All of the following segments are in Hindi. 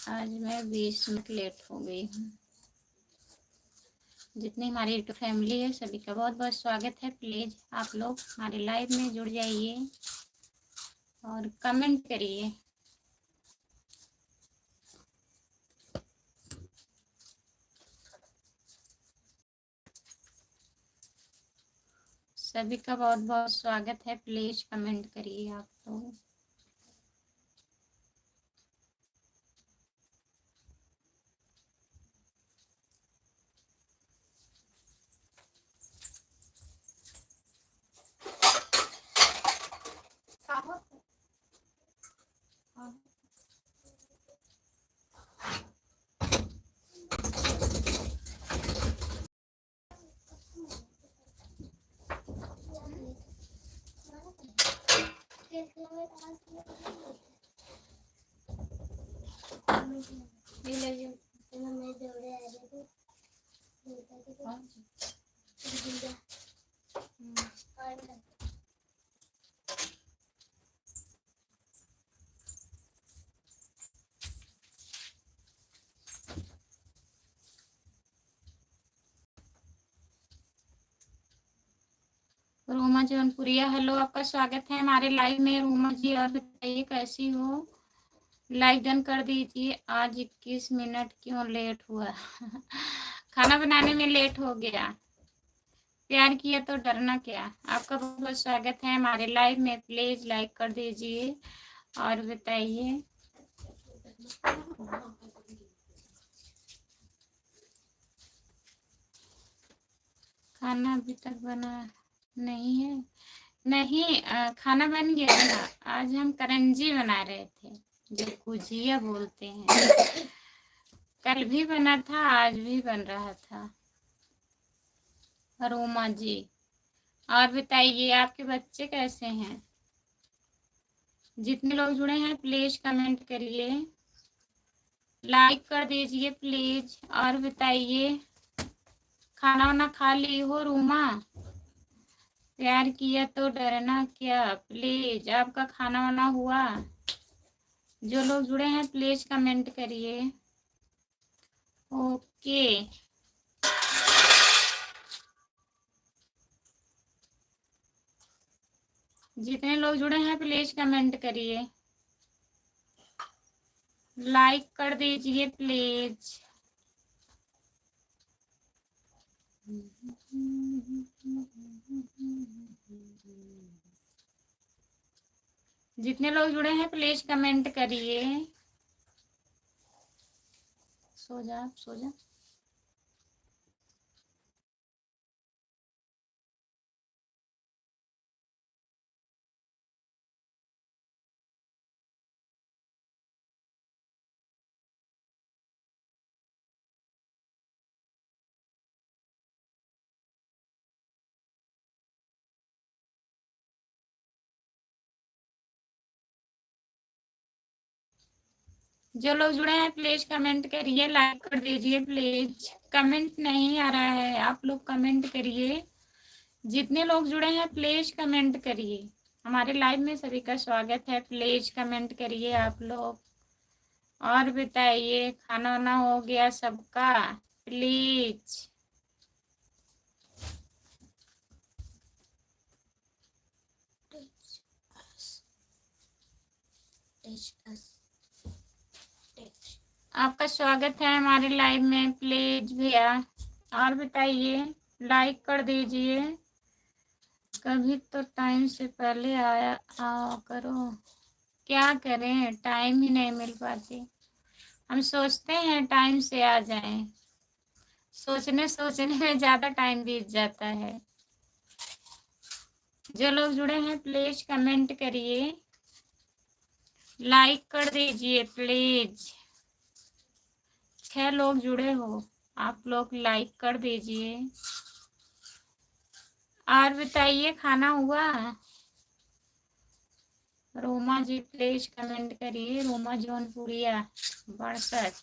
आज मैं 20 मिनट लेट हो गई हूँ। जितनी हमारी यूट्यूब फैमिली है सभी का बहुत बहुत स्वागत है। प्लीज़ आप लोग हमारे लाइव में जुड़ जाइए और कमेंट करिए। सभी का बहुत बहुत स्वागत है। प्लीज़ कमेंट करिए आप लोग। रोमा जौनपुरिया, हेलो, आपका स्वागत है हमारे लाइव में। रोमा जी, और बताइए कैसी हो? लाइक डन कर दीजिए। आज 21 मिनट क्यों लेट हुआ? खाना बनाने में लेट हो गया। प्यार किया तो डरना क्या। आपका बहुत बहुत स्वागत है हमारे लाइव में। प्लीज लाइक कर दीजिए और बताइए। खाना अभी तक बना नहीं है? नहीं, खाना बन गया ना। आज हम करंजी बना रहे थे, जो गुजिया बोलते हैं। कल भी बना था, आज भी बन रहा था। रोमा जी, और बताइए आपके बच्चे कैसे हैं? जितने लोग जुड़े हैं प्लीज कमेंट करिए, लाइक कर दीजिए प्लीज, और बताइए खाना वाना खा ली हो रोमा? प्यार किया तो डरना क्या। प्लीज आपका खाना वाना हुआ? जो लोग जुड़े हैं प्लीज कमेंट करिए। ओके, जितने लोग जुड़े हैं प्लीज कमेंट करिए, लाइक कर दीजिए प्लीज। जितने लोग जुड़े हैं प्लीज कमेंट करिए। सो जा, सो जा। जो लोग जुड़े हैं प्लीज कमेंट करिए, लाइक कर दीजिए प्लीज। कमेंट नहीं आ रहा है, आप लोग कमेंट करिए। जितने लोग जुड़े हैं प्लीज कमेंट करिए। हमारे लाइव में सभी का स्वागत है। प्लीज कमेंट करिए आप लोग, और बताइए खाना वाना हो गया सबका? प्लीज आपका स्वागत है हमारे लाइव में। प्लीज भैया, और बताइए, लाइक कर दीजिए। कभी तो टाइम से पहले आया करो। क्या करें, टाइम ही नहीं मिल पाती। हम सोचते हैं टाइम से आ जाएं, सोचने सोचने में ज़्यादा टाइम बीत जाता है। जो लोग जुड़े हैं प्लीज कमेंट करिए, लाइक कर दीजिए प्लीज। 6 लोग जुड़े हो, आप लोग लाइक कर दीजिए। और बताइए खाना हुआ? रोमा जी प्लीज कमेंट करिए। रोमा जौनपुरिया 62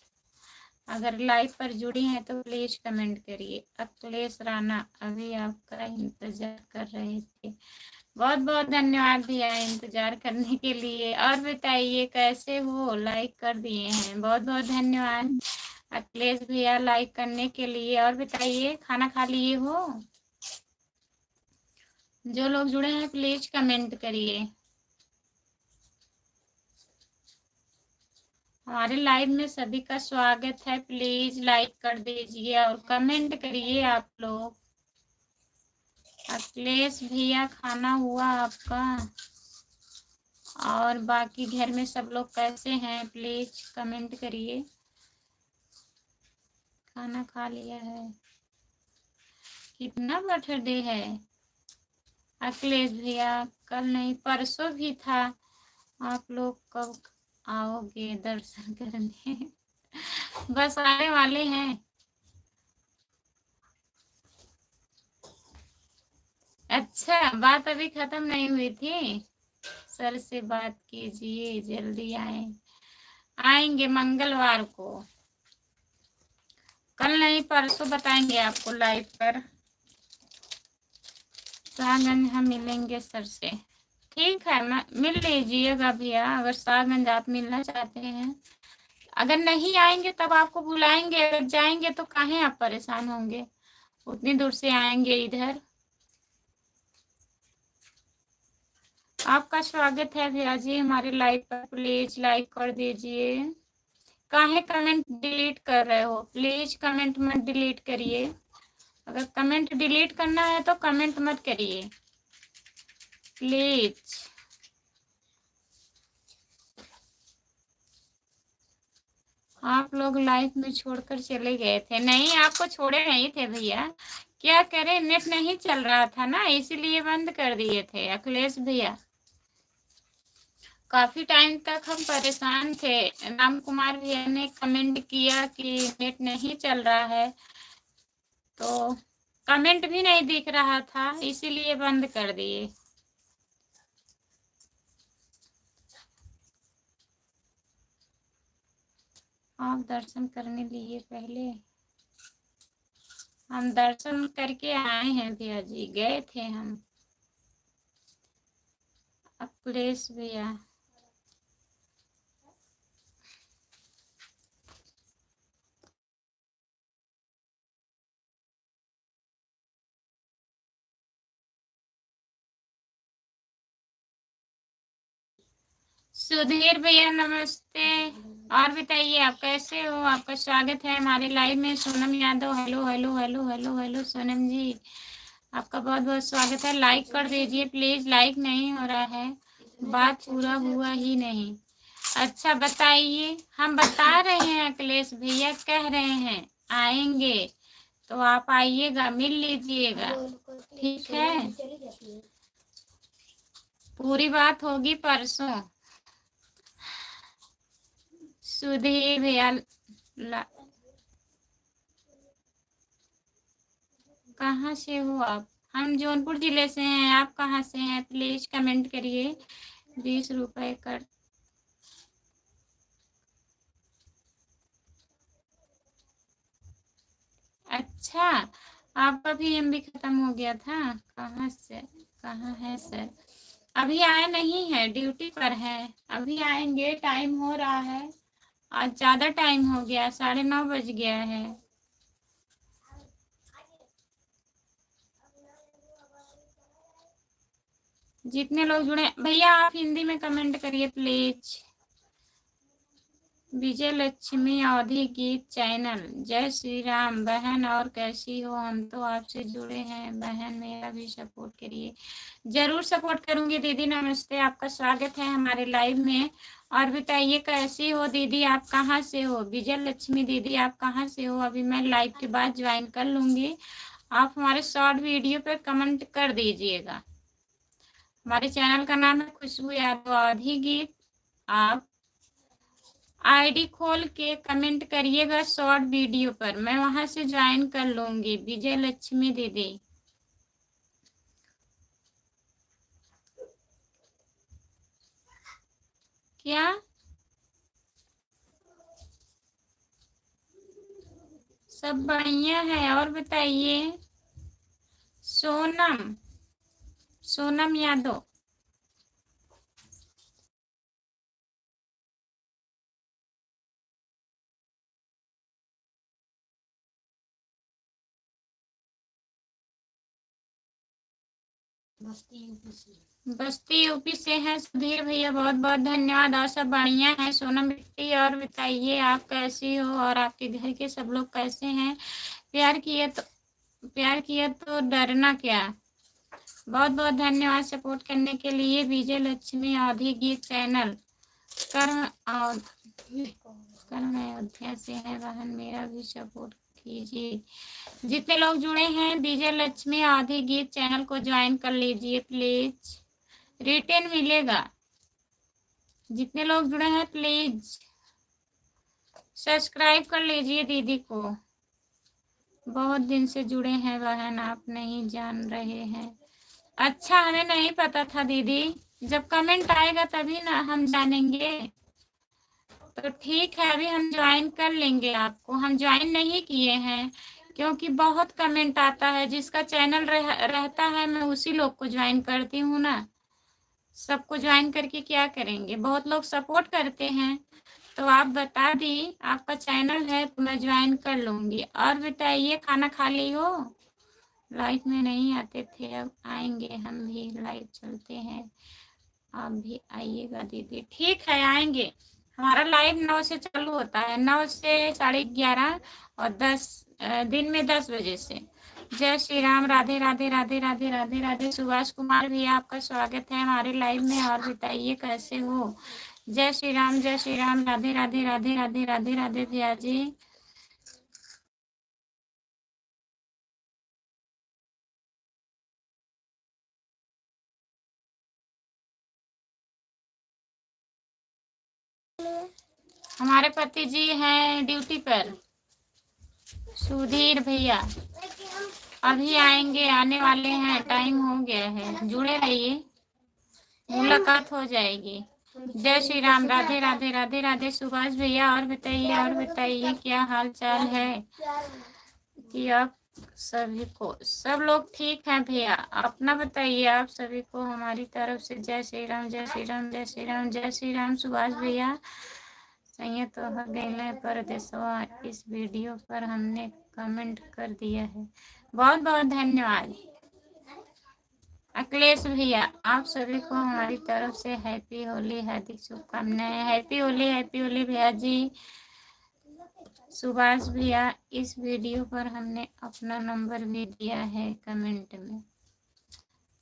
अगर लाइव पर जुड़ी हैं तो प्लीज कमेंट करिए। अखिलेश राणा, अभी आपका इंतजार कर रहे थे। बहुत बहुत धन्यवाद भैया इंतजार करने के लिए। और बताइए कैसे हो, लाइक कर दिए हैं, बहुत बहुत धन्यवाद अखिलेश भैया लाइक करने के लिए। और बताइए खाना खा लिए हो? जो लोग जुड़े हैं प्लीज कमेंट करिए। हमारे लाइव में सभी का स्वागत है, प्लीज लाइक कर दीजिए और कमेंट करिए आप लोग। अखिलेश भैया खाना हुआ आपका? और बाकी घर में सब लोग कैसे हैं, प्लीज कमेंट करिए। खाना खा लिया है? कितना बर्थडे है अखिलेश भैया? कल नहीं परसों भी था। आप लोग कब आओगे दर्शन करने? बस आने वाले हैं। अच्छा, बात अभी खत्म नहीं हुई थी? सर से बात कीजिए, जल्दी आए। आएंगे मंगलवार को, कल नहीं परसों बताएंगे आपको लाइव पर। शाहगंज हम मिलेंगे सर से। ठीक है, मिल लीजिएगा भैया अगर शाहगंज आप मिलना चाहते हैं। अगर नहीं आएंगे तब आपको बुलाएंगे, अगर जाएंगे तो काहे आप परेशान होंगे, उतनी दूर से आएंगे इधर। आपका स्वागत है भैया जी हमारे लाइव पर, प्लीज लाइक कर दीजिए। काहे कमेंट डिलीट कर रहे हो? प्लीज कमेंट मत डिलीट करिए। अगर कमेंट डिलीट करना है तो कमेंट मत करिए प्लीज। आप लोग लाइफ में छोड़कर चले गए थे? नहीं, आपको छोड़े नहीं थे भैया, क्या करें नेट नहीं चल रहा था ना, इसीलिए बंद कर दिए थे अखिलेश भैया। काफी टाइम तक हम परेशान थे। राम कुमार भैया ने कमेंट किया कि नेट नहीं चल रहा है, तो कमेंट भी नहीं दिख रहा था, इसीलिए बंद कर दिए। आप दर्शन करने लिए पहले? हम दर्शन करके आए हैं भैया जी, गए थे हम। अखिलेश भैया सुधीर भैया नमस्ते। और बताइए आप कैसे हो? आपका स्वागत है हमारे लाइव में। Sonam Yadav, hello hello hello hello hello Sonam ji, आपका बहुत बहुत स्वागत है। लाइक कर दीजिए प्लीज, लाइक नहीं हो रहा है, बात पूरा हुआ ही नहीं। अच्छा बताइए, हम बता रहे हैं अखिलेश भैया कह रहे हैं आएंगे, तो आप आइएगा, मिल लीजिएगा, ठीक है? पूरी बात होगी परसों। सुधीर भैया कहाँ से हो आप? हम जौनपुर जिले से हैं, आप कहाँ से हैं? प्लीज कमेंट करिए। 20 रुपए कर। अच्छा, आपका भी एमबी खत्म हो गया था? कहाँ से, कहाँ है सर? अभी आए नहीं है, ड्यूटी पर है। अभी आएंगे, टाइम हो रहा है, आज ज्यादा टाइम हो गया, 9:30 बज गया है। जितने लोग जुड़े भैया आप हिंदी में कमेंट करिए प्लीज। विजय लक्ष्मी अवधि गीत चैनल, जय श्री राम बहन, और कैसी हो? हम तो आपसे जुड़े हैं बहन, मेरा भी सपोर्ट करिए। जरूर सपोर्ट करूंगी दीदी, नमस्ते, आपका स्वागत है हमारे लाइव में। और बताइए कैसी हो दीदी, आप कहाँ से हो? विजय लक्ष्मी दीदी आप कहाँ से हो? अभी मैं लाइव के बाद ज्वाइन कर लूंगी। आप हमारे शॉर्ट वीडियो पे कमेंट कर दीजिएगा। हमारे चैनल का नाम है खुशबू यादव अवधि गीत। आप आईडी खोल के कमेंट करिएगा शॉर्ट वीडियो पर, मैं वहां से ज्वाइन कर लूंगी। विजय लक्ष्मी दीदी क्या? सब बढ़िया है। और बताइए सोनम, सोनम यादव। बस्ती यूपी से हैं सुधीर भैया, बहुत बहुत धन्यवाद। और सब बढ़िया है सोनम बेटी। और बताइए आप कैसी हो और आपके घर के सब लोग कैसे हैं? प्यार किया तो डरना क्या। बहुत बहुत धन्यवाद सपोर्ट करने के लिए। विजय लक्ष्मी अवधि गीत चैनल कर्म अयोध्या से है बहन, मेरा भी सपोर्ट कीजिए। जितने लोग जुड़े हैं विजय लक्ष्मी अवधि गीत चैनल को ज्वाइन कर लीजिए प्लीज, रिटर्न मिलेगा। जितने लोग जुड़े हैं प्लीज सब्सक्राइब कर लीजिए दीदी को। बहुत दिन से जुड़े हैं बहन, आप नहीं जान रहे हैं। अच्छा, हमें नहीं पता था दीदी, जब कमेंट आएगा तभी ना हम जानेंगे। तो ठीक है, अभी हम ज्वाइन कर लेंगे आपको। हम ज्वाइन नहीं किए हैं क्योंकि बहुत कमेंट आता है। जिसका चैनल रहता है मैं उसी लोग को ज्वाइन करती हूँ ना। सबको ज्वाइन करके क्या करेंगे, बहुत लोग सपोर्ट करते हैं। तो आप बता दी आपका चैनल है तो मैं ज्वाइन कर लूँगी। और बताइए खाना खा ली हो? लाइव में नहीं आते थे, अब आएंगे हम भी, लाइव चलते हैं। आप भी आइएगा दीदी। ठीक है आएंगे। हमारा लाइव 9 से चालू होता है, 9 से 11:30 और 10 दिन में 10 बजे से। जय श्री राम, राधे राधे राधे राधे राधे राधे। सुभाष कुमार भैया आपका स्वागत है हमारे लाइव में। और बताइए कैसे हो? जय श्री राम, जय श्री राम, राधे राधे राधे राधे राधे राधे भैया जी। हमारे पति जी हैं ड्यूटी पर, सुधीर भैया। अभी आएंगे, आने वाले हैं, टाइम हो गया है। जुड़े रहिए, मुलाकात हो जाएगी। जय श्री राम, राधे राधे राधे राधे सुभाष भैया। और बताइए क्या हाल चाल है कि आप सभी को, सब लोग ठीक हैं भैया? अपना बताइए आप सभी को हमारी तरफ से जय श्री राम, जय श्री राम, जय श्री राम, जय श्री राम। सुभाष भैया सही तो हो गए परदेसवा, इस वीडियो पर हमने कमेंट कर दिया है। बहुत बहुत धन्यवाद। अखिलेश भैया आप सभी को हमारी तरफ से हैप्पी होली, हार्दिक शुभकामनाएं। हैप्पी होली भैया जी। सुभाष भैया इस वीडियो पर हमने अपना नंबर भी दिया है कमेंट में।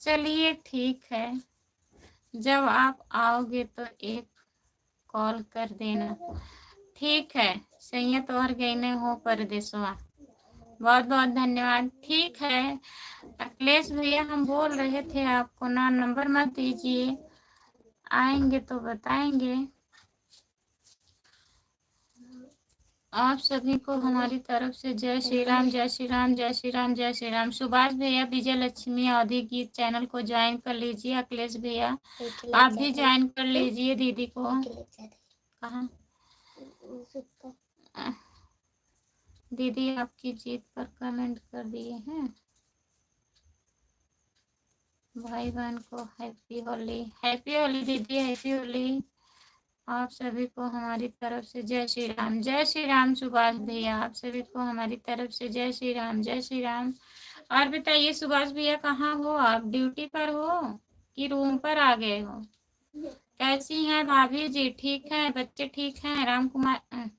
चलिए ठीक है, जब आप आओगे तो एक कॉल कर देना। ठीक है, सही तो और गई हो परदेसवा। बहुत बहुत धन्यवाद। ठीक है अखिलेश भैया, हम बोल रहे थे आपको ना नंबर मत दीजिए, आएंगे तो बताएंगे। आप सभी को हमारी तरफ से जय श्री राम, जय श्री राम, जय श्री राम, जय श्री राम। सुभाष भैया विजय लक्ष्मी अवधि गीत चैनल को ज्वाइन कर लीजिए। अखिलेश भैया आप भी ज्वाइन कर लीजिए दीदी को। कहाँ दीदी आपकी जीत पर कमेंट कर दिए हैं। भाई बहन को हैप्पी होली दीदी, हैप्पी होली। आप सभी को हमारी तरफ से जय श्री राम, जय श्री राम। सुभाष भैया आप सभी को हमारी तरफ से जय श्री राम, जय श्री राम। और बताइए सुभाष भैया कहाँ हो आप? ड्यूटी पर हो कि रूम पर आ गए हो? कैसी हैं भाभी जी? ठीक है, बच्चे ठीक हैं? राम कुमार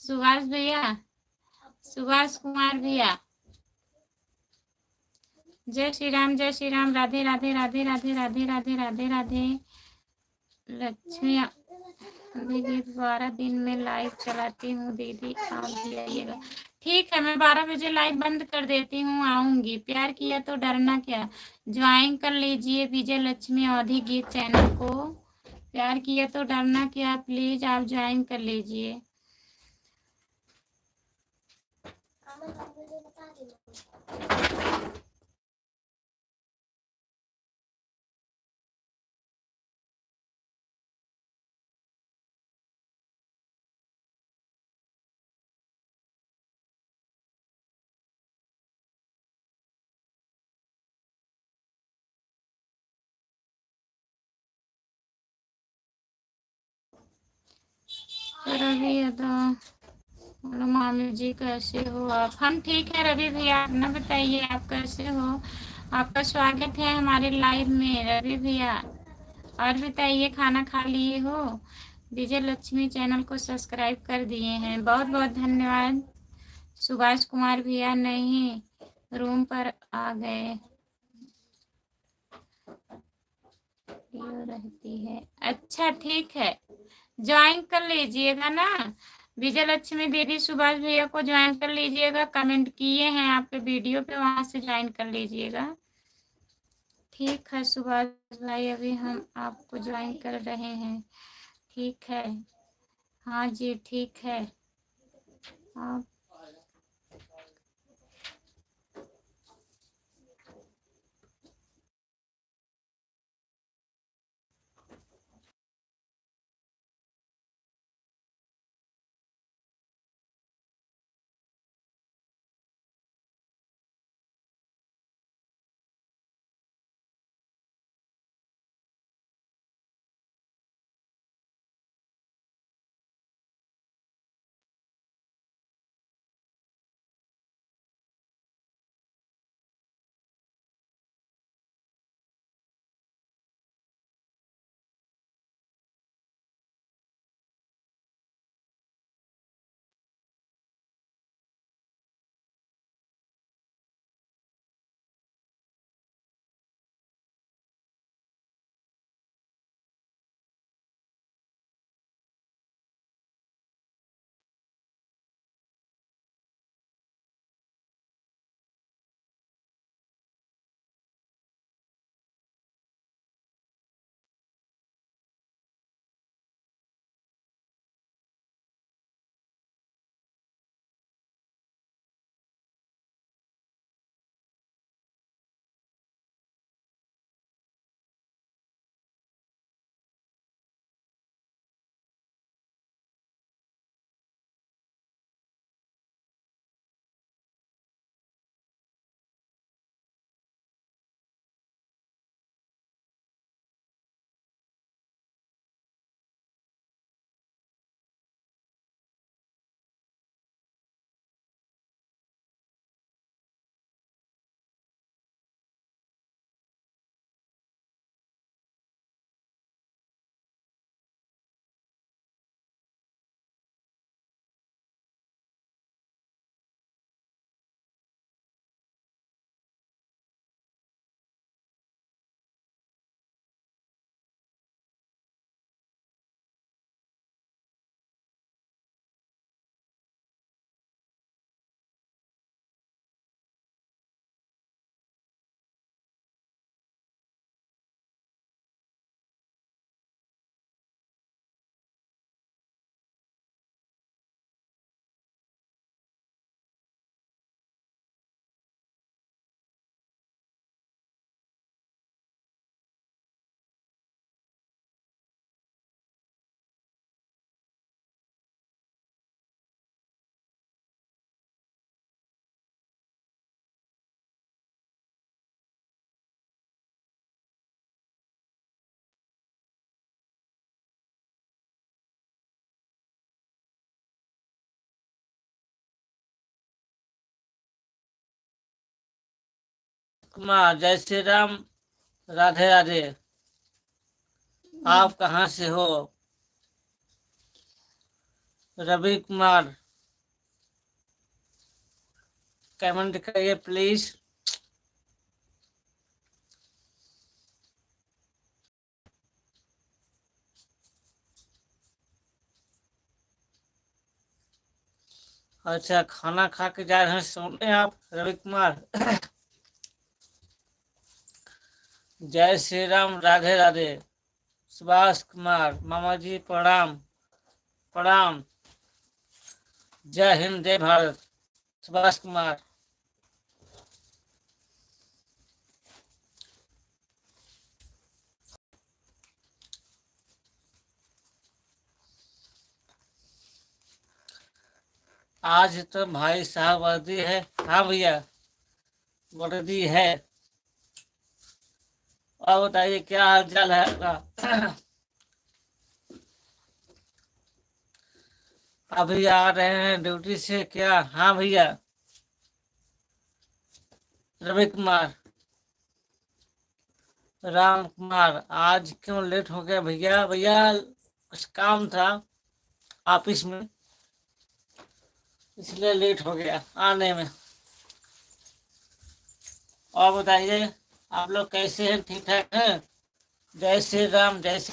सुभाष भैया, सुभाष कुमार भैया जय श्री राम, जय श्री राम, राधे राधे राधे राधे राधे राधे राधे राधे। लक्ष्मी दीदी 12 दिन में लाइव चलाती हूँ दीदी, आप भी आइएगा। ठीक है, मैं 12 बजे लाइव बंद कर देती हूँ, आऊंगी। प्यार किया तो डरना क्या, ज्वाइन कर लीजिए विजय लक्ष्मी अवधि गीत चैनल को। प्यार किया तो डरना क्या, प्लीज आप ज्वाइन कर लीजिए। रवि यादव, हेलो मामी जी, कैसे हो आप? हम ठीक है रवि भैया, अपना बताइए आप कैसे हो? आपका स्वागत है हमारे लाइव में रवि भैया। और बताइए, खाना खा लिए हो? विजय लक्ष्मी चैनल को सब्सक्राइब कर दिए हैं, बहुत बहुत धन्यवाद। सुभाष कुमार भैया नहीं, रूम पर आ गए, क्यों रहती है? अच्छा ठीक है, ज्वाइन कर लीजिएगा ना। विजय लक्ष्मी दीदी सुभाष भैया को ज्वाइन कर लीजिएगा, कमेंट किए हैं आपके वीडियो पे, वहां से ज्वाइन कर लीजिएगा। ठीक है सुभाष भाई, अभी हम आपको ज्वाइन कर रहे हैं। ठीक है, हाँ जी ठीक है। आप कुमार, जय श्री राम, राधे राधे। आप कहाँ से हो? रवि कुमार, कमेंट करिए प्लीज। अच्छा, खाना खा के जा रहे हैं सोने आप रवि कुमार? जय श्री राम, राधे राधे। सुभाष कुमार, मामा जी प्रणाम प्रणाम। जय हिंद, जय भारत। सुभाष कुमार, आज तो भाई साहब वर्दी है। हाँ भैया, वर्दी है। और बताइए क्या हाल चाल है आपका? अभी आ रहे हैं ड्यूटी से क्या? हाँ भैया। रवि कुमार, राम कुमार, आज क्यों लेट हो गया भैया? भैया कुछ काम था ऑफिस में, इसलिए लेट हो गया आने में। और बताइए, आप लोग कैसे हैं? ठीक ठाक हैं? जय श्री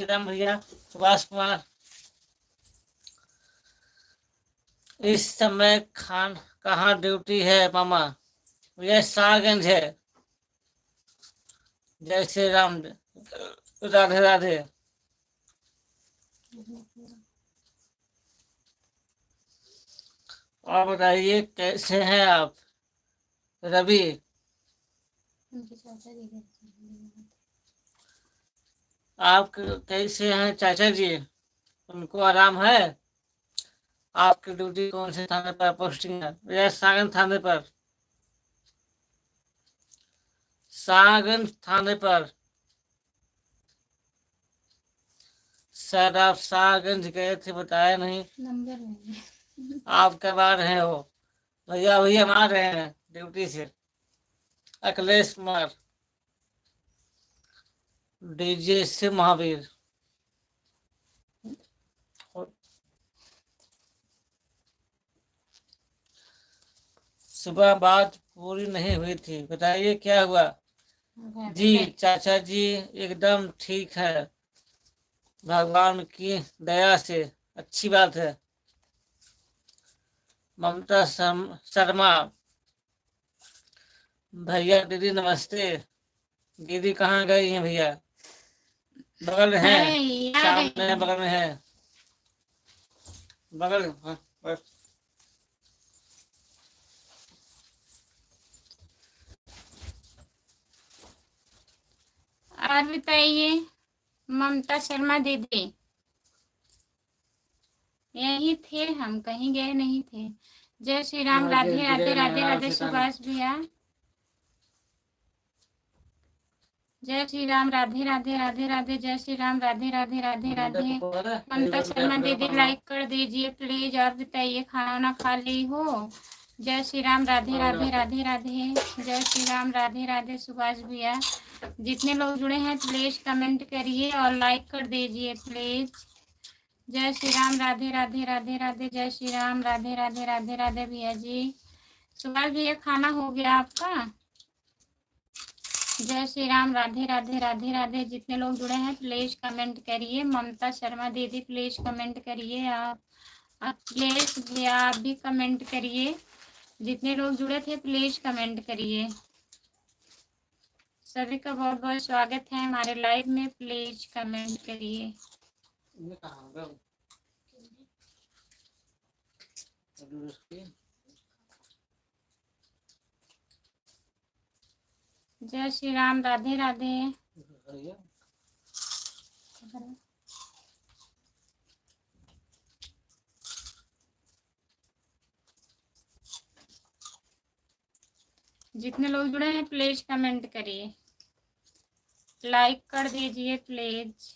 राम भैया। सुभाष कुमार, इस समय खान कहाँ ड्यूटी है मामा? भैया साहगंज है। जय श्री राम, राधे राधे। और बताइए कैसे हैं आप? रवि, आप कैसे हैं चाचा जी? उनको आराम है? आपकी ड्यूटी कौन से थाने पर पोस्टिंग है? भैया सागंज थाने पर। सागंज थाने पर। सर आप सागंज गए थे, बताया नहीं। नंबर नहीं। आप कब आ रहे हो? भैया अभी हम आ रहे हैं ड्यूटी से। अखिलेश कुमार, डीजे से महावीर। सुबह बात पूरी नहीं हुई थी, बताइए क्या हुआ? जी चाचा जी एकदम ठीक है, भगवान की दया से। अच्छी बात है। ममता शर्मा, भैया दीदी नमस्ते। दीदी कहाँ गई हैं भैया? बगल में है, सामने बगल में है, बगल। हाँ, बस। और बताइए ममता शर्मा दीदी, यही थे, हम कहीं गए नहीं थे। जय श्री राम, राधे राधे राधे राधे सुभाष भैया। जय श्री राम, राधे राधे राधे राधे, जय श्री राम, राधे राधे राधे राधे। ममता शर्मा दीदी लाइक कर दीजिए प्लीज। और बताइए खाना वाना खा ली हो? जय श्री राम, राधे राधे राधे राधे, जय श्री राम, राधे राधे सुभाष भैया। जितने लोग जुड़े हैं प्लीज कमेंट करिए और लाइक कर दीजिए प्लीज। जय श्री राम, राधे राधे राधे राधे, जय श्री राम, राधे राधे राधे राधे भैया जी। सुभाष भैया खाना हो गया आपका? जय श्री राम, राधे राधे राधे राधे। जितने लोग जुड़े हैं प्लीज कमेंट करिए। ममता शर्मा दीदी प्लीज कमेंट करिए। आप अखिलेश भैया आप भी कमेंट करिए। जितने लोग जुड़े थे प्लीज कमेंट करिए। सभी का बहुत बहुत स्वागत है हमारे लाइव में, प्लीज कमेंट करिए। जय श्री राम, राधे राधे। जितने लोग जुड़े हैं प्लीज कमेंट करिए, लाइक कर दीजिए प्लीज।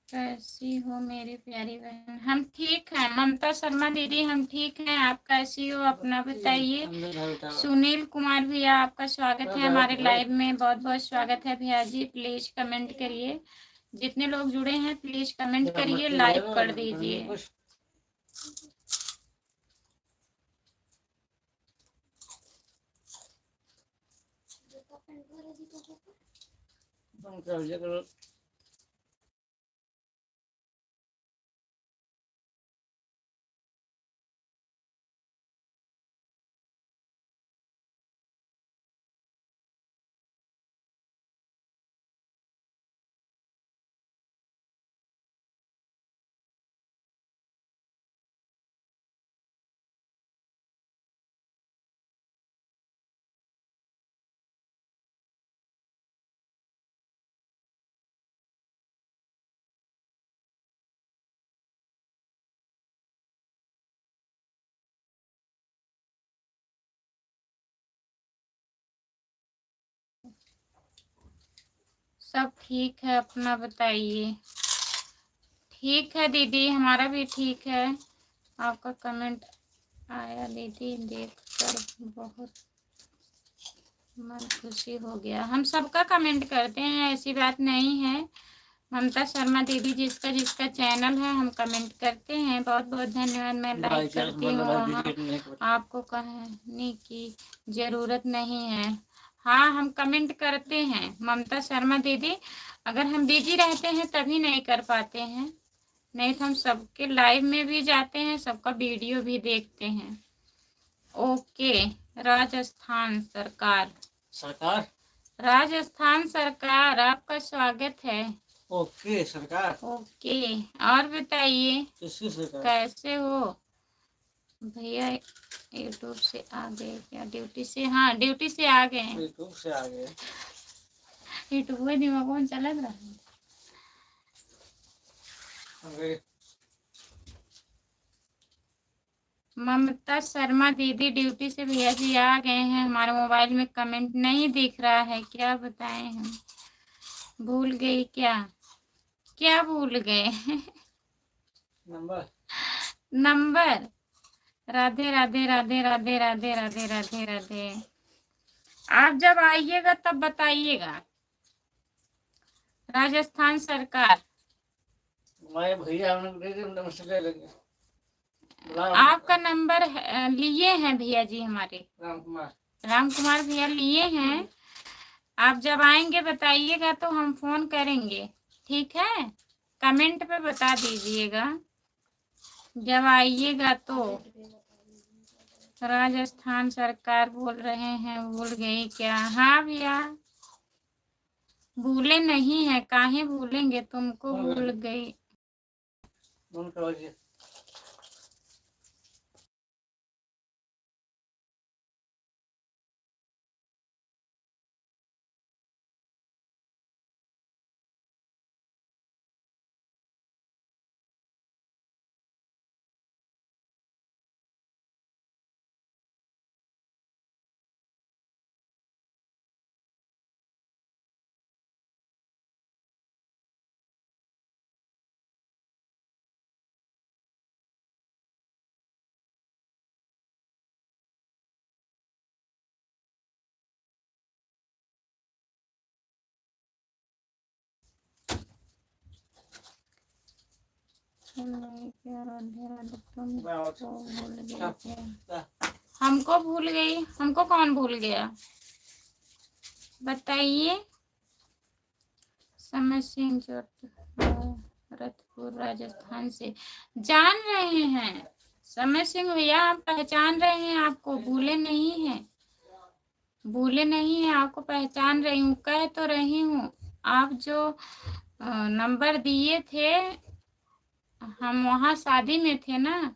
कैसी हो मेरी प्यारी बहन? हम ठीक हैं ममता शर्मा दीदी, हम ठीक हैं। आप कैसी हो अपना बताइए। सुनील कुमार भैया आपका स्वागत है हमारे लाइव में, बहुत बहुत स्वागत है भैया जी। प्लीज कमेंट करिए, जितने लोग जुड़े हैं प्लीज कमेंट करिए, लाइक कर दीजिए। सब ठीक है, अपना बताइए। ठीक है दीदी, हमारा भी ठीक है। आपका कमेंट आया दीदी, देखकर बहुत मन खुशी हो गया। हम सबका कमेंट करते हैं, ऐसी बात नहीं है। ममता शर्मा दीदी जिसका जिसका चैनल है हम कमेंट करते हैं। बहुत बहुत धन्यवाद। मैं लाइक करती हूँ, वहाँ आपको कहने की जरूरत नहीं है। हाँ, हम कमेंट करते हैं ममता शर्मा दीदी। अगर हम बिजी रहते हैं तभी नहीं कर पाते हैं, नहीं तो हम सबके लाइव में भी जाते हैं, सबका वीडियो भी देखते हैं। ओके, राजस्थान सरकार सरकार राजस्थान सरकार आपका स्वागत है। ओके सरकार। ओके, और बताइए किसकी सरकार? कैसे हो भैया? यूट्यूब से आ गए क्या? ड्यूटी से? हाँ, ड्यूटी से आ गए। यूट्यूब से आ गए। यूट्यूब में दिमाग कौन चला रहा है? ममता शर्मा दीदी ड्यूटी से भैया जी आ गए हैं। हमारे मोबाइल में कमेंट नहीं दिख रहा है, क्या बताएं हम? भूल गई क्या? क्या भूल गए? Number number. राधे राधे राधे राधे राधे राधे राधे राधे। आप जब आइएगा तब बताइएगा। राजस्थान सरकार मैं भैया नंबर ले लेंगे। आपका नंबर लिए हैं भैया जी हमारे। राम कुमार भैया लिए हैं। आप जब आएंगे बताइएगा तो हम फोन करेंगे, ठीक है? कमेंट पे बता दीजिएगा जब आइएगा तो। राजस्थान सरकार बोल रहे हैं, भूल गई क्या? हाँ भैया, भूले नहीं है, काहे भूलेंगे, तुमको भूल गई। हमको भूल गई? हमको कौन भूल गया बताइए? समय सिंह रतपुर राजस्थान से जान रहे हैं। समय सिंह भैया आप पहचान रहे हैं, आपको भूले नहीं हैं, भूले नहीं हैं, आपको पहचान रही हूँ, कह तो रही हूँ। आप जो नंबर दिए थे, हम वहाँ शादी में थे ना,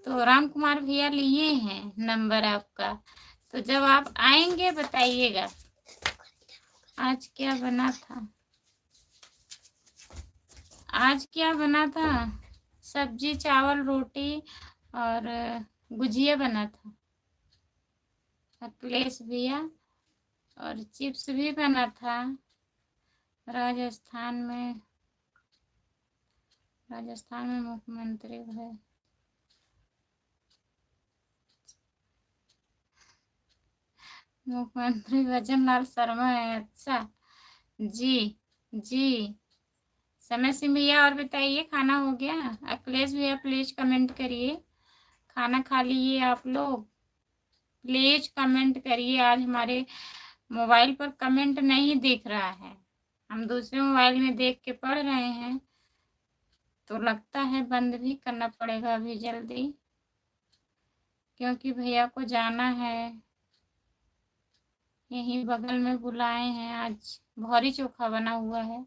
तो राम कुमार भैया लिए हैं नंबर आपका। तो जब आप आएंगे बताइएगा। आज क्या बना था? आज क्या बना था? सब्जी, चावल, रोटी और गुजिया बना था। अखिलेश भैया, और चिप्स भी बना था। राजस्थान में राजस्थान में मुख्यमंत्री है। मुख्यमंत्री भजन लाल शर्मा है। अच्छा जी जी। समय सिंह भैया और बताइए, खाना हो गया? अखिलेश भैया प्लीज कमेंट करिए, खाना खा लिए आप लोग? प्लीज कमेंट करिए। आज हमारे मोबाइल पर कमेंट नहीं दिख रहा है, हम दूसरे मोबाइल में देख के पढ़ रहे हैं, तो लगता है बंद भी करना पड़ेगा अभी जल्दी, क्योंकि भैया को जाना है। यहीं बगल में बुलाए हैं, आज भौरी चोखा बना हुआ है,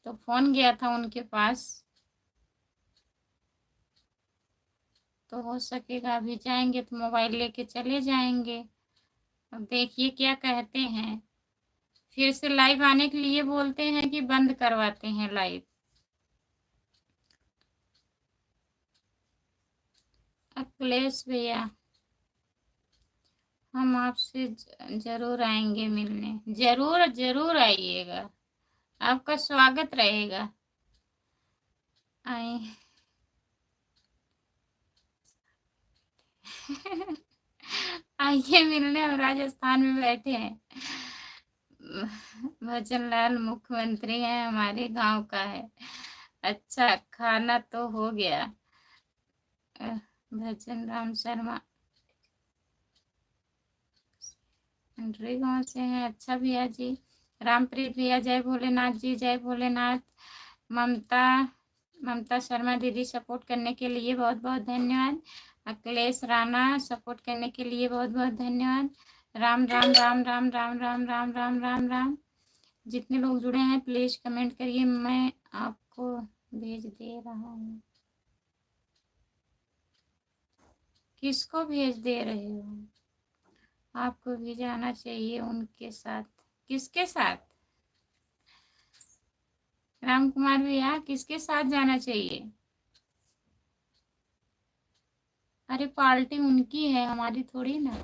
तो फोन गया था उनके पास, तो हो सकेगा अभी जाएंगे तो मोबाइल लेके चले जाएंगे। अब देखिए क्या कहते हैं, फिर से लाइव आने के लिए बोलते हैं कि बंद करवाते हैं लाइव। अखिलेश भैया हम आपसे जरूर आएंगे मिलने, जरूर जरूर आइएगा, आपका स्वागत रहेगा। आए आइए मिलने, हम राजस्थान में बैठे हैं। भजन लाल मुख्यमंत्री है, हमारे गांव का है। अच्छा खाना तो हो गया। भजन राम शर्मा गांव से हैं। अच्छा भैया जी, रामप्रीत भैया जय भोलेनाथ जी, जय भोलेनाथ। ममता ममता शर्मा दीदी सपोर्ट करने के लिए बहुत बहुत धन्यवाद। अखिलेश राणा सपोर्ट करने के लिए बहुत बहुत धन्यवाद। राम राम राम राम राम राम राम राम राम राम। जितने लोग जुड़े हैं प्लीज कमेंट करिए, मैं आपको भेज दे रहा हूँ। किसको भेज दे रहे हो? आपको भी जाना चाहिए उनके साथ। किसके साथ? राम कुमार भैया किसके साथ जाना चाहिए? अरे पार्टी उनकी है, हमारी थोड़ी ना।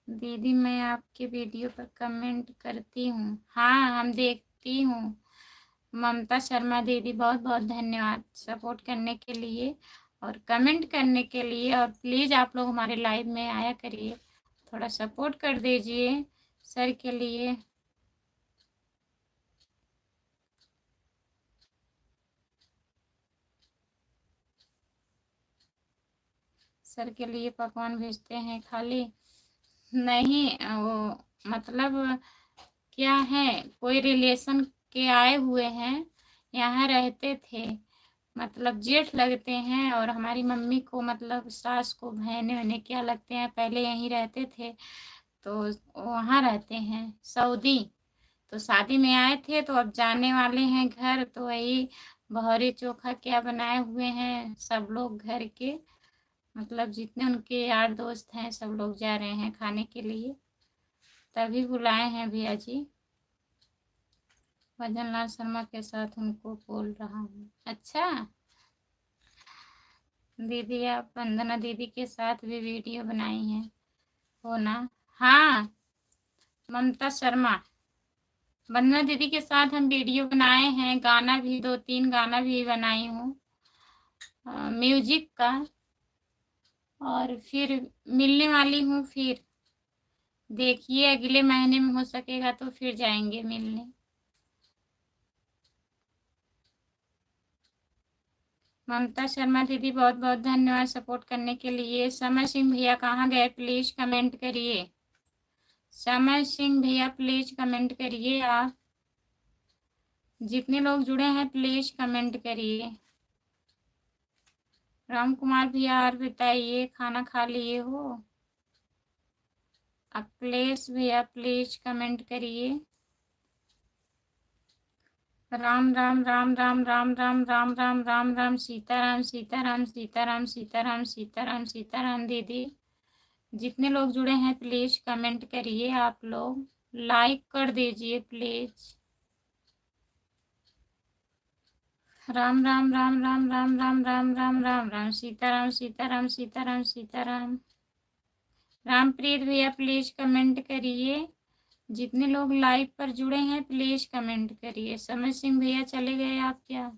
दीदी मैं आपके वीडियो पर कमेंट करती हूँ, हाँ हम देखती हूँ। ममता शर्मा दीदी बहुत बहुत धन्यवाद सपोर्ट करने के लिए और कमेंट करने के लिए। और प्लीज़ आप लोग हमारे लाइव में आया करिए, थोड़ा सपोर्ट कर दीजिए सर के लिए। सर के लिए पकवान भेजते हैं खाली नहीं, वो मतलब क्या है, कोई रिलेशन के आए हुए हैं, यहाँ रहते थे, मतलब जेठ लगते हैं, और हमारी मम्मी को मतलब सास को बहने वहने क्या लगते हैं, पहले यहीं रहते थे, तो वहाँ रहते हैं सऊदी, तो शादी में आए थे, तो अब जाने वाले हैं घर, तो वही बहरी चोखा क्या बनाए हुए हैं सब लोग घर के, मतलब जितने उनके यार दोस्त हैं सब लोग जा रहे हैं खाने के लिए, तभी बुलाए हैं भैया जी। भजन लाल शर्मा के साथ उनको बोल रहा हूँ। अच्छा दीदी आप वंदना दीदी के साथ भी वीडियो बनाई हैं हो ना? हाँ ममता शर्मा, वंदना दीदी के साथ हम वीडियो बनाए हैं, गाना भी 2-3 गाना भी बनाई हूँ म्यूजिक का, और फिर मिलने वाली हूँ, फिर देखिए अगले महीने में हो सकेगा तो फिर जाएंगे मिलने। ममता शर्मा दीदी बहुत बहुत धन्यवाद सपोर्ट करने के लिए। समय सिंह भैया कहाँ गए? प्लीज कमेंट करिए। समय सिंह भैया प्लीज कमेंट करिए, आप जितने लोग जुड़े हैं प्लीज कमेंट करिए। राम कुमार भैया और बताइए, खाना खा लिए हो? अखिलेश भैया प्लीज कमेंट करिए। राम राम राम राम राम राम राम राम राम राम सीताराम सीताराम सीताराम सीताराम सीताराम सीताराम। दीदी जितने लोग जुड़े हैं प्लीज कमेंट करिए, आप लोग लाइक कर दीजिए प्लीज। राम राम राम राम राम राम राम राम राम राम सीताराम सीताराम सीताराम सीताराम। रामप्रीत भैया प्लीज कमेंट करिए, जितने लोग लाइव पर जुड़े हैं प्लीज कमेंट करिए। समय सिंह भैया चले गए आप क्या?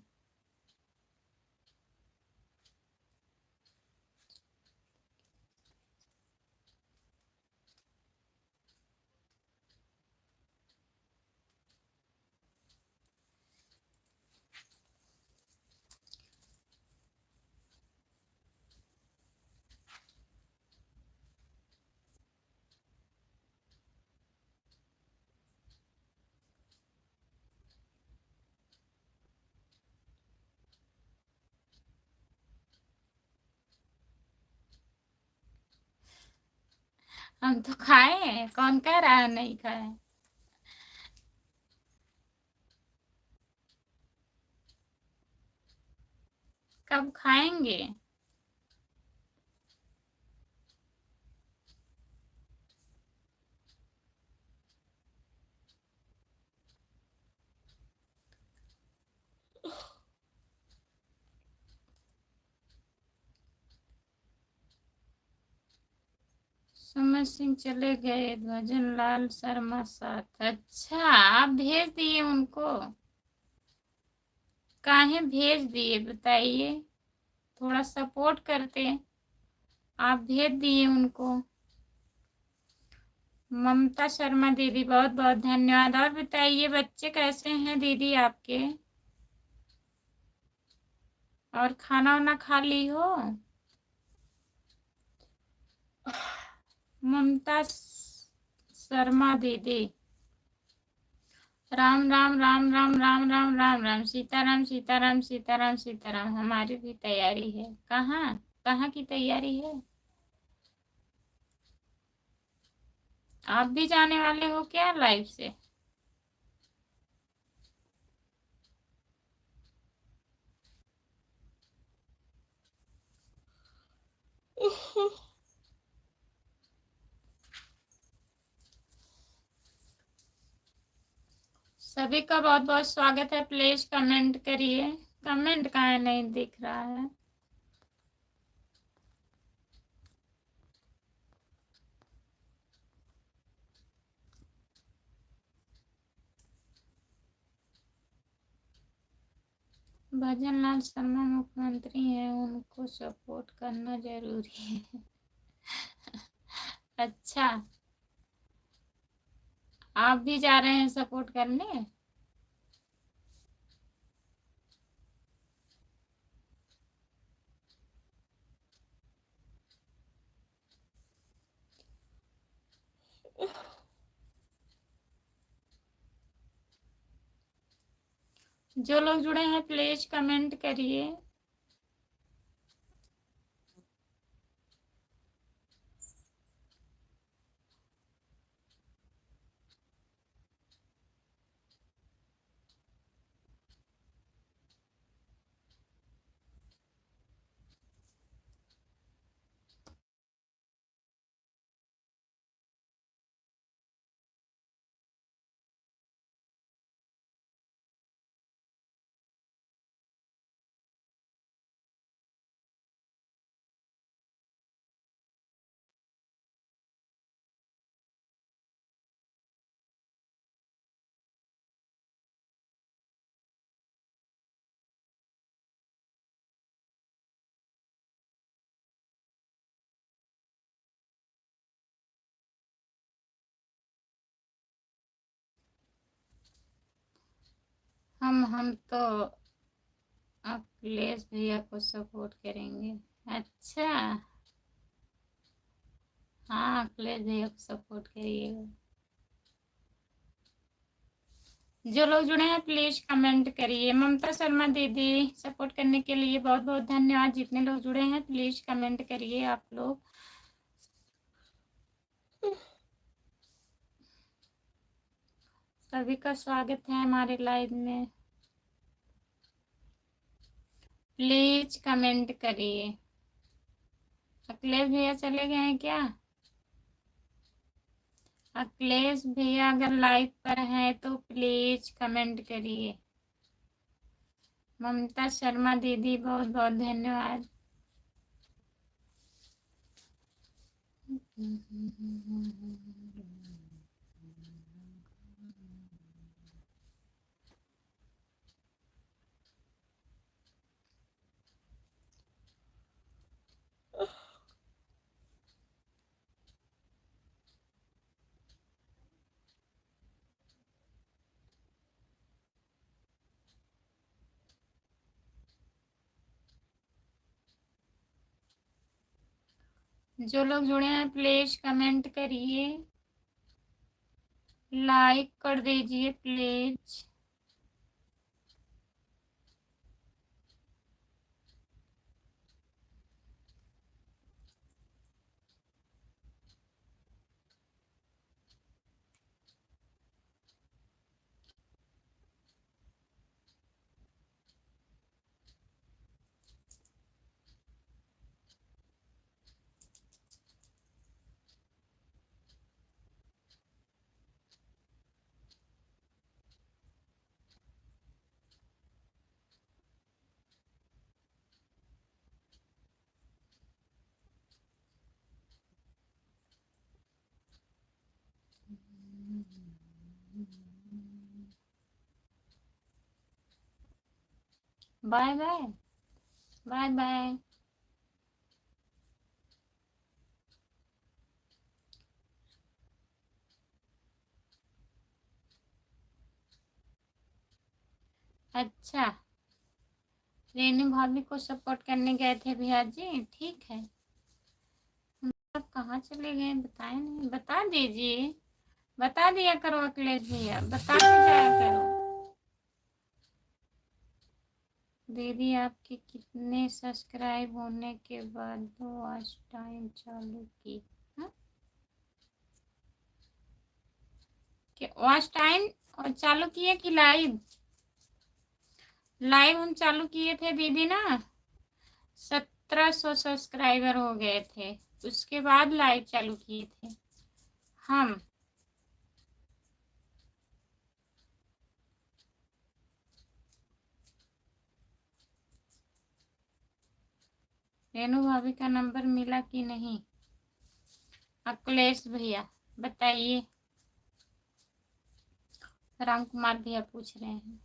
हम तो खाए हैं, कौन कह रहा है नहीं खाए? कब खाएंगे? सुमित सिंह चले गए, भजन लाल शर्मा साथ। अच्छा, आप भेज दिए उनको? काहे भेज दिए बताइए, थोड़ा सपोर्ट करते। आप भेज दिए उनको। ममता शर्मा दीदी बहुत बहुत धन्यवाद। और बताइए बच्चे कैसे हैं दीदी आपके? और खाना वाना खा ली हो? ममता शर्मा दीदी, राम राम राम राम राम राम राम राम, सीताराम सीताराम सीताराम सीताराम। हमारी भी तैयारी है। कहाँ कहाँ की तैयारी है? आप भी जाने वाले हो क्या लाइव से? सभी का बहुत बहुत स्वागत है। प्लीज कमेंट करिए। कमेंट कहाँ नहीं दिख रहा है? भजन लाल शर्मा मुख्यमंत्री हैं, उनको सपोर्ट करना जरूरी है। अच्छा, आप भी जा रहे हैं सपोर्ट करने? जो लोग जुड़े हैं प्लीज कमेंट करिए। हम तो अखिलेश भैया को सपोर्ट करेंगे। अच्छा, हाँ अखिलेश भैया को सपोर्ट करिएगा। जो लोग जुड़े हैं प्लीज कमेंट करिए। ममता शर्मा दीदी सपोर्ट करने के लिए बहुत बहुत धन्यवाद। जितने लोग जुड़े हैं प्लीज कमेंट करिए आप लोग। सभी का स्वागत है हमारे लाइव में। प्लीज कमेंट करिए। अखिलेश भैया चले गए हैं क्या? अखिलेश भैया अगर लाइव पर हैं तो प्लीज कमेंट करिए। ममता शर्मा दीदी बहुत बहुत धन्यवाद। जो लोग जुड़े हैं प्लीज कमेंट करिए, लाइक कर दीजिए please. Bye bye bye bye. अच्छा, रेनू भाभी को सपोर्ट करने गए थे भैया जी, ठीक है। आप कहाँ चले गए बताए नहीं, बता दीजिए, बता दिया करो अखिलेश भैया, बता के जाया करो। दीदी आपके कितने सब्सक्राइब होने के बाद वॉच टाइम चालू की? वॉच टाइम और चालू किए कि लाइव? लाइव हम चालू किए थे दीदी ना, 1700 सब्सक्राइबर हो गए थे, उसके बाद लाइव चालू किए थे हम। रेनू भाभी का नंबर मिला कि नहीं? अखिलेश भैया बताइए, राम कुमार भैया पूछ रहे हैं।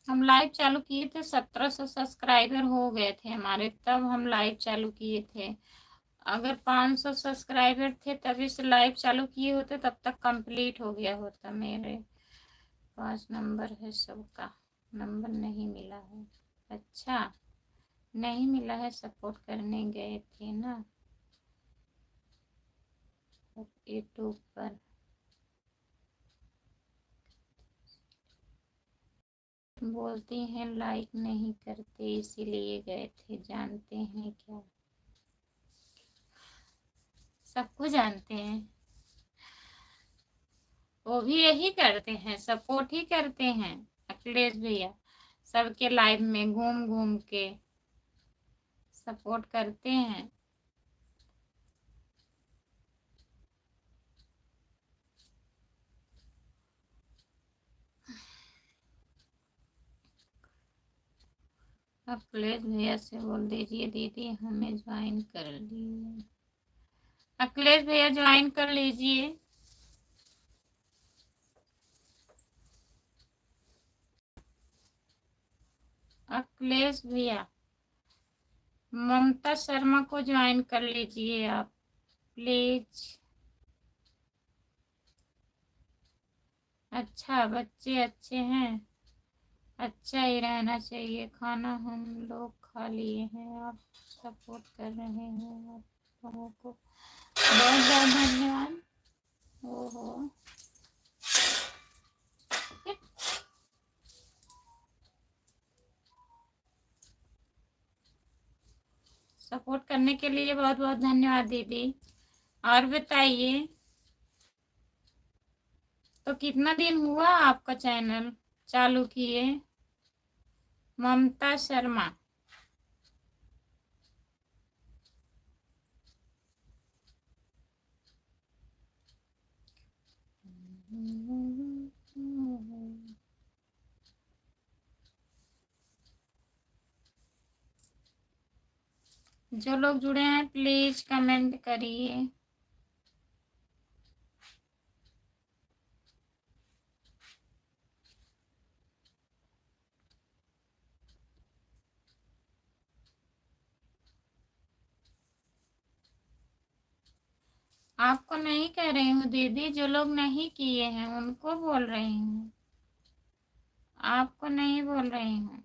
हम लाइव चालू किए थे, 1700 सब्सक्राइबर हो गए थे हमारे, तब हम लाइव चालू किए थे। अगर 500 सब्सक्राइबर थे तभी से लाइव चालू किए होते, तब तक कंप्लीट हो गया होता। मेरे पास नंबर है सबका, नंबर नहीं मिला है। अच्छा, नहीं मिला है, सपोर्ट करने गए थे ना यूट्यूब पर। बोलती हैं लाइक नहीं करते इसीलिए गए थे, जानते हैं क्या? सबको जानते हैं, वो भी यही करते हैं, सपोर्ट ही करते हैं अखिलेश भैया, सबके लाइव में घूम घूम के सपोर्ट करते हैं। अखिलेश भैया से बोल दीजिए दीदी हमें ज्वाइन कर लीजिए। अखिलेश भैया ज्वाइन कर लीजिए। अखिलेश भैया, ममता शर्मा को ज्वाइन कर लीजिए आप प्लीज। अच्छा, बच्चे अच्छे हैं, अच्छा ही रहना चाहिए। खाना हम लोग खा लिए हैं, आप सपोर्ट कर रहे हैं, आप लोगों को बहुत बहुत धन्यवाद। ओहो, सपोर्ट करने के लिए बहुत बहुत धन्यवाद दीदी। और बताइए, तो कितना दिन हुआ आपका चैनल चालू किए? ममता शर्मा, जो लोग जुड़े हैं प्लीज कमेंट करिए। आपको नहीं कह रही हूँ दीदी, जो लोग नहीं किए हैं उनको बोल रही हूँ, आपको नहीं बोल रही हूँ।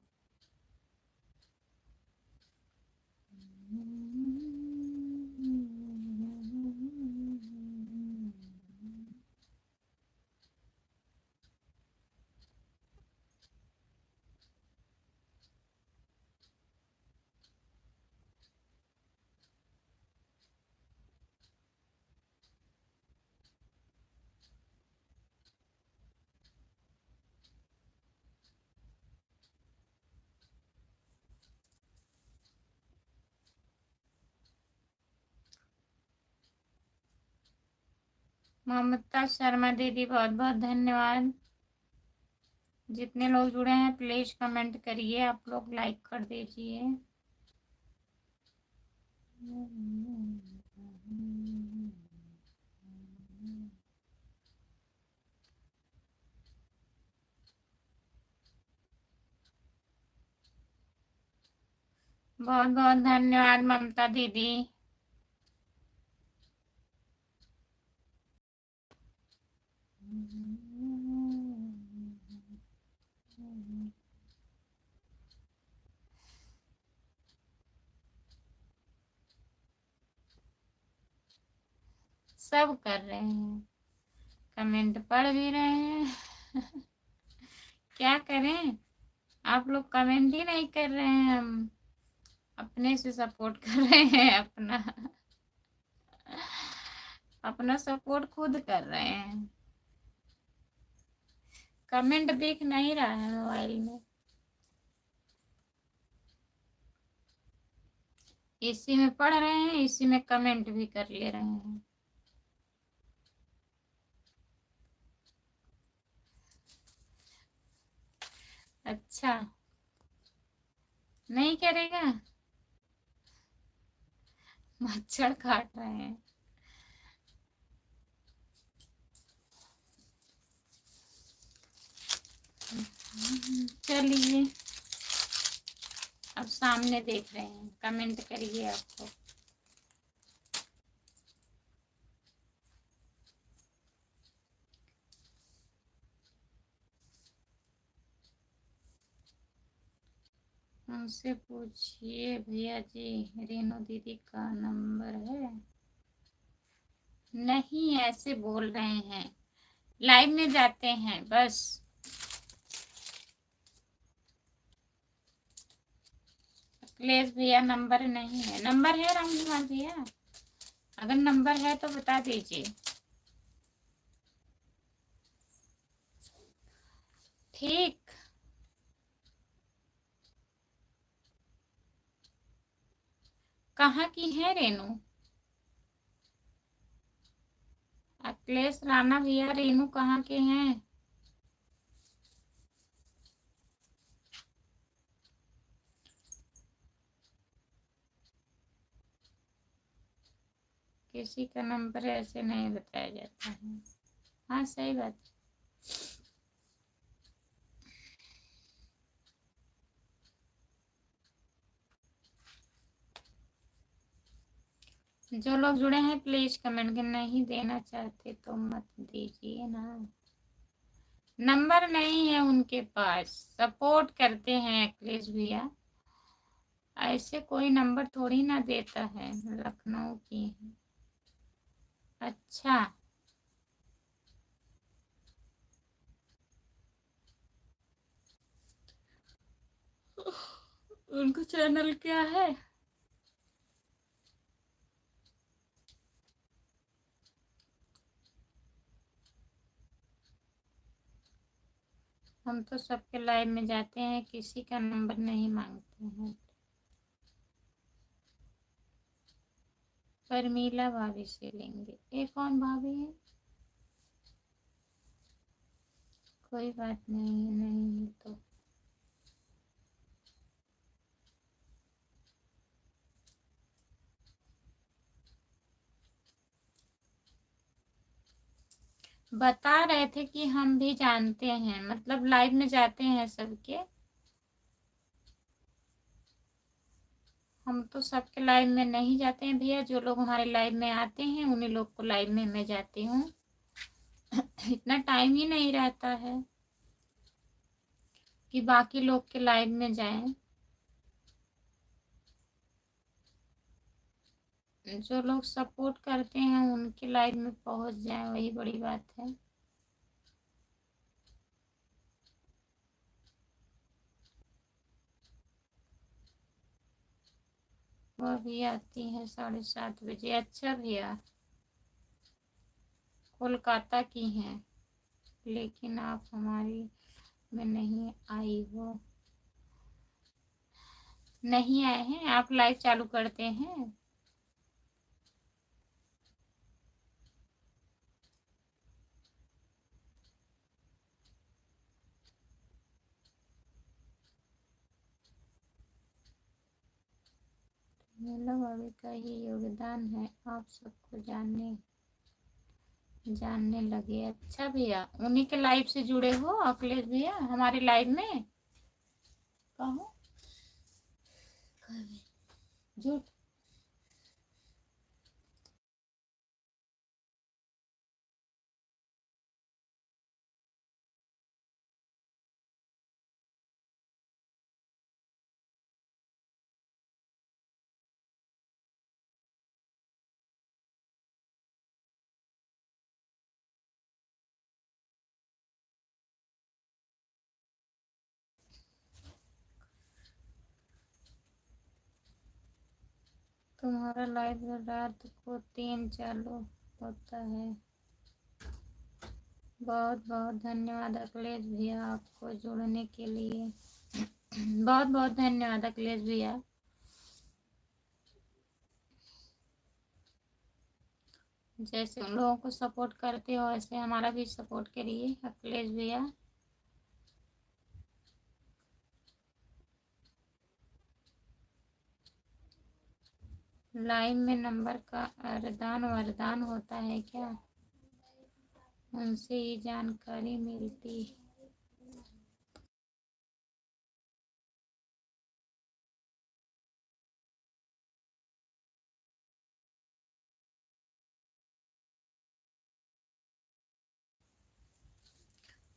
ममता शर्मा दीदी बहुत बहुत धन्यवाद। जितने लोग जुड़े हैं प्लीज कमेंट करिए, आप लोग लाइक कर दीजिए। बहुत बहुत धन्यवाद ममता दीदी। सब कर रहे हैं, कमेंट पढ़ भी रहे हैं। क्या करें, आप लोग कमेंट ही नहीं कर रहे हैं, हम अपने से सपोर्ट कर रहे हैं, अपना सपोर्ट खुद कर रहे हैं। कमेंट दिख नहीं रहा है मोबाइल में, इसी में पढ़ रहे हैं, इसी में कमेंट भी कर ले रहे हैं। अच्छा, नहीं करेगा, मच्छर काट रहे हैं। चलिए, अब सामने देख रहे हैं, कमेंट करिए आपको। उनसे पूछिए भैया जी, रेणु दीदी का नंबर है? नहीं, ऐसे बोल रहे हैं, लाइव में जाते हैं बस। अखिलेश भैया नंबर नहीं है, नंबर है रामकुमार भैया? अगर नंबर है तो बता दीजिए। ठीक, कहाँ की है रेणु? अखिलेश राणा भैया, रेणु कहाँ के हैं? किसी का नंबर ऐसे नहीं बताया जाता है। हाँ, सही बात। जो लोग जुड़े हैं प्लीज कमेंट, नहीं देना चाहते तो मत दीजिए ना। नंबर नहीं है उनके पास, सपोर्ट करते हैं अखिलेश भैया, ऐसे कोई नंबर थोड़ी ना देता है। लखनऊ की है। अच्छा, उनका चैनल क्या है? हम तो सबके लाइव में जाते हैं, किसी का नंबर नहीं मांगते हैं। परमीला भाभी से लेंगे। ये कौन भाभी है? कोई बात नहीं, नहीं है तो। बता रहे थे कि हम भी जानते हैं, मतलब लाइव में जाते हैं सबके। हम तो सबके लाइव में नहीं जाते हैं भैया, जो लोग हमारे लाइव में आते हैं उन्हीं लोग को लाइव में मैं जाती हूँ। इतना टाइम ही नहीं रहता है कि बाकी लोग के लाइव में जाएं। जो लोग सपोर्ट करते हैं उनके लाइव में पहुंच जाए, वही बड़ी बात है। वह भी आती है 7:30 बजे। अच्छा भैया, कोलकाता की हैं, लेकिन आप हमारी में नहीं आई हो। नहीं आए हैं? आप लाइव चालू करते हैं? नीलम भाभी का ही योगदान है आप सबको जानने लगे। अच्छा भैया, उन्हीं के लाइव से जुड़े हो अखिलेश भैया हमारे लाइव में? कहो झूठ। तुम्हारा लाइव रात को 3 चालू होता है। बहुत बहुत धन्यवाद अखिलेश भैया आपको जुड़ने के लिए। बहुत बहुत धन्यवाद अखिलेश भैया। जैसे उन लोगों को सपोर्ट करते हो वैसे हमारा भी सपोर्ट करिए अखिलेश भैया। लाइव में नंबर का अरदान वरदान होता है क्या? उनसे ही जानकारी मिलती।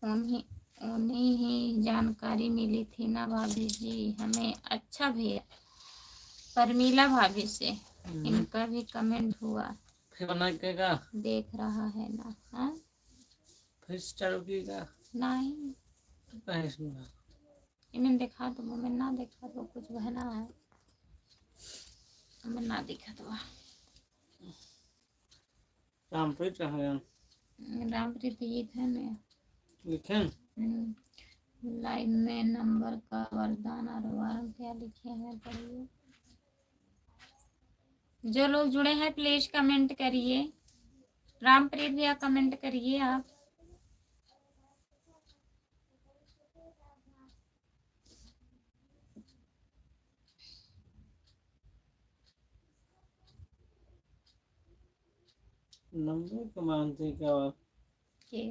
उन्हीं उन्हीं ही जानकारी मिली थी ना भाभी जी हमें। अच्छा भैया, परमीला भाभी से इनका भी कमेंट हुआ। फिर बनाएगा, देख रहा है ना? हाँ फिर चालू कीजिएगा। नहीं कहीं सुना इन्हें देखा तो मैं ना देखा तो कुछ बहना है मैं ना देखा तो। रामप्रीत कहाँ गया? रामप्रीत गीत है ना लिखे लाइव में नंबर का वरदान और वार क्या लिखे हैं पढ़िए। जो लोग जुड़े हैं प्लीज कमेंट करिए। रामप्रीत भैया कमेंट करिए आप। नंबर को मानते क्या बात के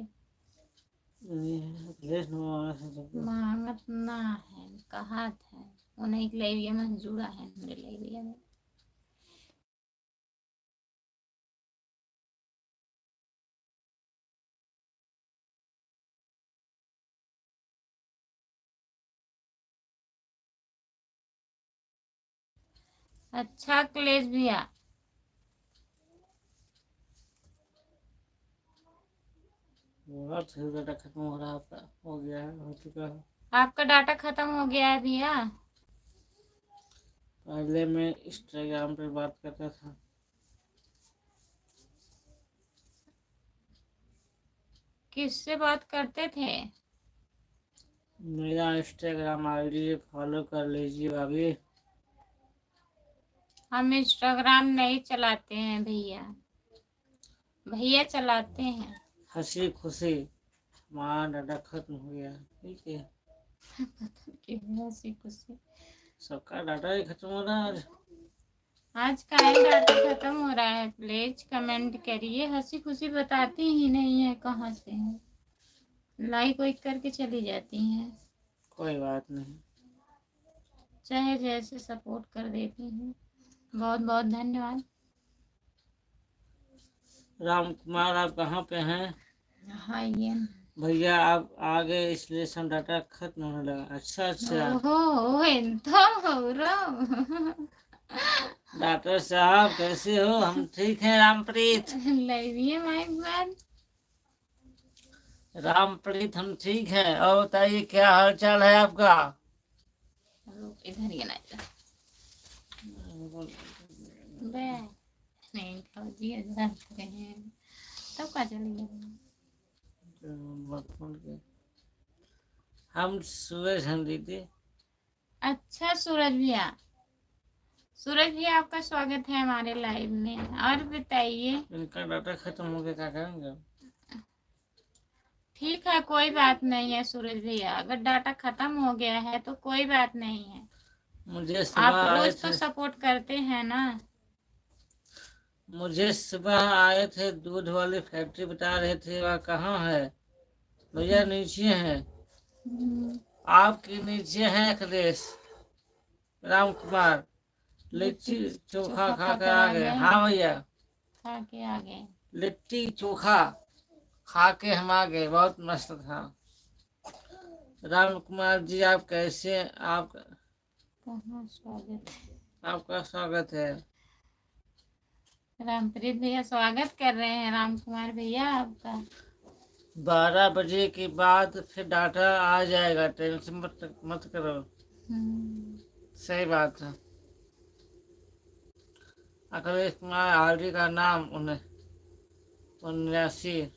अखिलेश मांगत ना है कहा था उन्हें लाइव में जुड़ा है मेरे लाइव में। अच्छा अखिलेश भैया डाटा खत्म हो रहा था, हो गया है, हो चुका है। आपका डाटा खत्म हो गया है भैया? पहले मैं इंस्टाग्राम पे बात करता था। किससे बात करते थे? मेरा इंस्टाग्राम आईडी फॉलो कर लीजिए भाभी। हम इंस्टाग्राम नहीं चलाते हैं भैया। भैया चलाते हैं। हंसी खुशी हमारा डाटा खत्म हो गया, ठीक है। हंसी खुशी सबका डाटा ही खत्म हो रहा है आज। आज का ही डाटा खत्म हो रहा है। प्लीज कमेंट करिए। हंसी खुशी बताती ही नहीं है कहाँ से है। लाइक वाइक करके चली जाती हैं। कोई बात नहीं, चाहे जैसे सपोर्ट कर देती हैं। बहुत बहुत धन्यवाद। राम कुमार आप कहाँ पे हैं? हाँ ये भैया आप आ गए इसलिए सब डाटा खत्म होने लगा। अच्छा अच्छा ओहो डॉक्टर साहब कैसे हो? हम ठीक हैं रामप्रीत। लाइविए माइक बार रामप्रीत हम ठीक हैं। और बताइए क्या हाल चाल है आपका? इधर ही ना नहीं फौजी तब का चलिए। हम सूरज हैं दीदी। अच्छा सूरज भैया, सूरज भैया आपका स्वागत है हमारे लाइव में। और बताइए। इनका डाटा खत्म हो गया, क्या करेंगे? ठीक है कोई बात नहीं है सूरज भैया, अगर डाटा खत्म हो गया है तो कोई बात नहीं है। मुझे सुबह आप आए रोज तो थे सपोर्ट करते हैं ना। मुझे सुबह आए थे दूध वाली फैक्ट्री बता रहे थे, वह कहाँ है? भैया नीचे है, हम्म, आपके नीचे है अखिलेश राम कुमार। लिट्टी चोखा खा कर आ गए। हाँ भैया, खा के आ गए। लिट्टी चोखा खा के हम आ गए, बहुत मस्त था। राम कुमार जी आप कैसे? आप कहाँ स्वागत है। आपका स्वागत है। रामप्रीत भैया स्वागत कर रहे हैं राम कुमार भैया आपका। 12 बजे के बाद फिर डाटा आ जाएगा, टेंशन मत करो। हम्म, सही बात है। अखिलेश कुमार आरडी का नाम 79।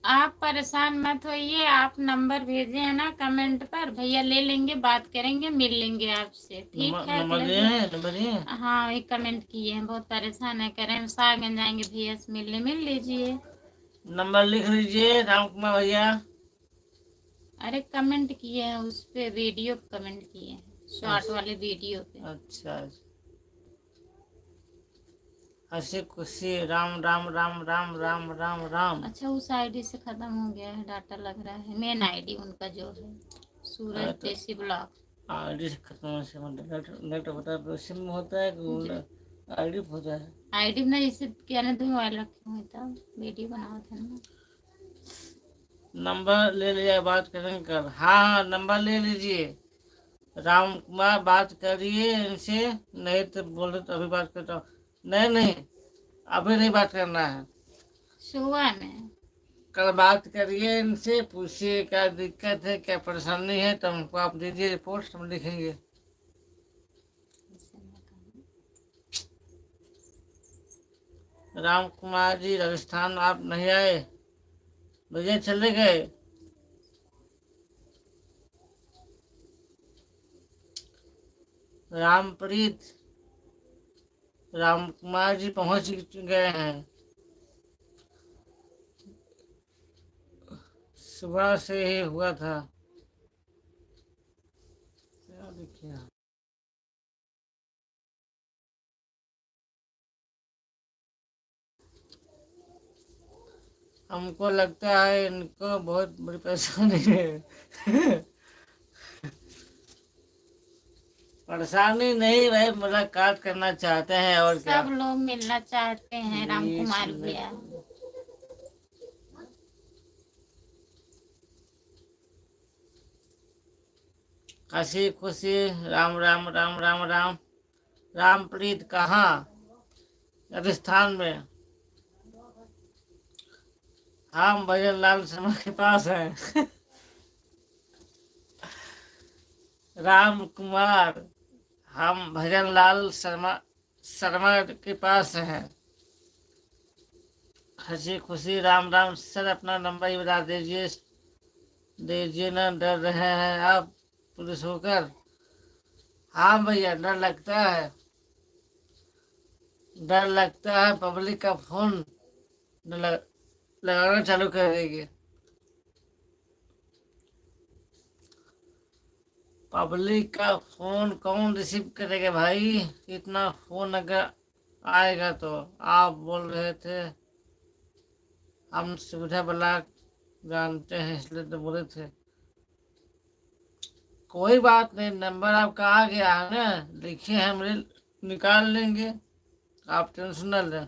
आप परेशान मत होइए, आप नंबर भेजे हैं ना कमेंट पर, भैया ले लेंगे, बात करेंगे, मिल लेंगे आपसे। ठीक है नंबर अखिलेश दिए भैया? हैं, नंबर दिए हैं। हाँ, एक कमेंट किए हैं, बहुत परेशान है, कह रहे हैं सागन जाएंगे भैया से मिलने, मिल लीजिए। नंबर लिख लीजिए राम कुमार भैया। अरे कमेंट किए हैं उस पे, वीडियो पे कमेंट किए हैं, शॉर्ट अच्छा वाले वीडियो पे। अच्छा। हंसी खुशी राम राम राम राम राम राम राम। अच्छा, उस आईडी से खत्म हो गया है डाटा लग रहा है, मेन आईडी उनका जो है सूरज अरे तो देसी ब्लॉग। आईडी से खत्म होने से मतलब नेट होता है, सिम में होता है कि आईडी होता है? आईडी में इसे कहने दो, मोबाइल रखे हुए था, वीडियो बनाया था ना। नंबर ले लिया, बात करेंगे कल। हाँ हाँ, नंबर ले लीजिए। राम कुमार बात करिए इनसे, नहीं तो बोल रहे तो अभी बात करता हूँ। नहीं नहीं, अभी नहीं बात करना है, सुबह में। कल बात करिए इनसे, पूछिए क्या दिक्कत है, क्या परेशानी है, तो हमको आप दीजिए रिपोर्ट, हम लिखेंगे। राम कुमार जी राजस्थान आप नहीं आए? भैया चले गए? रामप्रीत राम कुमार जी पहुंच गए हैं, सुबह से ही हुआ था। क्या देखिए, हमको लगता है इनको बहुत बड़ी परेशानी है। परेशानी नहीं भाई, मुलाकात करना चाहते हैं और क्या। सब लोग मिलना चाहते हैं राम कुमार भैया। हंसी खुशी राम राम राम राम राम। रामप्रीत कहाँ? राजस्थान में। हम भजन लाल शर्मा के पास हैं। राम कुमार, हम भजन लाल शर्मा शर्मा के पास हैं। हंसी खुशी राम राम। सर अपना नंबर ही बता दीजिए, दीजिए ना, डर रहे हैं आप पुलिस होकर? हाँ भैया, डर लगता है, डर लगता है, पब्लिक का फोन लगाना चालू कर देगी। पब्लिक का फोन कौन रिसीव करेगा भाई? इतना फोन अगर आएगा तो। आप बोल रहे थे हम सुविधा वाला जानते हैं, इसलिए तो बोले थे। कोई बात नहीं, नंबर आपका आ गया है ना, लिखे हैं, हमरे निकाल लेंगे, आप टेंशन न लें।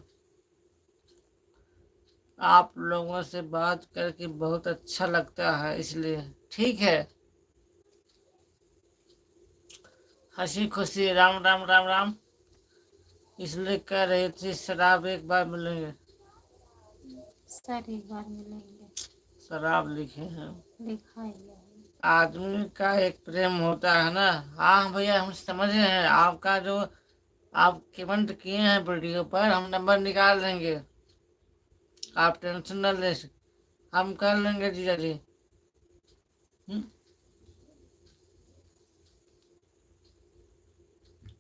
आप लोगों से बात करके बहुत अच्छा लगता है, इसलिए ठीक है। हंसी खुशी राम राम राम राम। इसलिए कह रही थी शराब एक बार मिलेंगे। सर एक बार मिलेंगे, शराब लिखे हैं। लिखा है। आदमी का एक प्रेम होता है ना। हाँ भैया, हम समझ रहे हैं आपका जो आप कमेंट किए हैं वीडियो पर, हम नंबर निकाल लेंगे, आप टेंशन न ले, हम कर लेंगे जीजा जी।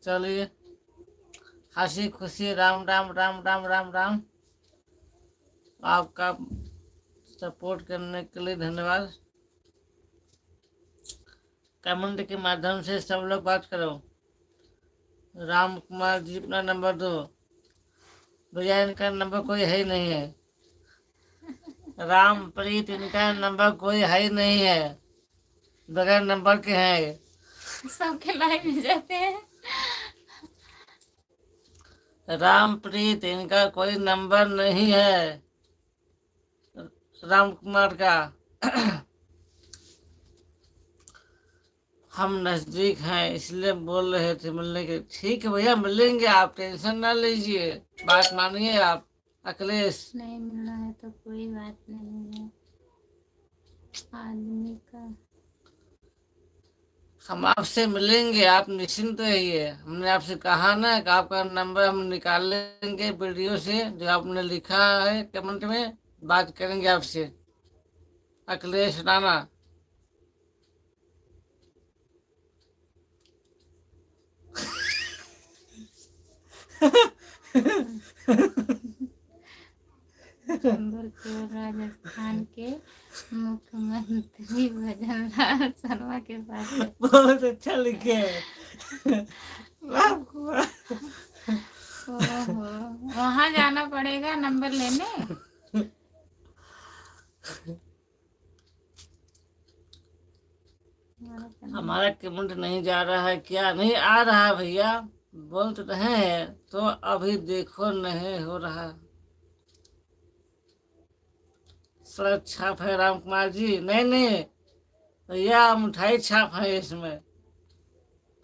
चलिए, हंसी खुशी राम राम राम राम राम राम। आपका सपोर्ट करने के लिए धन्यवाद। कमेंट के माध्यम से सब लोग बात करो। राम कुमार जी अपना नंबर दो। भैया इनका नंबर कोई है ही नहीं है। रामप्रीत इनका नंबर कोई है ही नहीं है, बगैर नंबर के हैं। सबके लाइव में जाते हैं। रामप्रीत इनका कोई नंबर नहीं है राम कुमार का। हम नजदीक हैं इसलिए बोल रहे थे मिलने के। ठीक है भैया, मिलेंगे, आप टेंशन ना लीजिए, बात मानिए आप। अखिलेश नहीं मिलना है तो कोई बात नहीं है आदमी का। हम आपसे मिलेंगे, आप निश्चिंत रहिए। हमने आपसे कहा ना कि आपका नंबर हम निकाल लेंगे वीडियो से, जो आपने लिखा है कमेंट में, बात करेंगे आपसे। अखिलेश राणा। नंबर केवल राजस्थान के मुख्यमंत्री भजन लाल शर्मा के पास है। बहुत अच्छा लिखे राम कुमार। ओहो, वहाँ जाना पड़ेगा नंबर लेने। हमारा कमेंट नहीं जा रहा है क्या? नहीं आ रहा है भैया, बोल तो रहे हैं, तो अभी देखो नहीं हो रहा। सड़क छाप है राम कुमार जी? नहीं नहीं भैया, मिठाई छाप है इसमें,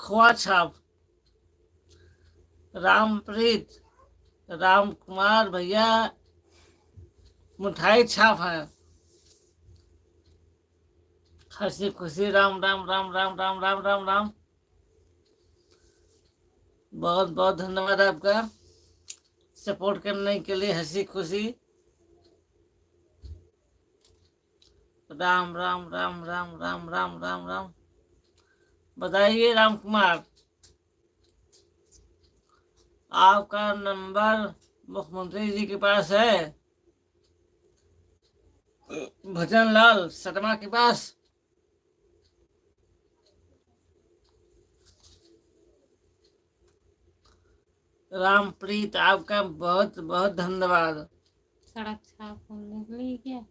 खोआ छाप। रामप्रीत राम कुमार भैया मिठाई छाप है। हंसी खुशी राम राम राम राम राम राम राम राम। बहुत बहुत धन्यवाद आपका सपोर्ट करने के लिए। हंसी खुशी राम राम राम राम राम राम राम राम। बताइए राम कुमार, आपका नंबर मुख्यमंत्री जी के पास है, भजन लाल शर्मा के पास? रामप्रीत आपका बहुत बहुत धन्यवाद। सड़क छाप बोलने के लिए क्या?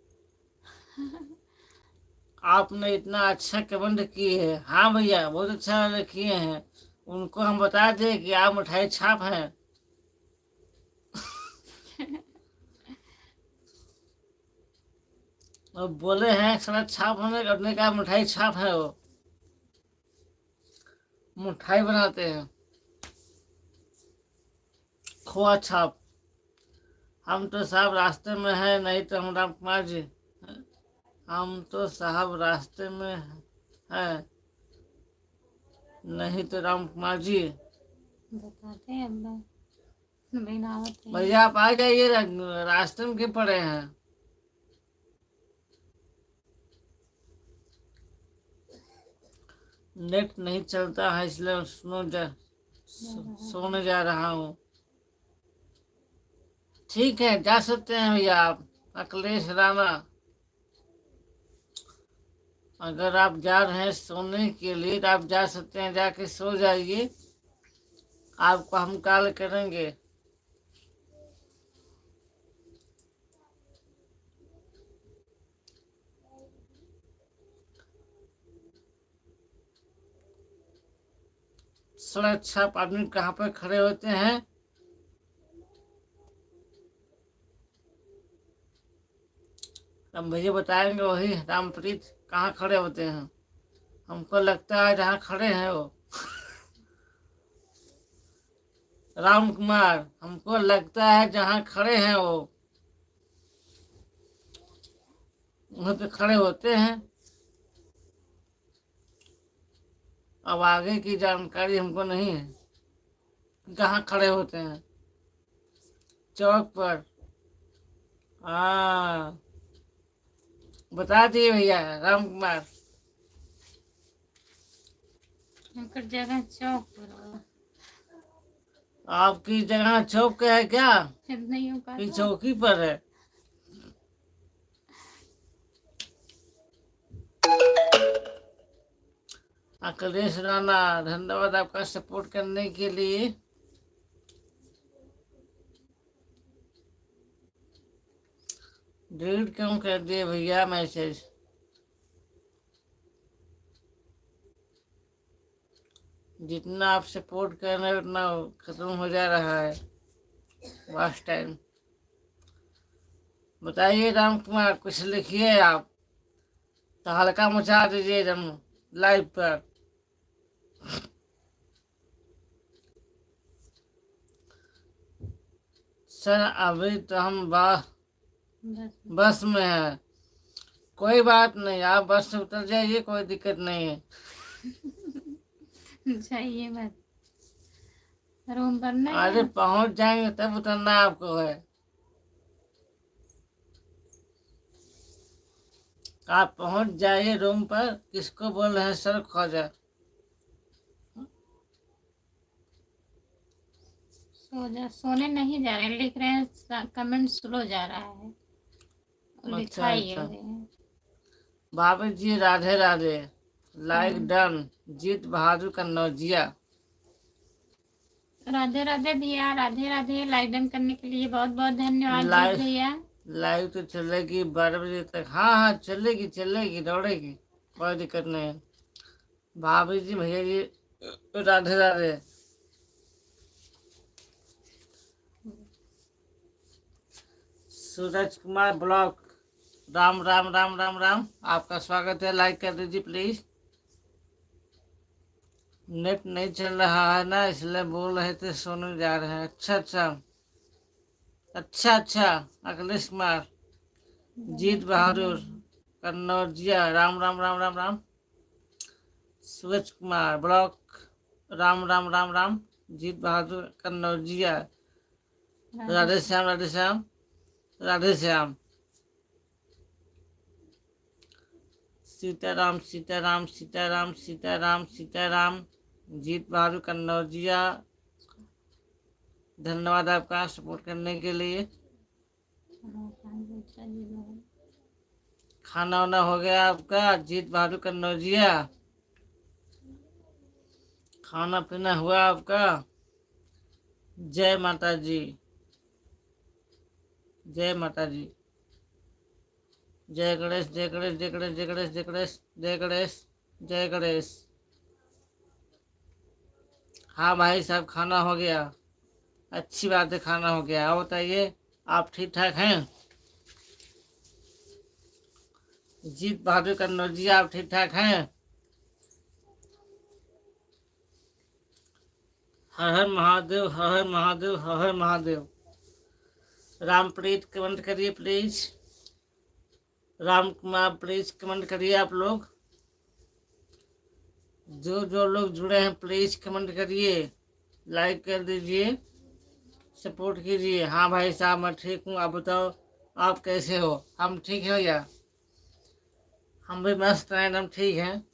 आपने इतना अच्छा कमेंट किए है। हाँ भैया, बहुत अच्छा किए हैं। उनको हम बता दें कि आप मिठाई छाप हैं। और बोले हैं सड़क छाप होने करने का, मिठाई छाप है, वो मिठाई बनाते हैं, खोआ छाप। हम तो साहब रास्ते में है, नहीं तो हम राम कुमार जी, हम तो साहब रास्ते में है, नहीं तो राम कुमार जी। बताते हैं अब बिनावत है। भैया आप आ जाइए, रास्ते में क्यों पड़े हैं? नेट नहीं चलता है इसलिए सोने जा रहा हूँ। ठीक है, जा सकते हैं भैया आप। अखिलेश राणा, अगर आप जा रहे हैं सोने के लिए तो आप जा सकते हैं, जाके सो जाइए, आपको हम कॉल करेंगे। सड़क छाप आदमी कहाँ पर खड़े होते हैं? हम भैया बताएंगे वही। रामप्रीत कहाँ खड़े होते हैं? हमको लगता है जहाँ खड़े हैं वो। राम कुमार, हमको लगता है जहाँ खड़े हैं वो, वहाँ पे खड़े होते हैं। अब आगे की जानकारी हमको नहीं है, कहाँ खड़े होते हैं। चौक पर, हाँ बता दिए भैया राम कुमार। उनकर जगह चौक पर हो। आपकी जगह चौक है क्या? नहीं हो कि चौकी पर है? अखिलेश राणा, धन्यवाद आपका सपोर्ट करने के लिए। डिलीट क्यों कर दिए भैया मैसेज? जितना आप सपोर्ट कर रहे हैं उतना खत्म हो जा रहा है लास्ट टाइम। बताइए राम कुमार, कुछ लिखिए आप, तो हल्का मचा दीजिए एकदम लाइव पर। सर अभी तो हम बस में हैं। कोई बात नहीं, आप बस से उतर जाइए, कोई दिक्कत नहीं है। जाइए मत, रूम पर नहीं अरे है। पहुंच जाएंगे तब उतरना आपको है। आप पहुंच जाइए रूम पर। किसको बोल रहे हैं सर ख्वाजा? सोने नहीं जा रहे, लिख रहे हैं कमेंट स्लो जा रहा है, लिखा अच्छा ही अच्छा। है। भाभी जी राधे राधे, लाइक हाँ। डन। जीत बहादुर कन्नौजिया, राधे राधे भैया, राधे राधे। लाइक डन करने के लिए बहुत बहुत धन्यवाद जीत लाइव भैया। लाइव तो चलेगी 12 बजे तक। हाँ हाँ चलेगी चलेगी, दौड़ेगी, कोई दिक्कत नहीं है। भाभी जी भैया जी राधे राधे। सूरज कुमार ब्लॉक, राम राम राम राम राम, आपका स्वागत है। लाइक कर दीजिए प्लीज। नेट नहीं चल रहा है ना, इसलिए बोल रहे थे सोने जा रहे हैं। अच्छा अच्छा अच्छा अच्छा। अखिलेश कुमार, जीत बहादुर कन्नौजिया, राम राम राम राम राम। सूरज कुमार ब्लॉक, राम राम राम राम। जीत बहादुर कन्नौजिया, राधे श्याम राधे श्याम राधे श्याम। सीताराम सीताराम सीताराम सीताराम सीताराम। जीत बहादुर कन्नौजिया, धन्यवाद आपका सपोर्ट करने के लिए। खाना वाना हो गया आपका जीत बहादुर कन्नौजिया? खाना पीना हुआ आपका? जय माता जी, जय माता जी। जय गणेश जय गणेश जय गणेश जय गणेश जय गणेश जय गणेश जय गणेश। हाँ भाई साहब, खाना हो गया। अच्छी बात है, खाना हो गया। और बताइए, आप ठीक ठाक हैं? जीत बहादुर कन्नौजिया, आप ठीक ठाक हैं? हर हर महादेव, हर हर महादेव, हर हर महादेव। रामप्रीत कमेंट करिए please. Ram Kumar please comment करिए आप लोग। जो जो लोग जुड़े हैं प्लीज कमेंट करिए, लाइक कर दीजिए, सपोर्ट कीजिए। हाँ भाई साहब, मैं ठीक हूँ। आप बताओ, आप कैसे हो? हम ठीक है भैया, हम भी मस्त हैं, एकदम ठीक हैं।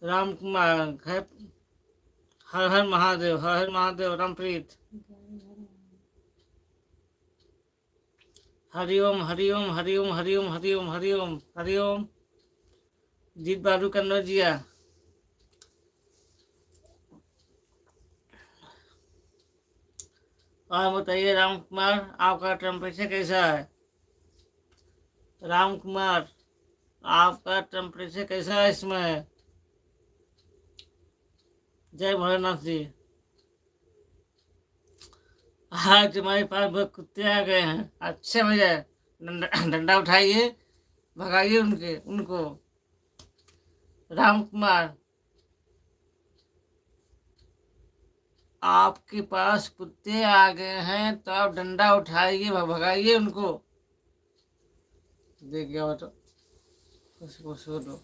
राम कुमार घर, हर हर महादेव, हर हर महादेव। रामप्रीत, हरिओम हरिओम हरिओम हरिओम हरिओम हरिओम हरिओम। जीत बहादुर कन्नौजिया, और बताइए राम कुमार, आपका टेम्परेचर कैसा है? राम कुमार, आपका टेम्परेचर कैसा है इसमें? जय भोलेनाथ जी। आज हमारे पास बहुत कुत्ते आ गए हैं। अच्छे भैया, डंडा उठाइए, भगाइए उनको। राम कुमार, आपके पास कुत्ते आ गए हैं तो आप डंडा उठाइए, भगाइए उनको। देखिए वो तो कुछ दो।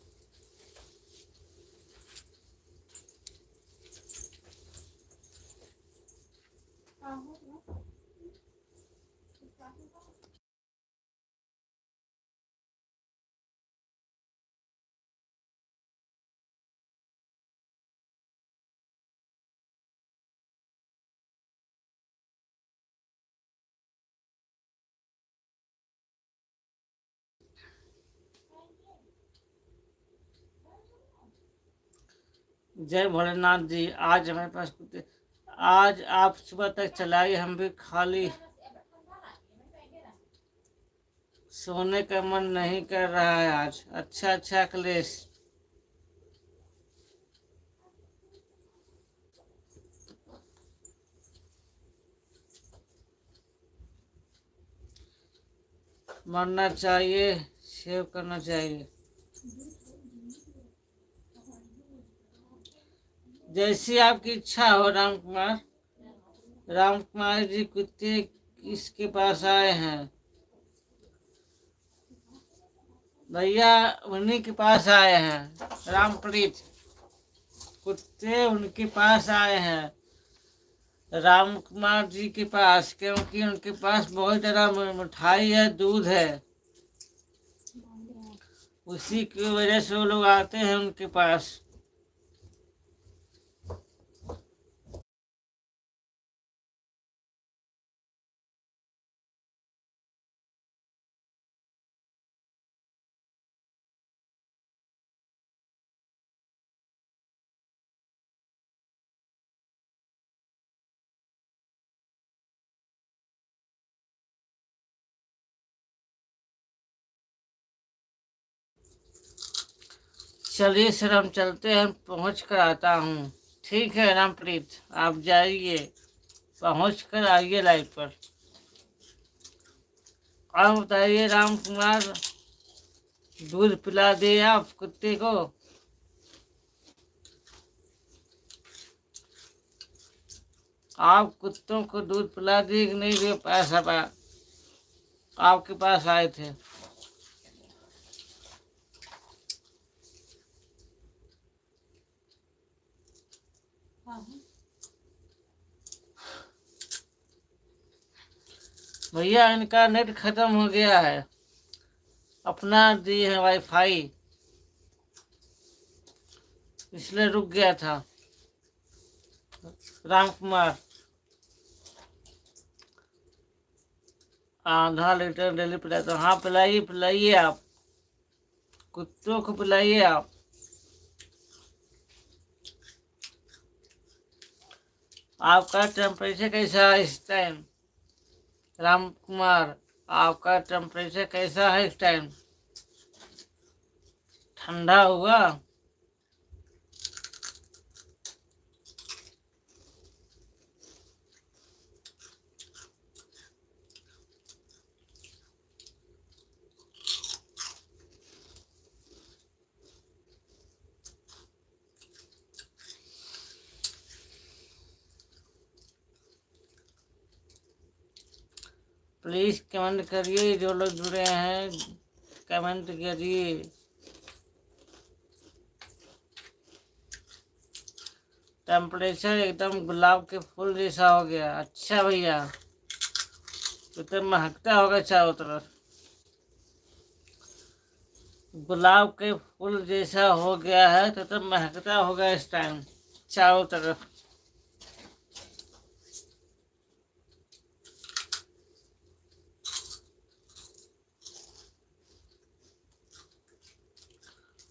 जय भोलेनाथ जी। आज हमारे पास कुत्ते, आज आप सुबह तक चलाइए, हम भी खाली, सोने का मन नहीं कर रहा है आज। अच्छा अच्छा अखिलेश, मरना चाहिए, सेव करना चाहिए। जैसी आपकी इच्छा हो राम कुमार। राम कुमार जी कुत्ते किसके पास आए हैं? भैया उन्हीं के पास आए हैं, रामप्रीत। कुत्ते उनके पास आए हैं, राम कुमार जी के पास, क्योंकि उनके पास बहुत ज़्यादा मिठाई है, दूध है, उसी की वजह से वो लोग आते हैं उनके पास। चलिए सर, हम चलते हैं, पहुंच कर आता हूँ। ठीक है रामप्रीत, आप जाइए, पहुंच कर आइए लाइव पर। आप बताइए राम कुमार, दूध पिला दिए आप कुत्ते को? आप कुत्तों को दूध पिला दिए कि नहीं? जो पैसा आपके पास आए थे। भैया इनका नेट खत्म हो गया है, अपना दिए है वाईफाई, इसलिए रुक गया था। राम कुमार, आधा लीटर डेली पिलाता हूँ। हाँ पिलाइए पिलाइए, आप कुत्तों को पिलाइए आप। आपका टेम्परेचर कैसा है इस टाइम? राम कुमार, आपका टेम्परेचर कैसा है इस टाइम? ठंडा हुआ? प्लीज कमेंट करिए, जो लोग जुड़े हैं कमेंट करिए। टेम्परेचर एकदम गुलाब के फूल जैसा हो गया। अच्छा भैया, तो महकता होगा चारों तरफ, गुलाब के फूल जैसा हो गया है तो महकता होगा इस टाइम चारों तरफ।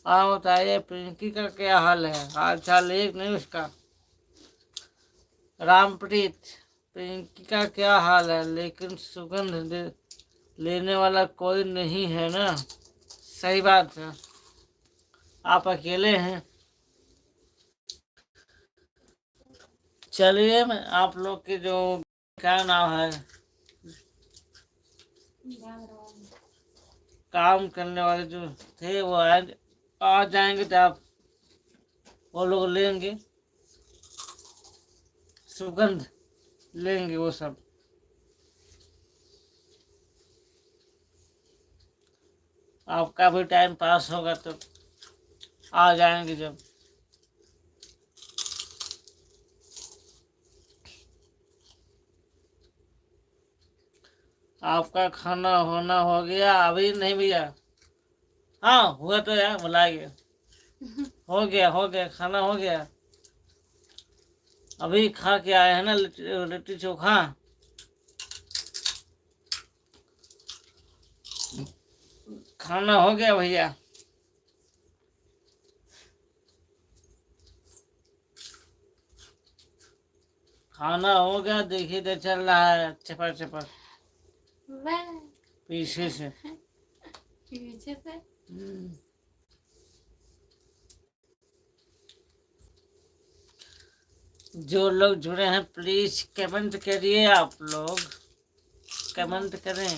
हाँ बताइए, पिंकी का क्या हाल है? हाल चाल एक नहीं उसका? रामप्रीत, पिंकी का क्या हाल है? लेकिन सुगंध लेने वाला कोई नहीं है ना? सही बात है, आप अकेले हैं। चलिए, मैं आप लोग के जो, क्या नाम है, काम करने वाले जो थे वो आ जाएंगे तो आप वो लोग लेंगे, सुगंध लेंगे वो सब। आपका भी टाइम पास होगा तो आ जाएंगे जब। आपका खाना होना हो गया अभी? नहीं भैया, हाँ हुआ तो यार, बुलाइए। हो गया खाना हो गया, अभी खा के आए हैं ना, लिट्टी चोखा। खाना हो गया भैया। खाना हो गया, देखिए इधर चल रहा है चपर चपर वाह, पीछे से। पीछे से। जो लोग जुड़े हैं प्लीज कमेंट करिए, आप लोग कमेंट करें।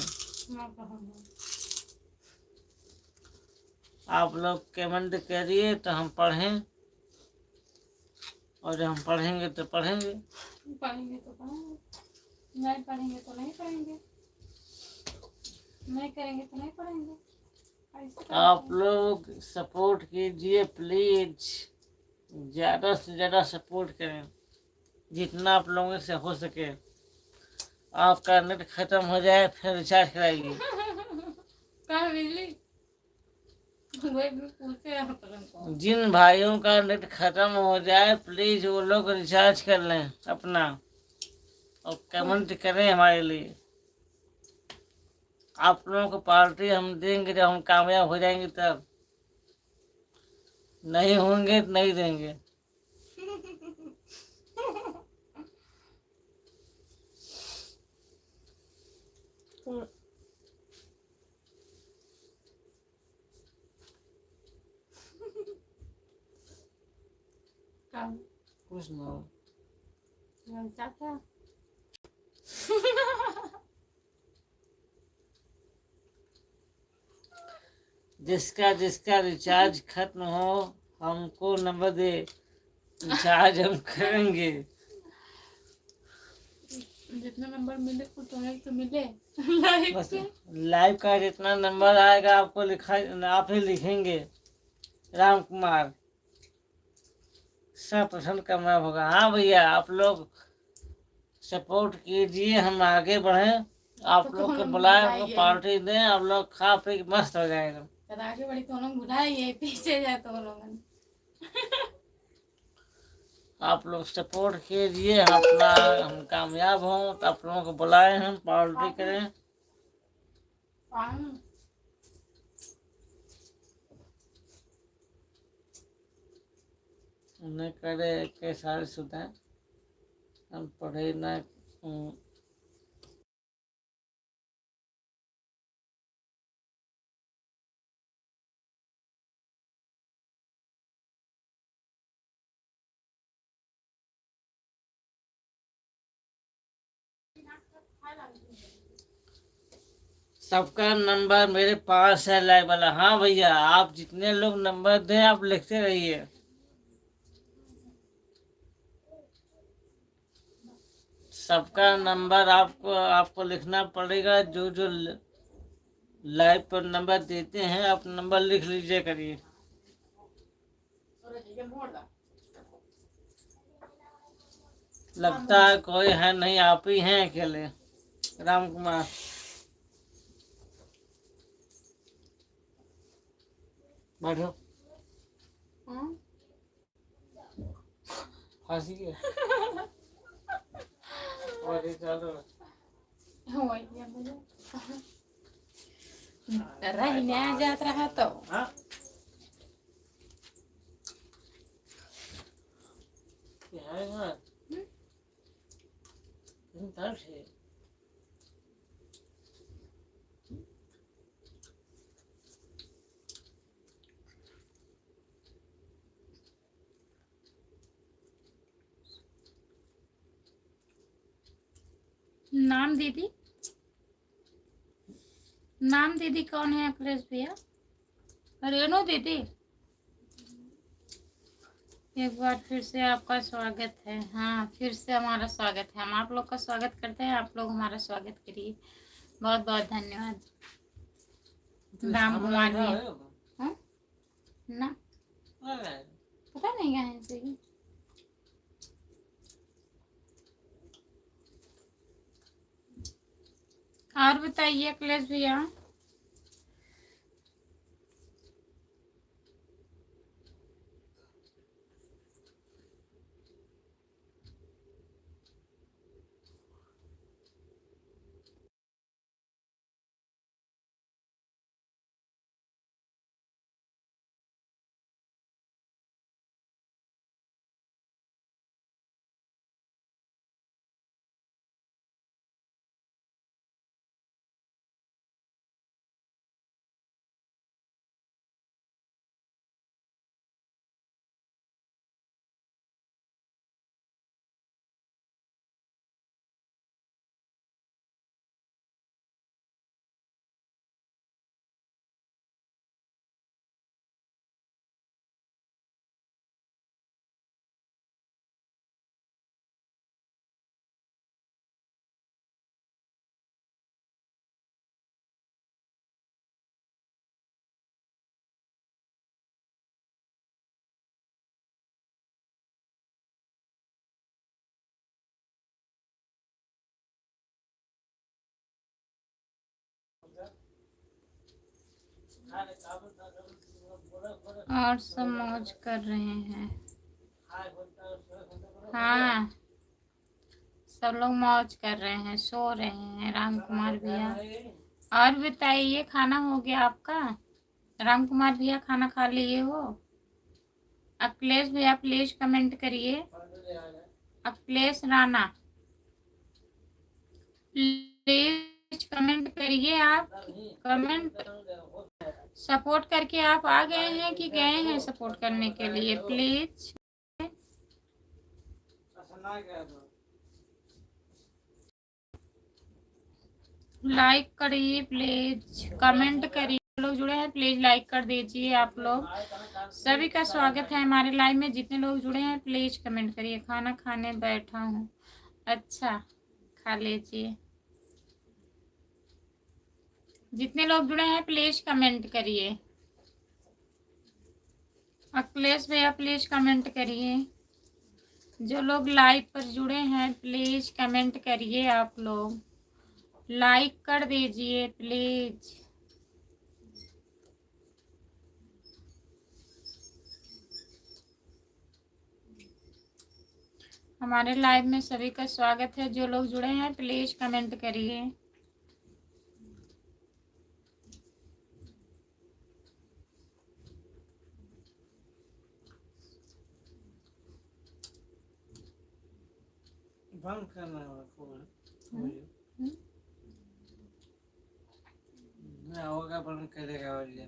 आप लोग कमेंट करिए तो हम पढ़ें, और जब हम पढ़ेंगे तो पढ़ेंगे। पढ़ेंगे तो पढ़ेंगे, नहीं पढ़ेंगे तो नहीं पढ़ेंगे, नहीं करेंगे तो नहीं पढ़ेंगे। ऐसे आप लोग सपोर्ट कीजिए प्लीज, ज़्यादा से ज़्यादा सपोर्ट करें जितना आप लोगों से हो सके। आपका नेट खत्म हो जाए फिर रिचार्ज कराइए। कहाँ बिजली वही भी पूछे आप लोगों को। जिन भाइयों का नेट खत्म हो जाए प्लीज वो लोग रिचार्ज कर लें अपना, और कमेंट करें हमारे लिए। आप लोगों को पार्टी हम देंगे जब हम कामयाब हो जाएंगे, तब नहीं होंगे तो नहीं देंगे। कुछ ना जिसका जिसका रिचार्ज खत्म हो हमको नंबर दे, रिचार्ज हम करेंगे। जितना नंबर मिले उतना तो मिले। बस लाइव का जितना नंबर आएगा आपको लिखा, आप ही लिखेंगे राम कुमार, 100% कामयाब होगा। हाँ भैया, आप लोग सपोर्ट कीजिए, हम आगे बढ़ें। आप तो लोग हम को लोग बुलाए, बुलाइए। आपको पार्टी दें, आप लोग खा पी के मस्त हो जाएगा। आगे बढ़ी तो लोग बुलाइए, पीछे जाए तो लोग। आप लोग सपोर्ट कीजिए, हम अपना हम कामयाब हों तो आप लोगों को बुलाए, हम पार्टी करें। उन्हें करे के सारे सुधा हम पढ़े ना। सबका नंबर मेरे पास है लाइव वाला। हाँ भैया, आप जितने लोग नंबर दें आप लिखते रहिए। सबका नंबर आपको आपको लिखना पड़ेगा। जो जो लाइव पर नंबर देते हैं आप नंबर लिख लीजिए करिए। लगता है कोई है नहीं, आप ही हैं अकेले। राम कुमार बैठो, फांसी के चलो रहने आ जात रहा तो हाँ क्या है यार? दर्द है। नाम दीदी, नाम दीदी कौन है अखिलेश भैया? रेणु दीदी। एक बार फिर से आपका स्वागत है। हाँ, फिर से हमारा स्वागत है। हम आप लोग का स्वागत करते हैं, आप लोग हमारा स्वागत करिए। बहुत बहुत धन्यवाद। राम कुमार भैया। हाँ? ना पता नहीं कहाँ से ही। और बताइए अखिलेश भैया। और सब मौज कर रहे हैं। हाँ, सब लोग मौज कर रहे हैं, सो रहे हैं। राम कुमार भैया, और बताइए, खाना हो गया आपका? राम कुमार भैया, खाना खा लिए हो? अखिलेश भैया प्लीज कमेंट करिए। अखिलेश राणा प्लीज कमेंट करिए। आप कमेंट सपोर्ट करके आप आ गए हैं कि गए हैं सपोर्ट करने के लिए? प्लीज लाइक करिए, प्लीज कमेंट करिए। लोग जुड़े हैं प्लीज लाइक कर दीजिए। आप लोग सभी का स्वागत है हमारे लाइव में। जितने लोग जुड़े हैं प्लीज कमेंट करिए। खाना खाने बैठा हूँ। अच्छा, खा लीजिए। जितने लोग जुड़े हैं प्लीज कमेंट करिए। अखिलेश भैया प्लीज कमेंट करिए। जो लोग लाइव पर जुड़े हैं प्लीज कमेंट करिए। आप लोग लाइक कर दीजिए प्लीज। हमारे लाइव में सभी का स्वागत है। जो लोग जुड़े हैं प्लीज कमेंट करिए। बंद करना है फोन। होगा बंद करेगा भैया।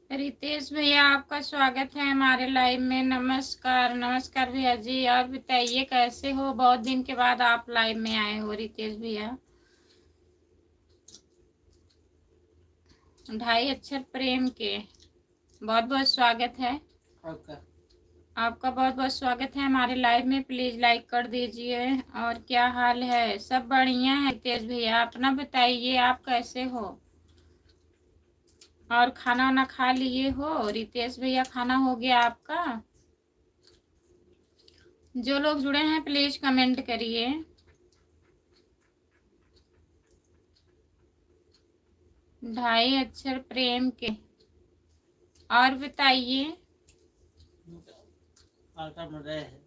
रितेश भैया आपका स्वागत है हमारे लाइव में। नमस्कार नमस्कार भैया जी। और बताइए कैसे हो? बहुत दिन के बाद आप लाइव में आए हो रितेश भैया। 2.5 अक्षर प्रेम के बहुत बहुत स्वागत है आपका बहुत बहुत स्वागत है हमारे लाइव में। प्लीज लाइक कर दीजिए। और क्या हाल है? सब बढ़िया है रितेश भैया। अपना बताइए, आप कैसे हो? और खाना वाना खा लिए हो रितेश भैया? खाना हो गया आपका? जो लोग जुड़े हैं प्लीज कमेंट करिए। ढाई अक्षर प्रेम के। और बताइए। मजा है।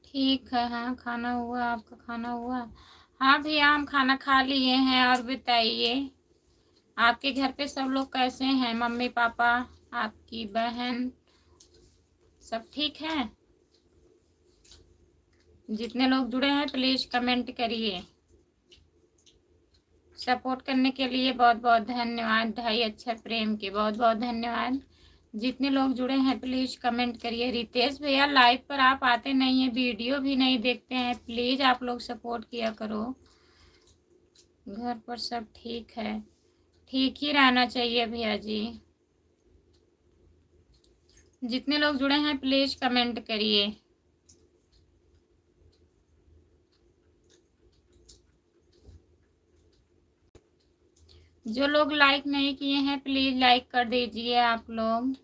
ठीक है। हाँ, खाना हुआ? आपका खाना हुआ? हाँ भैया, हम खाना खा लिए हैं। और बताइए, आपके घर पे सब लोग कैसे हैं? मम्मी पापा, आपकी बहन, सब ठीक है? जितने लोग जुड़े हैं प्लीज कमेंट करिए। सपोर्ट करने के लिए बहुत बहुत धन्यवाद। 2.5 अक्षर प्रेम के बहुत बहुत धन्यवाद। जितने लोग जुड़े हैं प्लीज कमेंट करिए। रितेश भैया लाइव पर आप आते नहीं हैं, वीडियो भी नहीं देखते हैं। प्लीज आप लोग सपोर्ट किया करो। घर पर सब ठीक है? ठीक ही रहना चाहिए भैया जी। जितने लोग जुड़े हैं प्लीज कमेंट करिए। जो लोग लाइक नहीं किए हैं प्लीज लाइक कर दीजिए आप लोग।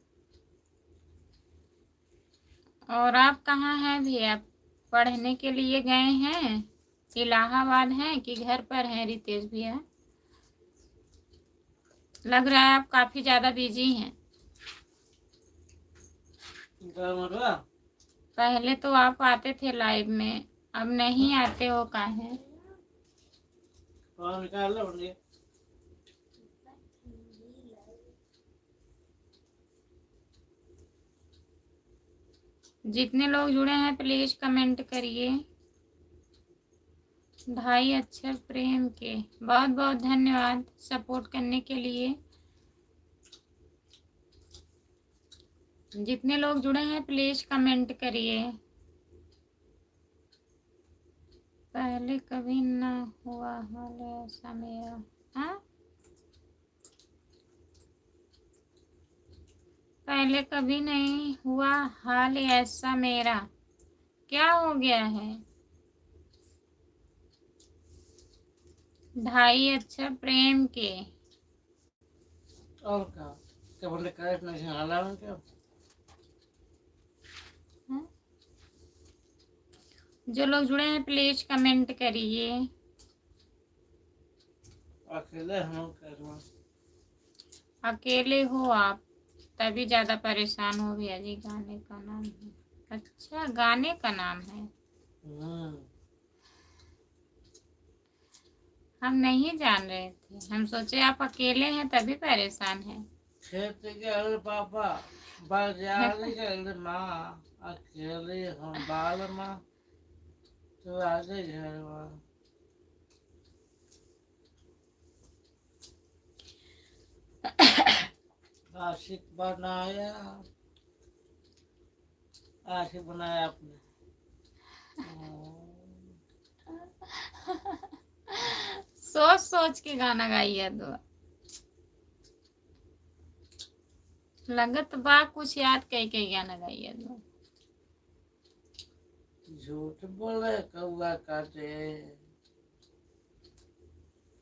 और आप कहाँ हैं भैया? पढ़ने के लिए गए हैं? इलाहाबाद हैं कि घर पर हैं रितेश भैया? लग रहा है आप काफी ज्यादा बिजी हैं। पहले तो आप आते थे लाइव में, अब नहीं आते हो काहे? और निकाल लो उन्हें। जितने लोग जुड़े हैं प्लीज कमेंट करिए। 2.5 अक्षर प्रेम के बहुत बहुत धन्यवाद सपोर्ट करने के लिए। जितने लोग जुड़े हैं प्लीज कमेंट करिए। पहले कभी ना हुआ हाल ऐसा मेरा। हाँ, पहले कभी नहीं हुआ हाल ऐसा मेरा। क्या हो गया है? 2.5 अक्षर प्रेम के। और क्या बोले करे नहीं हाला क्या? हाँ? जो लोग जुड़े हैं प्लीज कमेंट करिए। अकेले हम करवा। अकेले हो आप तभी ज्यादा परेशान हो भैया जी। गाने का नाम है? अच्छा, गाने का नाम है। हम नहीं जान रहे थे, हम सोचे आप अकेले हैं तभी परेशान हैं। खेत गए पापा बाजार गए माँ अकेले हम बाल माँ तो आगे घर आशिक बनाया। आशिक बनाया आपने। सोच सोच के गाना गाइए तो लगत बा कुछ याद कई कई गाना गाइए तो। झूठ बोले कौआ काटे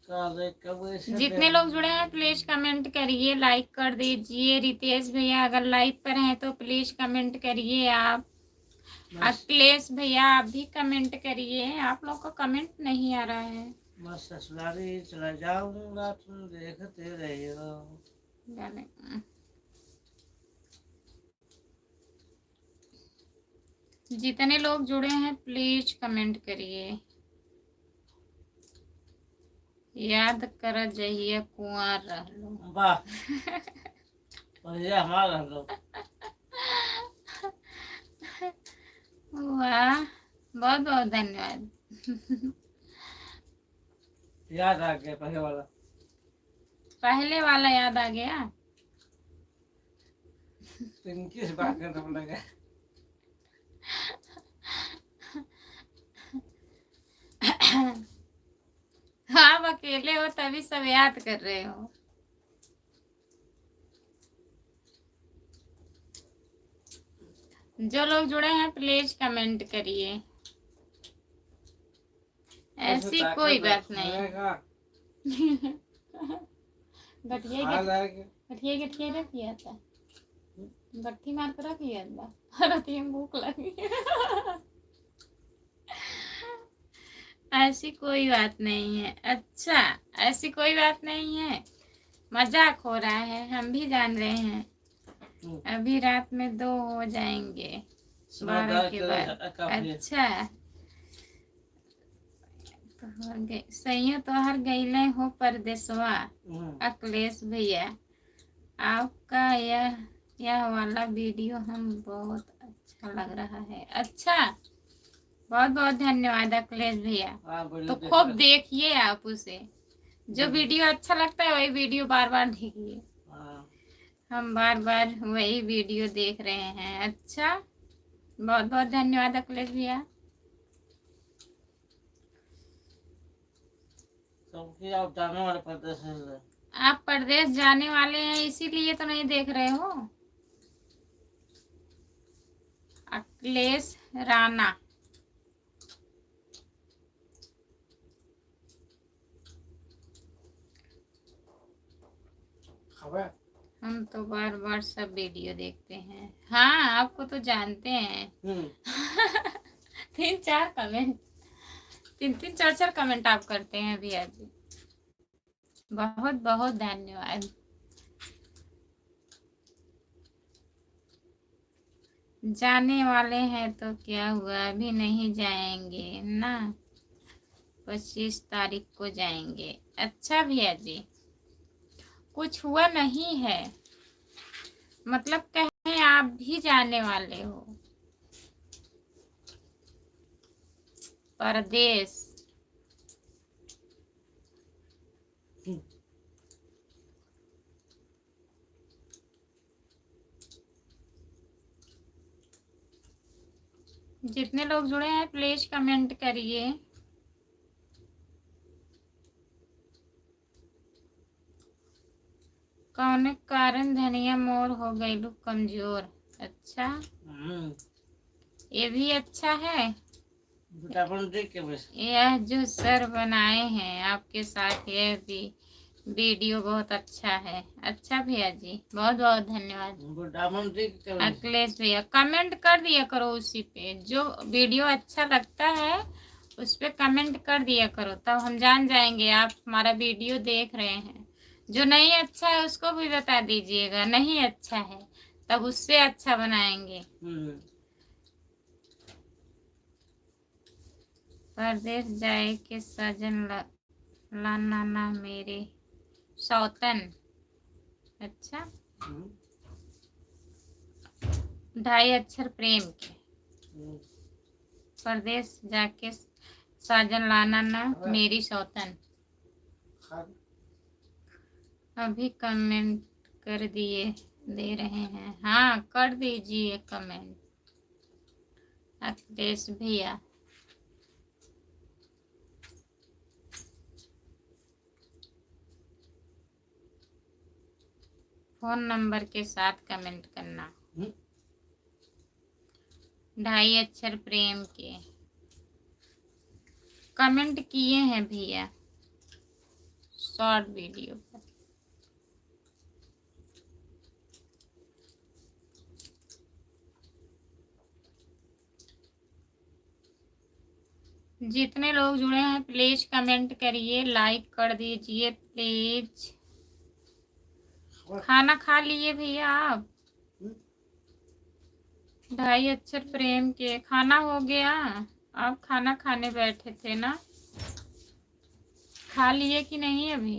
काले कौए से जितने लोग जुड़े हैं प्लीज कमेंट करिए, लाइक कर दीजिए। रितेश भैया अगर लाइव पर हैं तो प्लीज कमेंट करिए आप। अखिलेश भैया आप भी कमेंट करिए। आप लोग का कमेंट नहीं आ रहा है। मैं ससुराली चला जाऊंगा तुम देखते रहियो। गाने जितने लोग जुड़े हैं प्लीज कमेंट करिए। याद कर जहिया कुंवर रह लो। वाह भैया हमारा लोग वाह, बहुत बहुत धन्यवाद। याद आ गया पहले वाला। पहले वाला याद आ गया। पिंकी से बात करने लगा। आप अकेले हो तभी सब याद कर रहे हो। जो लोग जुड़े हैं प्लीज कमेंट करिए। ऐसी कोई बात नहीं। गठिया गठिया रख लिया था। गट्ठी मार कर रख लिया था। अरे भूख लगी। ऐसी कोई बात नहीं है। अच्छा, ऐसी कोई बात नहीं है, मजाक हो रहा है, हम भी जान रहे हैं। अभी रात में 2 हो जाएंगे 12 के बाद। अच्छा तो सही तो हर गईले हो परदेसवा। अखिलेश भैया आपका यह वाला वीडियो हम बहुत अच्छा लग रहा है। अच्छा, बहुत बहुत धन्यवाद अखिलेश भैया। तो खूब देखिए आप उसे। जो वीडियो अच्छा लगता है वही वीडियो बार बार देखिए। हम बार बार वही वीडियो देख रहे हैं। अच्छा, बहुत बहुत धन्यवाद अखिलेश भैया। आप जाने वाले प्रदेश हैं। आप प्रदेश जाने वाले हैं इसीलिए तो नहीं देख रहे हो। अखिलेश राणा हम तो बार बार सब वीडियो देखते हैं। हाँ, आपको तो जानते हैं। 3-4 कमेंट 3-3 4-4 कमेंट आप करते हैं भैया जी। बहुत बहुत धन्यवाद। जाने वाले हैं तो क्या हुआ, अभी नहीं जाएंगे ना, 25 तारीख को जाएंगे। अच्छा भैया जी, कुछ हुआ नहीं है, मतलब कहें आप भी जाने वाले हो परदेश। जितने लोग जुड़े हैं प्लीज कमेंट करिए। कौन कारण धनिया मोर हो गई लू कमजोर। अच्छा, ये भी अच्छा है। विटामिन डी के बस। यह जो सर बनाए हैं आपके साथ, यह भी वीडियो बहुत अच्छा है। अच्छा भैया जी, बहुत बहुत धन्यवाद। विटामिन डी के बस। अखिलेश भैया कमेंट कर दिया करो, उसी पे जो वीडियो अच्छा लगता है उस पे कमेंट कर दिया करो, तब हम जान जाएंगे आप हमारा वीडियो देख रहे हैं। जो नहीं अच्छा है उसको भी बता दीजिएगा, नहीं अच्छा है तब उससे अच्छा बनाएंगे। परदेश जाए के सजन लाना ना मेरे सौतन। अच्छा, 2.5 अक्षर प्रेम के, परदेश जाके साजन लाना ना मेरी सौतन। अभी कमेंट कर दिए, दे रहे हैं, हाँ कर दीजिए कमेंट अखिलेश भैया। फोन नंबर के साथ कमेंट करना। 2.5 अक्षर प्रेम के कमेंट किए हैं भैया शॉर्ट वीडियो पर। जितने लोग जुड़े हैं प्लीज कमेंट करिए, लाइक कर दीजिए प्लीज। खाना खा लिए भैया आप? 2.5 अक्षर प्रेम के खाना हो गया? आप खाना खाने बैठे थे ना, खा लिए कि नहीं अभी?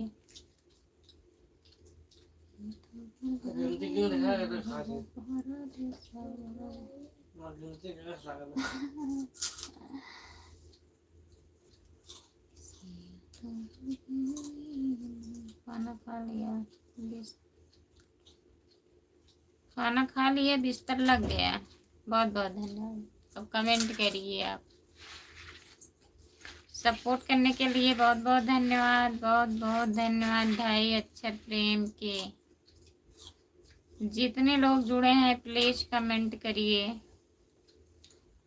खाना खा लिया, खाना खा लिया, बिस्तर लग गया। बहुत बहुत धन्यवाद। अब कमेंट करिए आप, सपोर्ट करने के लिए बहुत बहुत धन्यवाद, बहुत बहुत धन्यवाद। 2.5 अक्षर प्रेम के जितने लोग जुड़े हैं प्लीज कमेंट करिए,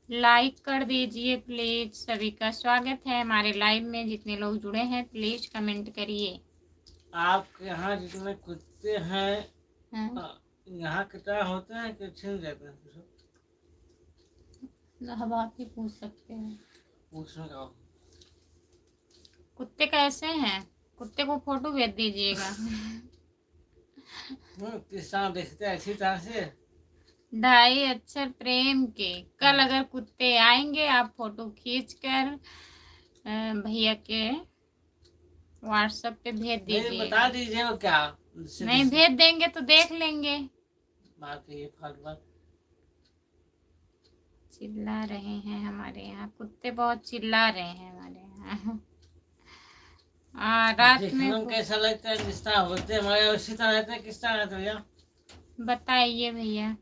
लाइक कर दीजिए प्लीज। सभी का स्वागत है हमारे लाइव में, जितने लोग जुड़े हैं प्लीज कमेंट करिए। आपके यहाँ जितने कुत्ते हैं हाँ? यहाँ कितना होते हैं कि छिन जाते हैं? हम आप ही पूछ सकते हैं। पूछने का कुत्ते कैसे हैं? कुत्ते को फोटो भेज दीजिएगा। किस तरह देखते हैं अच्छी तरह से। 2.5 अक्षर प्रेम के कल अगर कुत्ते आएंगे आप फोटो खींच कर भैया के व्हाट्सएप पे भेज दीजिए। बता दीजिए वो क्या नहीं भेज देंगे तो देख लेंगे। बात ये बात चिल्ला रहे हैं हमारे यहाँ कुत्ते, बहुत चिल्ला रहे हैं हमारे यहाँ। रात में कैसा लगता है? किस तरह होते हैं हमारे उसी तरह रहते हैं, किस तरह रहते हैं भैया बताइए भैया।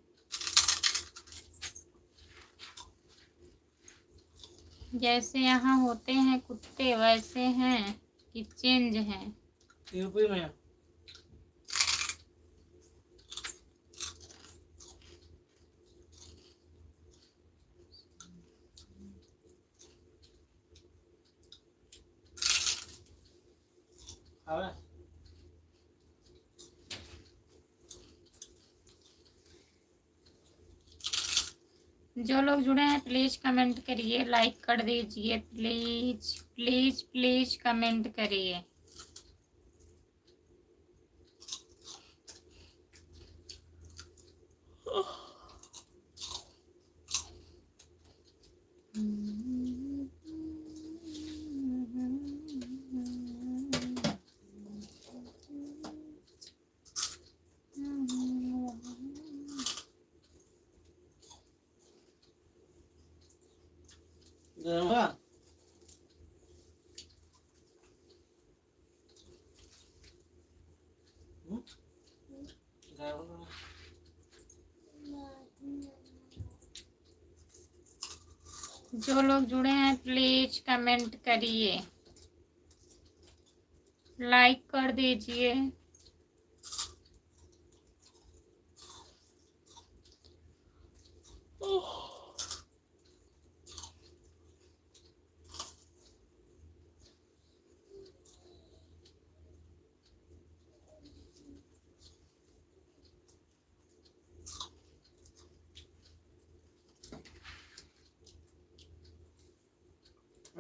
जैसे यहाँ होते हैं कुत्ते वैसे हैं कि चेंज हैं? यूपी में जो लोग जुड़े हैं प्लीज कमेंट करिए, लाइक कर दीजिए प्लीज प्लीज प्लीज कमेंट करिए। गर्म हुआ? गर्म हुआ? जो लोग जुड़े हैं प्लीज कमेंट करिए, लाइक कर दीजिए।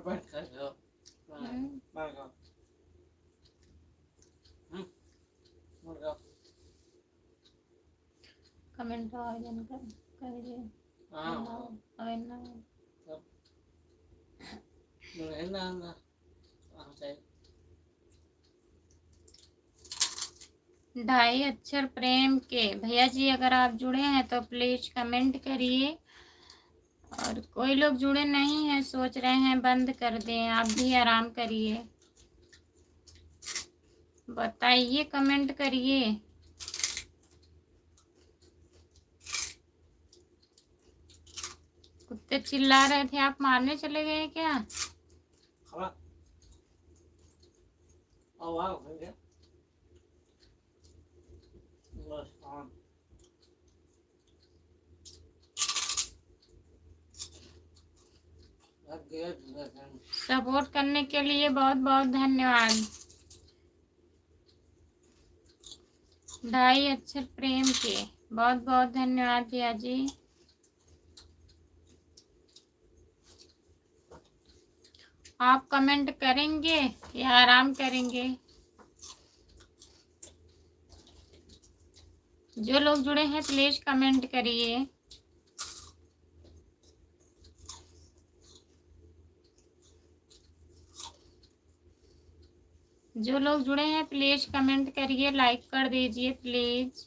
बैठ कर जाओ। बैठ जाओ। बैठ जाओ। कमेंट आयोजन करिए। हाँ ना चाहिए। 2.5 अक्षर प्रेम के भैया जी, अगर आप जुड़े हैं तो प्लीज कमेंट करिए। और कोई लोग जुड़े नहीं हैं, सोच रहे हैं बंद कर दें, आप भी आराम करिए, बताइए, कमेंट करिए। कुत्ते चिल्ला रहे थे, आप मारने चले गए क्या? सपोर्ट करने के लिए बहुत बहुत धन्यवाद। 2.5 अक्षर प्रेम के बहुत बहुत धन्यवाद भैया जी। आप कमेंट करेंगे या आराम करेंगे? जो लोग जुड़े हैं प्लीज कमेंट करिए। जो लोग जुड़े हैं प्लीज कमेंट करिए, लाइक कर दीजिए प्लीज।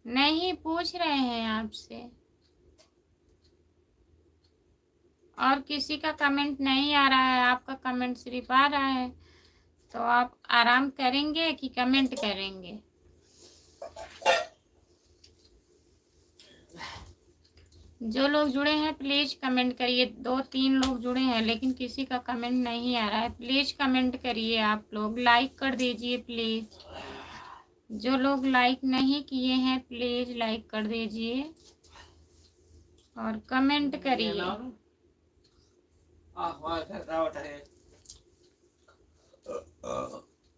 नहीं, पूछ रहे हैं आपसे, और किसी का कमेंट नहीं आ रहा है, आपका कमेंट सिर्फ आ रहा है। तो आप आराम करेंगे कि कमेंट करेंगे? जो लोग जुड़े हैं प्लीज कमेंट करिए। 2-3 लोग जुड़े हैं लेकिन किसी का कमेंट नहीं आ रहा है, प्लीज कमेंट करिए। आप लोग लाइक कर दीजिए प्लीज। जो लोग लाइक नहीं किए हैं प्लीज लाइक कर दीजिए और कमेंट करिए।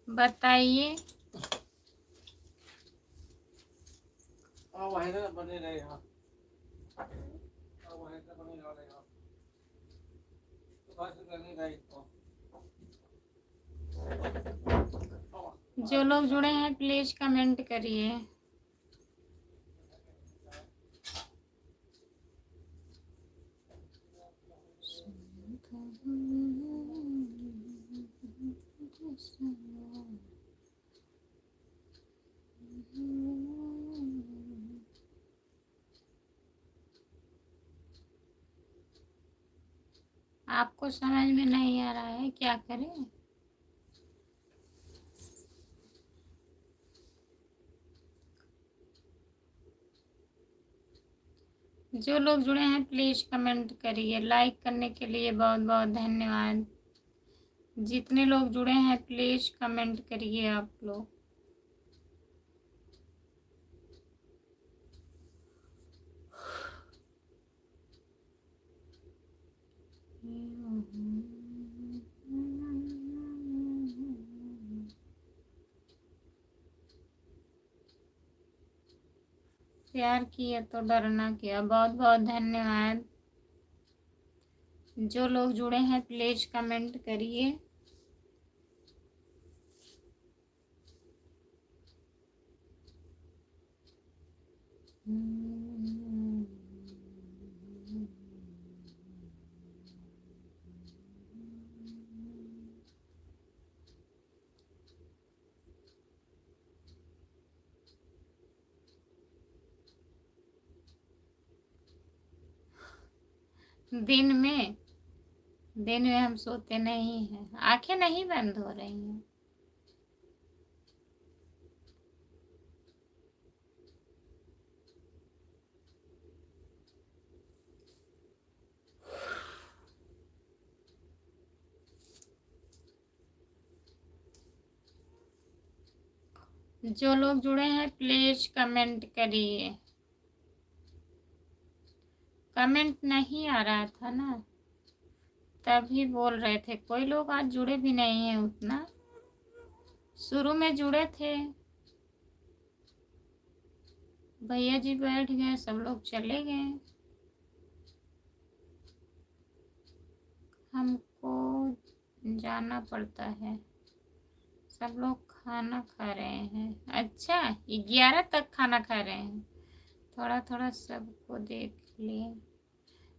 बताइए। जो लोग जुड़े हैं प्लीज कमेंट करिए। आपको समझ में नहीं आ रहा है, क्या करें? जो लोग जुड़े हैं प्लीज कमेंट करिए। लाइक करने के लिए बहुत बहुत धन्यवाद। जितने लोग जुड़े हैं प्लीज कमेंट करिए आप लोग। प्यार किया तो डरना क्या। बहुत बहुत धन्यवाद। जो लोग जुड़े हैं प्लीज कमेंट करिए। दिन में हम सोते नहीं हैं, आंखें नहीं बंद हो रही हैं। जो लोग जुड़े हैं प्लीज कमेंट करिए। कमेंट नहीं आ रहा था ना, तभी बोल रहे थे। कोई लोग आज जुड़े भी नहीं है उतना, शुरू में जुड़े थे। भैया जी बैठ गए, सब लोग चले गए। हमको जाना पड़ता है। सब लोग खाना खा रहे हैं। अच्छा, 11 तक खाना खा रहे हैं। थोड़ा थोड़ा सबको देख लिए।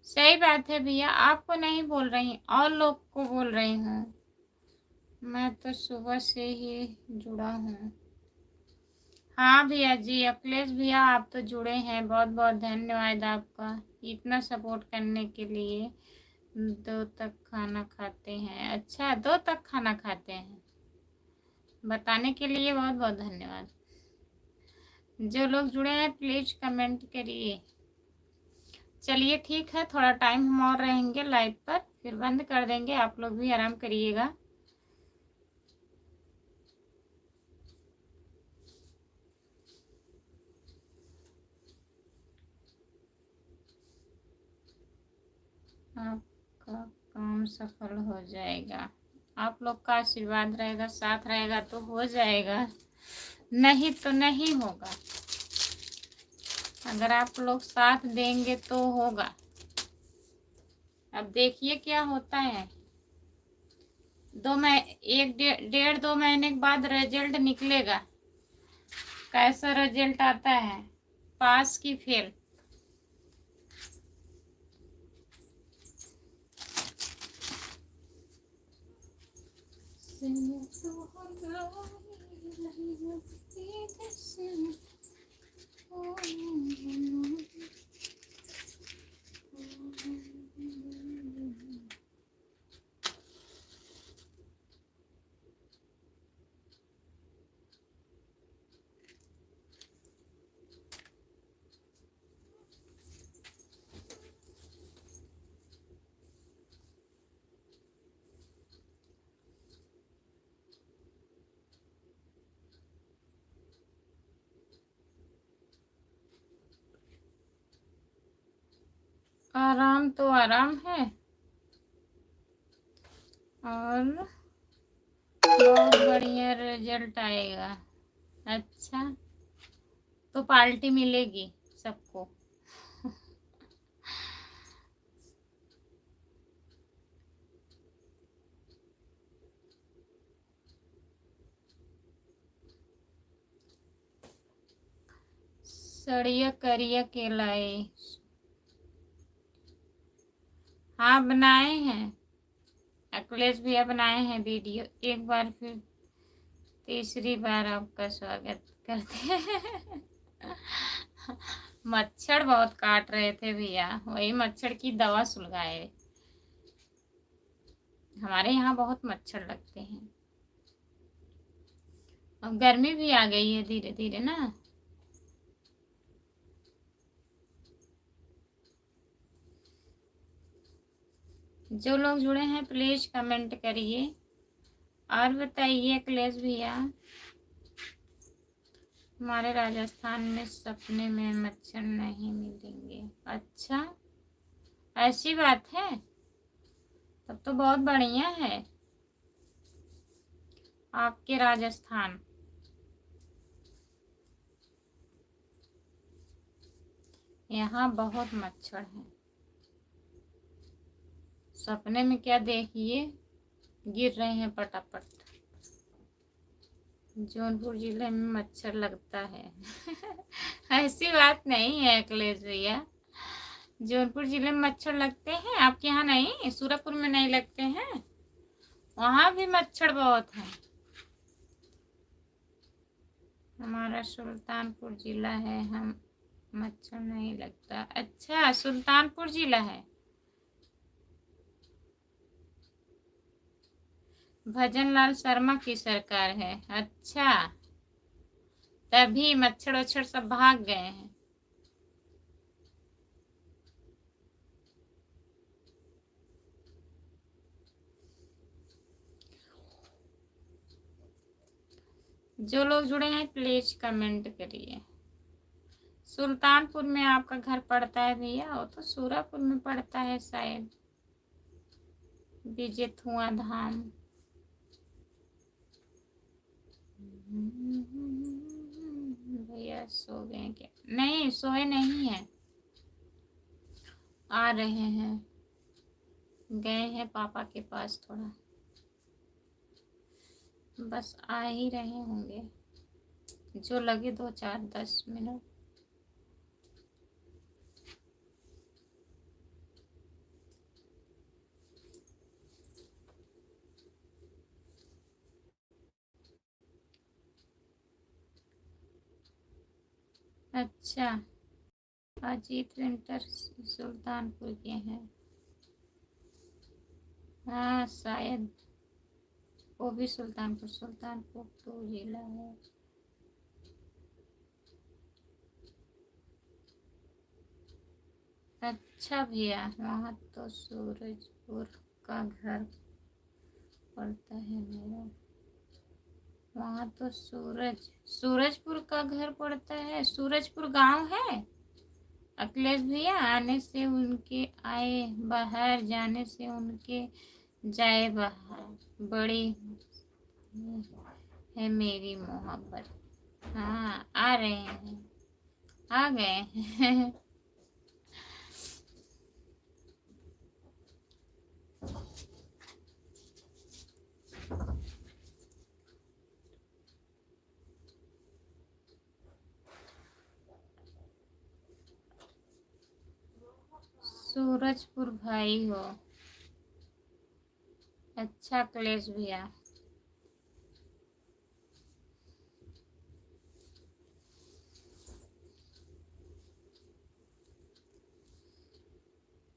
सही बात है भैया, आपको नहीं बोल रही, और लोग को बोल रही हूँ। मैं तो सुबह से ही जुड़ा हूँ। हाँ भैया जी, अखिलेश भैया आप तो जुड़े हैं, बहुत बहुत धन्यवाद आपका इतना सपोर्ट करने के लिए। 2 तक खाना खाते हैं। अच्छा, 2 तक खाना खाते हैं, बताने के लिए बहुत बहुत धन्यवाद। जो लोग जुड़े हैं प्लीज कमेंट करिए। चलिए ठीक है, थोड़ा टाइम हम और रहेंगे लाइव पर, फिर बंद कर देंगे। आप लोग भी आराम करिएगा। आपका काम सफल हो जाएगा। आप लोग का आशीर्वाद रहेगा, साथ रहेगा तो हो जाएगा, नहीं तो नहीं होगा। अगर आप लोग साथ देंगे तो होगा। अब देखिए क्या होता है। 1.5-2 महीने के बाद रिजल्ट निकलेगा। कैसा रिजल्ट आता है, पास की फेल। आराम तो आराम है, और बहुत बढ़िया रिजल्ट आएगा। अच्छा, तो पार्टी मिलेगी सबको। सड़िया करिया केलाए। हाँ बनाए हैं, अखिलेश भैया बनाए हैं वीडियो। एक बार फिर तीसरी बार आपका स्वागत करते हैं। मच्छर बहुत काट रहे थे भैया, वही मच्छर की दवा सुलगाए। हमारे यहाँ बहुत मच्छर लगते हैं। अब गर्मी भी आ गई है धीरे धीरे ना। जो लोग जुड़े हैं प्लीज कमेंट करिए और बताइए। अखिलेश भैया, हमारे राजस्थान में सपने में मच्छर नहीं मिलेंगे। अच्छा, ऐसी बात है, तब तो बहुत बढ़िया है आपके राजस्थान। यहाँ बहुत मच्छर है। सपने में क्या देखिए, गिर रहे हैं पटापट। जौनपुर जिले में मच्छर लगता है। ऐसी बात नहीं है अखिलेश भैया, जौनपुर जिले में मच्छर लगते हैं, आपके यहाँ नहीं, सूरजपुर में नहीं लगते हैं? वहाँ भी मच्छर बहुत है। हमारा सुल्तानपुर जिला है, हम मच्छर नहीं लगता। अच्छा, सुल्तानपुर जिला है। भजन लाल शर्मा की सरकार है। अच्छा, तभी मच्छर वच्छर सब भाग गए हैं। जो लोग जुड़े हैं प्लीज कमेंट करिए। सुल्तानपुर में आपका घर पड़ता है भैया? वो तो सूरापुर में पड़ता है शायद, बिजेथुआ धाम। भैया सो गए क्या? नहीं, सोए नहीं है, आ रहे हैं, गए हैं पापा के पास थोड़ा, बस आ ही रहे होंगे, जो लगे 2-4-10 मिनट। अच्छा, अजीत विंटर सुल्तानपुर के हैं। हाँ शायद, वो भी सुल्तानपुर तो जिला है। अच्छा भैया, वहाँ तो सूरजपुर का घर पड़ता है मेरा। वहाँ तो सूरजपुर का घर पड़ता है। सूरजपुर गांव है अखिलेश भैया। आने से उनके आए बाहर, जाने से उनके जाए बाहर, बड़ी है मेरी मोहब्बत। हाँ, आ रहे हैं, आ गए हैं। सूरजपुर भाई हो। अच्छा अखिलेश भैया,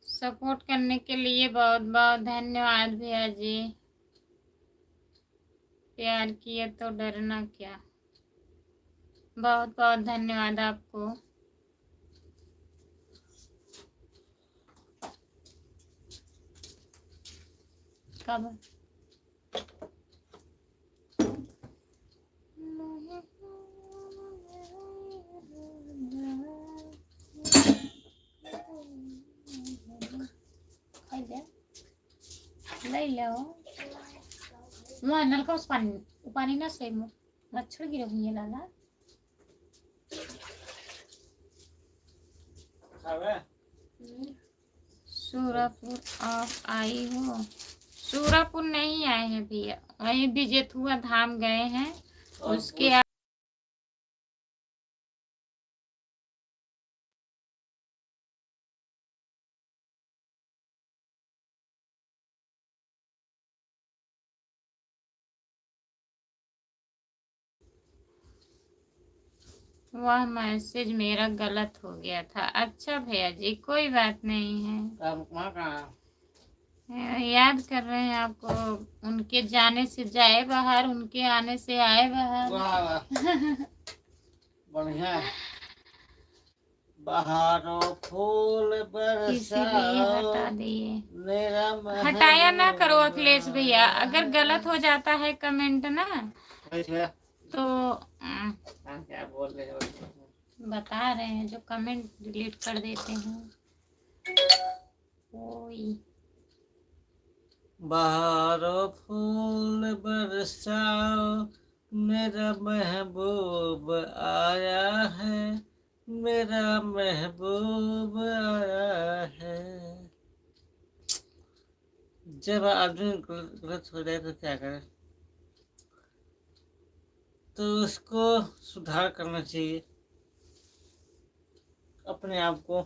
सपोर्ट करने के लिए बहुत बहुत धन्यवाद भैया जी। प्यार किए तो डरना क्या। बहुत बहुत धन्यवाद आपको। कब ले लो वहाँ नलका, उस पानी ना से मच्छर गिरे हुए लाला। सूरापुर आप आई हो? सूरापुर नहीं आए हैं भैया, वही बिजेथुआ धाम गए हैं, उसके वह मैसेज मेरा गलत हो गया था। अच्छा भैया जी, कोई बात नहीं है, याद कर रहे हैं आपको। उनके जाने से जाए बाहर, उनके आने से आए बाहर। बढ़िया। बहारो फूल इसीलिए हटा दिए। मेरा हटाया ना करो अखिलेश भैया, अगर गलत हो जाता है कमेंट ना तो क्या बोल रहे हो? बता रहे हैं, जो कमेंट डिलीट कर देते हैं कोई। बहारो फूल बरसाओ, मेरा महबूब आया है, मेरा महबूब आया है। जब आदमी गलत हो जाए तो क्या करे? तो उसको सुधार करना चाहिए अपने आप को,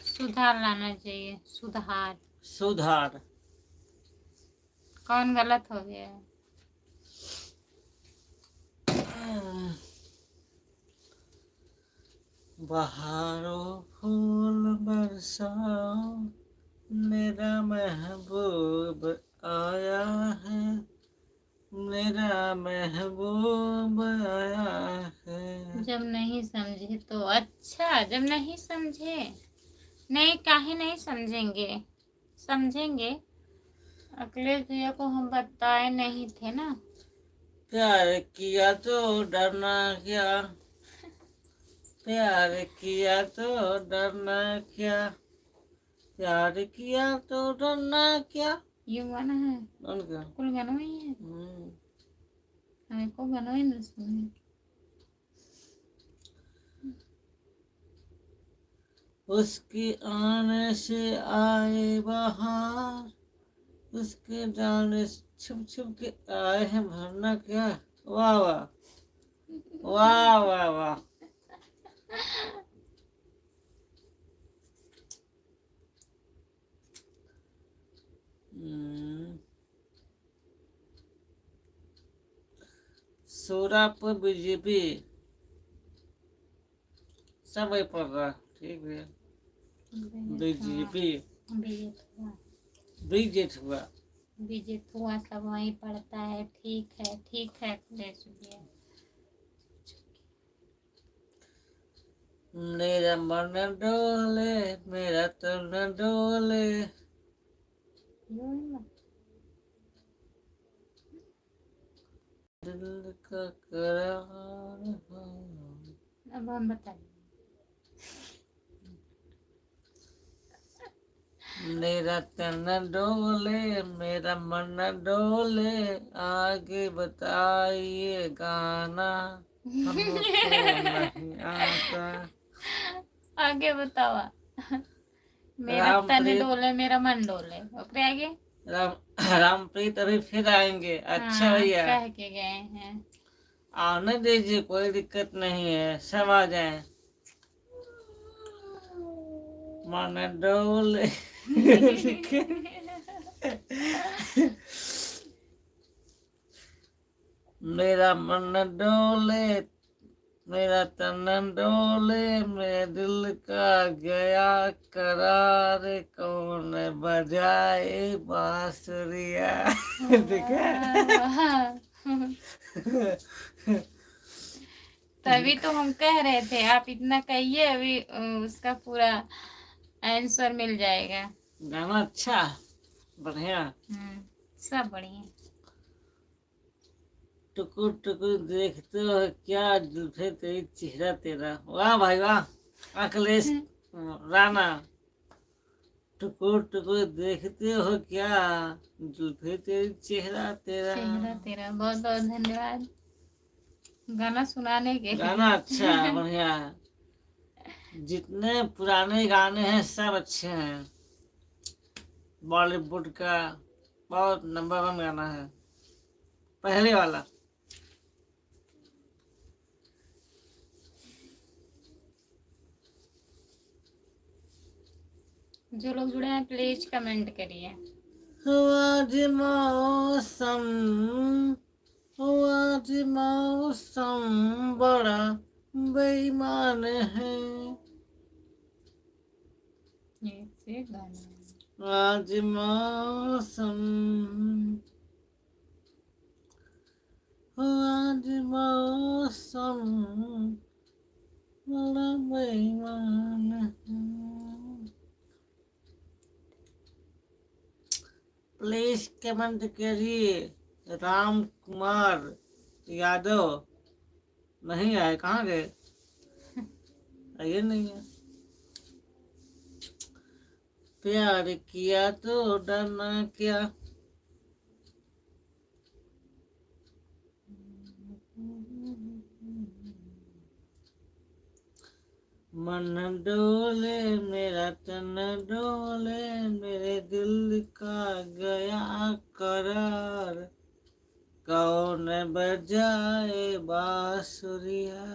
सुधार लाना चाहिए। सुधार सुधार। कौन गलत हो गया है? बहारों फूल बरसाओ, मेरा महबूब आया है, मेरा महबूब आया है। जब नहीं समझे तो अच्छा, जब नहीं समझे, नहीं काहे नहीं समझेंगे, समझेंगे। अखिलेश भैया को हम बताए नहीं थे ना। प्यार किया तो डरना क्या, प्यार किया तो डरना क्या, प्यार किया तो डरना क्या। ये गाना है, उनका कुल गाना ही है, हमें को गाना ही नहीं सुने। उसकी आने से आए बहार, उसके जाने से छुप छुप के आए हैं भरना क्या। वाह वाह वाह वाह वाह। सोरापुर बीजेपी सब वही पढ़ रहा। ठीक है, बीजेपी बीजेट हुआ, बीजेत हुआ सब वही पढ़ता है। ठीक है, ठीक है अखिलेश भैया। मेरा मन डोले, मेरा तन डोले, दिल का करार है। अब हम बताइए। मेरा तन डोले, मेरा मन डोले, आगे बताइए गाना, हमको नहीं आता। आगे बतावा। मेरा तन रामप्रीत डोले, मेरा मन डोले, ओकरे आगे रामप्रीत अभी फिर आएंगे। अच्छा हाँ, भैया कह के गए हैं। आने दीजिए, कोई दिक्कत नहीं है, सब आ जाए। मन डोले मेरा मन डोले, मेरा तन डोले, मेरे दिल का गया करार, कौन बजाए बांसुरिया। देखा तभी तो हम कह रहे थे आप इतना कहिए, अभी उसका पूरा आंसर मिल जाएगा। गाना अच्छा, बढ़िया। सब बढ़िया। टुकुर टुकुर देखते हो क्या, जुल्फे तेरी चेहरा तेरा। वाह भाई वाह अखिलेश राणा। टुकुर टुकुर देखते हो क्या, जुल्फे तेरी चेहरा तेरा। चेहरा तेरा, बहुत बहुत धन्यवाद गाना सुनाने के लिए। गाना अच्छा है, बढ़िया है। जितने पुराने गाने हैं सब अच्छे हैं। बॉलीवुड का बहुत नंबर 1 गाना है, पहले वाला। जो लोग जुड़े हैं प्लीज कमेंट करिए। आज मौसम, आज मौसम बड़ा बेईमान है, ये गाना आज मौसम, आज मौसम बड़ा बेईमान है। प्लीज कमेंट करिए। राम कुमार यादव नहीं आए, कहाँ गए? आइए नहीं है। प्यार किया तो डरना क्या, मन डोले, मेरा तन डोले, मेरे दिल का गया करार, कौन बजाए बांसुरिया।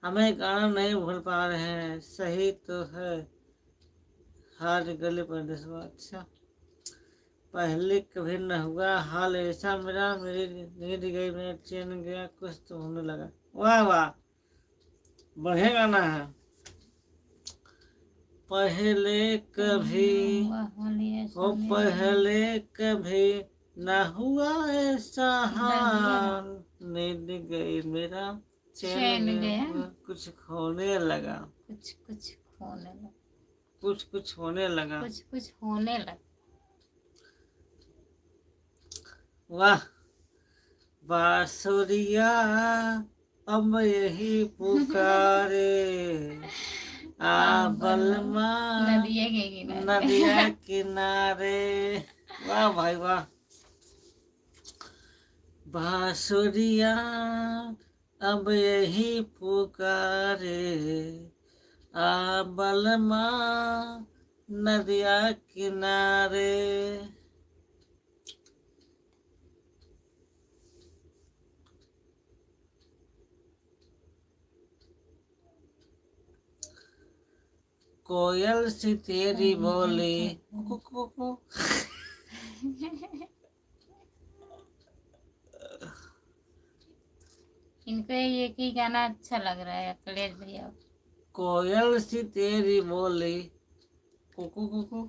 हमें गाना नहीं भूल पा रहे हैं, सही तो है हार गले पर दसवा। अच्छा, पहले कभी न हुआ हाल ऐसा मेरा, मेरी नींद गई, मेरा चैन गया, कुछ तो होने लगा। वाह वाह, बढ़िया गाना है। पहले कभी ओ पहले कभी न हुआ ऐसा हाल, नींद गई मेरा चैन गया, कुछ खोने लगा, कुछ कुछ होने लगा, कुछ कुछ होने लगा। कुछ कुछ होने लगा। वाह, बांसुरिया अब यही पुकारे, आ बलमा नदिया के किनारे, नदिया किनारे। वाह भाई वाह। बांसुरिया अब यही पुकारे, आ बलमा नदिया किनारे। कोयल सी तेरी बोली कु कु कु। इनको एक ही गाना अच्छा लग रहा है अखिलेश भैया। कोयल सी तेरी बोली कुकु कुकु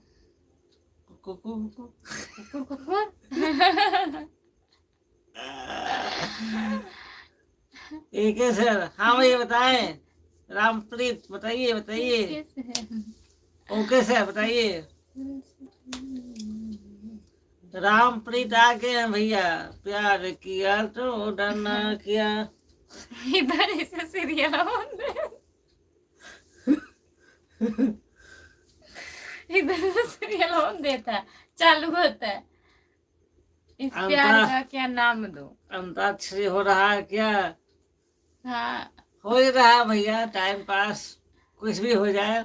कुकु कुकु। एक है सर। हाँ भैया बताएं। रामप्रीत बताइए बताइए। ओके सर बताइए। रामप्रीत आ गए हैं भैया। प्यार किया तो डरना किया। इधर से सीरियल इधर से सीरियल ऑन देता चालू होता है। इस प्यार का क्या नाम दो। अंताक्षरी हो रहा है क्या? हाँ हो ही रहा है भैया, टाइम पास कुछ भी हो जाए।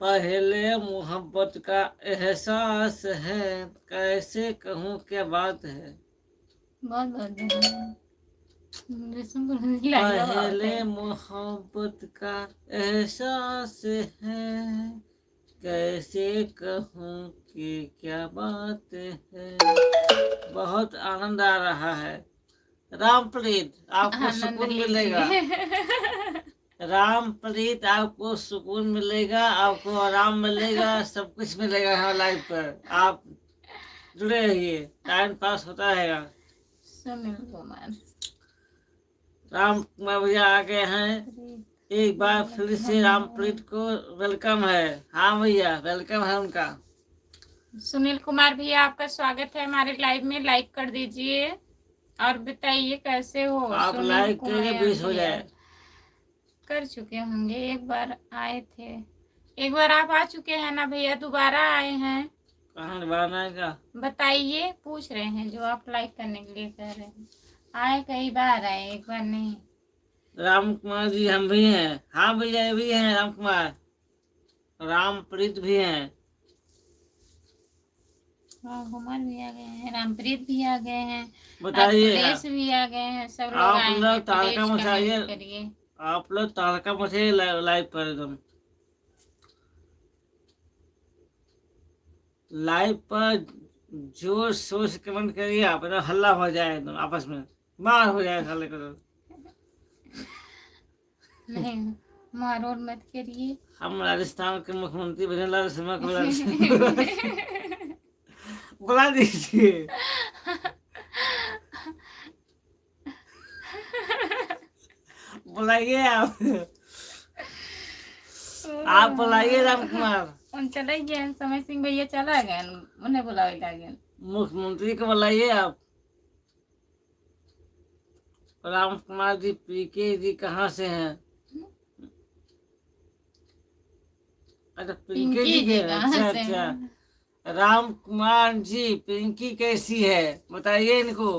पहले मोहब्बत का एहसास है, कैसे कहूँ क्या बात है। बहुत बहुत पहले मोहब्बत का एहसास है, कैसे कहूँ कि क्या बात है। बहुत आनंद आ रहा है। रामप्रीत आपको सुकून मिलेगा। रामप्रीत आपको सुकून मिलेगा, आपको आराम मिलेगा, सब कुछ मिलेगा हमारे लाइफ पर। आप जुड़े रहिए, टाइम पास होता रहेगा। सुनील कुमार राम कुमार भैया आ गए हैं। एक बार फिर से रामप्रीत को वेलकम है। हाँ भैया वेलकम है उनका। सुनील कुमार भैया आपका स्वागत है हमारे लाइव में। लाइक कर दीजिए और बताइए कैसे हो। आप लाइक करेंगे 20 हो जाए। कर चुके होंगे, एक बार आए थे। एक बार आप आ चुके हैं ना भैया, दोबारा आए हैं। कहाँ दोबारा आएगा बताइए, पूछ रहे हैं जो आप लाइक करने के लिए कह रहे हैं। आए कई बार आए, एक बार नहीं। राम कुमार जी हम भी हैं। हाँ भैया भी हैं राम कुमार। रामप्रीत भी हैं। राम कुमार भी आ गए हैं, रामप्रीत भी आ गए हैं, बताइए अखिलेश भी आ गए हैं। सब लोग आप आए हैं। लोग तारका प्लीज मचाइए। कमेंट करिए। आप लोग तारका मचाइए लाइव पर एकदम। लाइव पर जोर शोर से कमेंट करिए आप, एकदम हल्ला हो जाए, एकदम आपस में मार हो जाए साले को। नहीं मारो मत करिए। हम राजस्थान के मुख्यमंत्री भजनलाल शर्मा को बुला दीजिए। बुलाइए आप बुलाइए राम कुमार। उन चले गए, समय सिंह भैया चला गए, उन्हें बुलावे गए। मुख्यमंत्री को बुलाइए आप। राम कुमार जी पीके जी कहाँ से हैं? अच्छा पिंकी जी के। अच्छा अच्छा। राम कुमार जी पिंकी कैसी है बताइए इनको।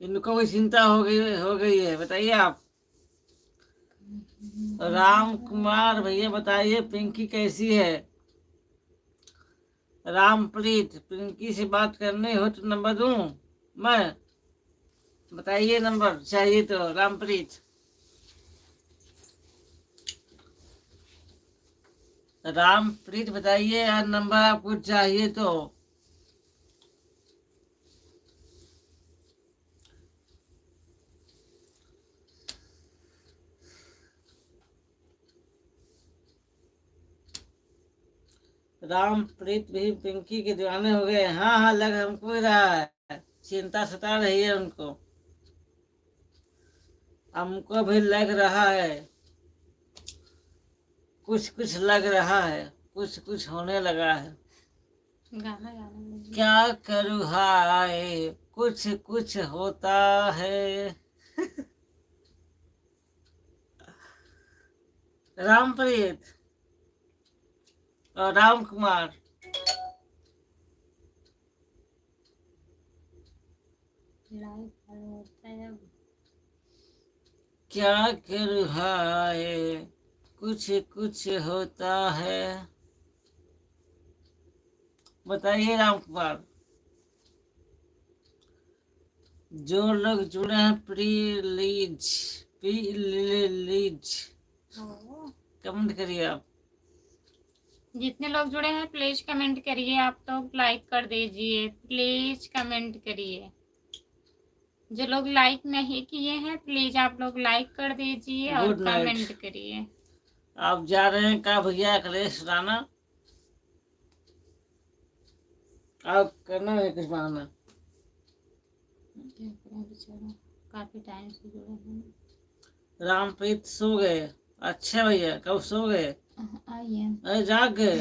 इनको कोई चिंता हो गई है, बताइए आप। राम कुमार भैया बताइए पिंकी कैसी है। रामप्रीत, पिंकी से बात करनी हो तो नंबर दूं मैं? बताइए नंबर चाहिए तो रामप्रीत। रामप्रीत बताइए यार, नंबर आपको चाहिए तो। रामप्रीत भी पिंकी के दीवाने हो गए। हाँ हाँ, लग हमको भी रहा है, चिंता सता रही है उनको। हमको भी लग रहा है, कुछ कुछ लग रहा है, कुछ कुछ होने लगा है। गाना गाना क्या करूँ हाय, कुछ कुछ होता है। रामप्रीत और राम कुमार, लाइव होता है अब। क्या करूँ हाय, कुछ कुछ होता है। बताइए राम कुमार। जो लोग जुड़े हैं प्लीज प्लीज कमेंट करिए आप। जितने लोग जुड़े हैं प्लीज कमेंट करिए। आप तो लाइक कर दीजिए, प्लीज कमेंट करिए। जो लोग लाइक नहीं किए हैं प्लीज आप लोग लाइक कर दीजिए और गुड नाइट। कमेंट करिए। आप जा रहे हैं का भैया अखिलेश राणा? आप करना है कुछ बहाना। क्या करें बेचारा, काफी टाइम से जुड़े हैं। रामप्रीत सो गए? अच्छा भैया, कब सो गए? आइए। अरे जाग गए।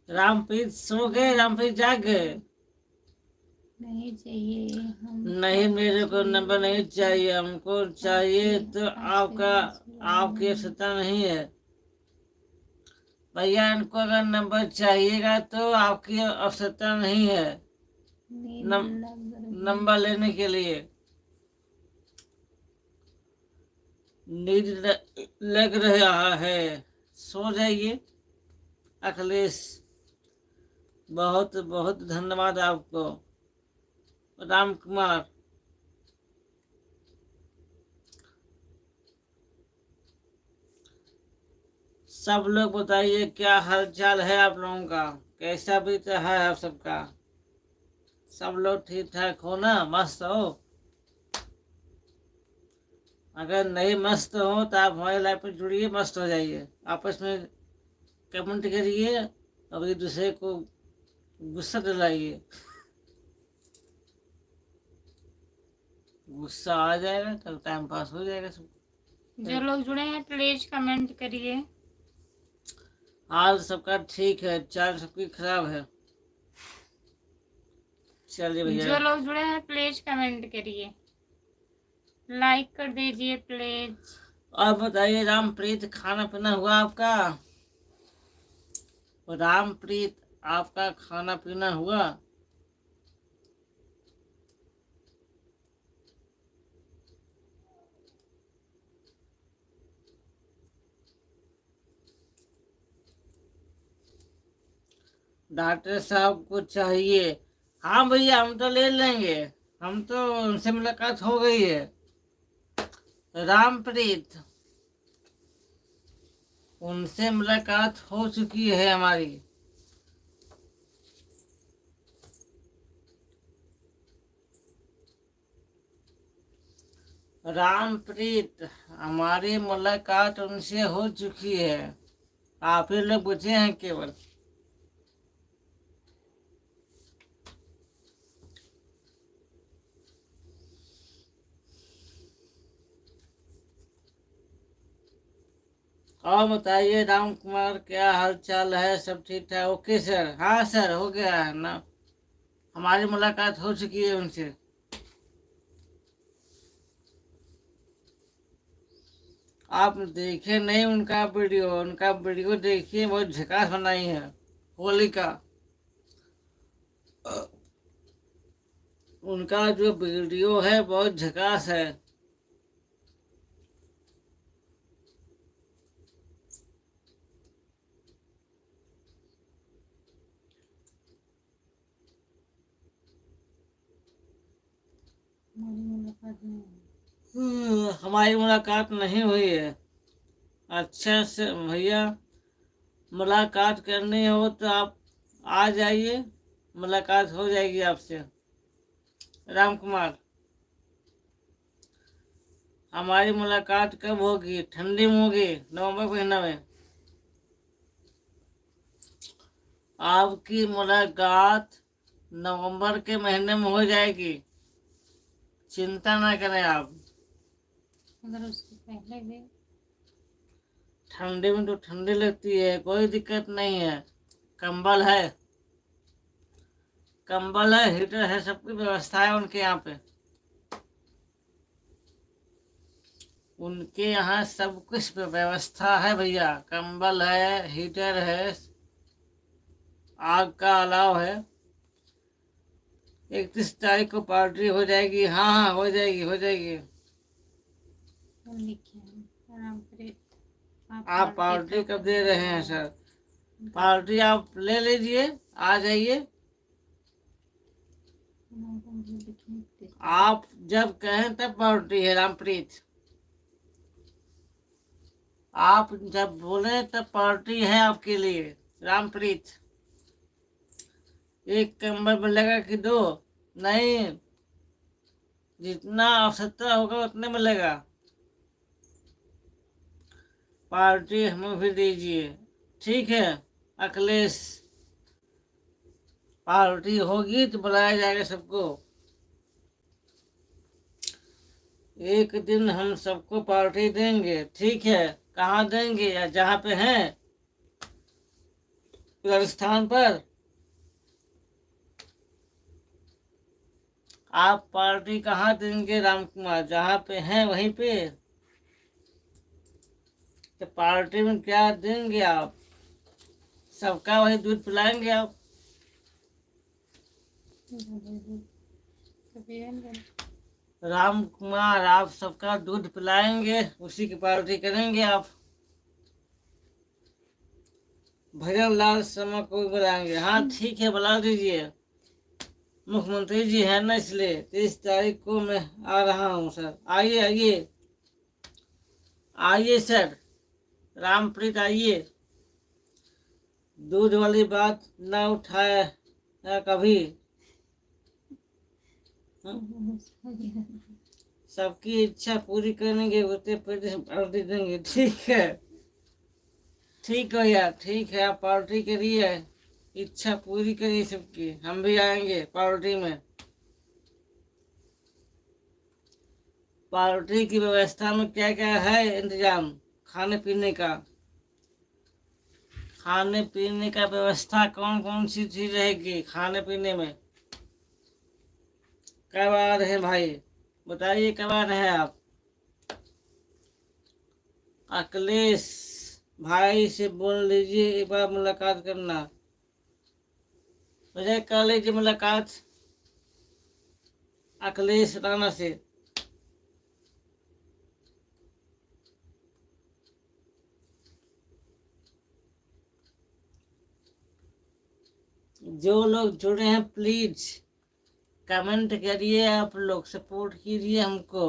रामप्रीत सो गए, रामप्रीत जाग गए। नहीं चाहिए हम। नहीं, मेरे को नंबर नहीं चाहिए, हमको चाहिए तो आपका, आपकी आवश्यकता नहीं है भैया। इनको अगर नंबर चाहिएगा तो आपकी आवश्यकता नहीं है नंबर लेने के लिए। नींद लग रहा है, सो जाइए अखिलेश। बहुत बहुत धन्यवाद आपको राम कुमार। सब लोग बताइए क्या हाल चाल है आप लोगों का, कैसा बीत रहा है आप सबका? सब लोग ठीक ठाक हो ना, मस्त हो? अगर नहीं मस्त हो तो आप हमारे लाइफ पर जुड़िए, मस्त हो जाइए। आपस में कमेंट करिए और एक दूसरे को गुस्सा दिलाइए। गुस्सा आ जाएगा, कल टाइम पास हो जाएगा सब। जो लोग जुड़े हैं प्लीज कमेंट करिए। हाल सबका ठीक है, चाल सबकी खराब है। चलिए भैया। जो लोग जुड़े हैं प्लीज कमेंट करिए, लाइक कर दीजिए प्लीज। और बताइए रामप्रीत, खाना पीना हुआ आपका? रामप्रीत, आपका खाना पीना हुआ? डॉक्टर साहब को चाहिए? हाँ भैया, हम तो ले लेंगे। हम तो उनसे मुलाकात हो गई है। रामप्रीत, उनसे मुलाकात हो चुकी है हमारी। रामप्रीत, हमारी मुलाकात उनसे हो चुकी है, आप ही लोग बचे हैं केवल। और बताइए राम कुमार, क्या हाल चाल है? सब ठीक ठाक? ओके सर, हाँ सर, हो गया है ना, हमारी मुलाकात हो चुकी है उनसे। आप देखे नहीं उनका वीडियो देखिए, बहुत झकास बनाई है होली का। उनका जो वीडियो है बहुत झकास है। हमारी मुलाकात नहीं हुई है। अच्छा से भैया, मुलाकात करनी हो तो आप आ जाइए, मुलाकात हो जाएगी आपसे। राम कुमार, हमारी मुलाकात कब होगी? ठंडी में होगी, नवंबर महीना में। आपकी मुलाकात नवंबर के महीने में हो जाएगी, चिंता ना करें आप। अगर उसके पहले भी ठंडी में तो ठंडी लगती है, कोई दिक्कत नहीं है। कंबल है, कंबल है, हीटर है, सबकी व्यवस्था है उनके यहाँ पे। उनके यहाँ सब कुछ पे व्यवस्था है भैया। कंबल है, हीटर है, आग का अलाव है। 31 तारीख को पार्टी हो जाएगी। हाँ हाँ, हो जाएगी, हो जाएगी। लिखे हैं रामप्रीत, आप पार्टी कब दे रहे हैं सर? पार्टी आप ले लीजिए, आ जाइए। आप जब कहें तब पार्टी है रामप्रीत। आप जब बोले तब पार्टी है आपके लिए रामप्रीत। एक कंबल मिलेगा कि दो? नहीं, जितना आवश्यकता होगा उतने मिलेगा। पार्टी हमें भी दीजिए, ठीक है अखिलेश। पार्टी होगी तो बुलाया जाएगा सबको। एक दिन हम सबको पार्टी देंगे, ठीक है। कहाँ देंगे? या जहाँ पे हैं राजस्थान पर। आप पार्टी कहाँ देंगे राम कुमार? जहाँ पे हैं वहीं पे। तो पार्टी में क्या देंगे आप? सबका वही दूध पिलाएंगे आप। राम कुमार, आप सबका दूध पिलाएंगे, उसी की पार्टी करेंगे आप। भजन लाल शर्मा को भी बुलाएंगे। हाँ ठीक है, बुला दीजिए। मुख्यमंत्री जी है ना, इसलिए 30 तारीख को मैं आ रहा हूँ सर। आइए आइए आइए सर, रामप्रीत आइए। दूध वाली बात ना उठाए कभी। सबकी इच्छा पूरी करेंगे, उतने पैसे पार्टी देंगे, ठीक है। ठीक है यार, ठीक है, आप पार्टी करिए, इच्छा पूरी करिए सबकी। हम भी आएंगे पार्टी में। पार्टी की व्यवस्था में क्या क्या है इंतजाम? खाने पीने का, खाने पीने का व्यवस्था कौन कौन सी चीज रहेगी खाने पीने में? कब आ रहे हैं भाई, बताइए कब आ रहे हैं आप? अखिलेश भाई से बोल लीजिए एक बार मुलाकात करना। मुझे कर लीजिए मुलाकात अखिलेश राणा से। जो लोग जुड़े हैं प्लीज कमेंट करिए, आप लोग सपोर्ट कीजिए हमको,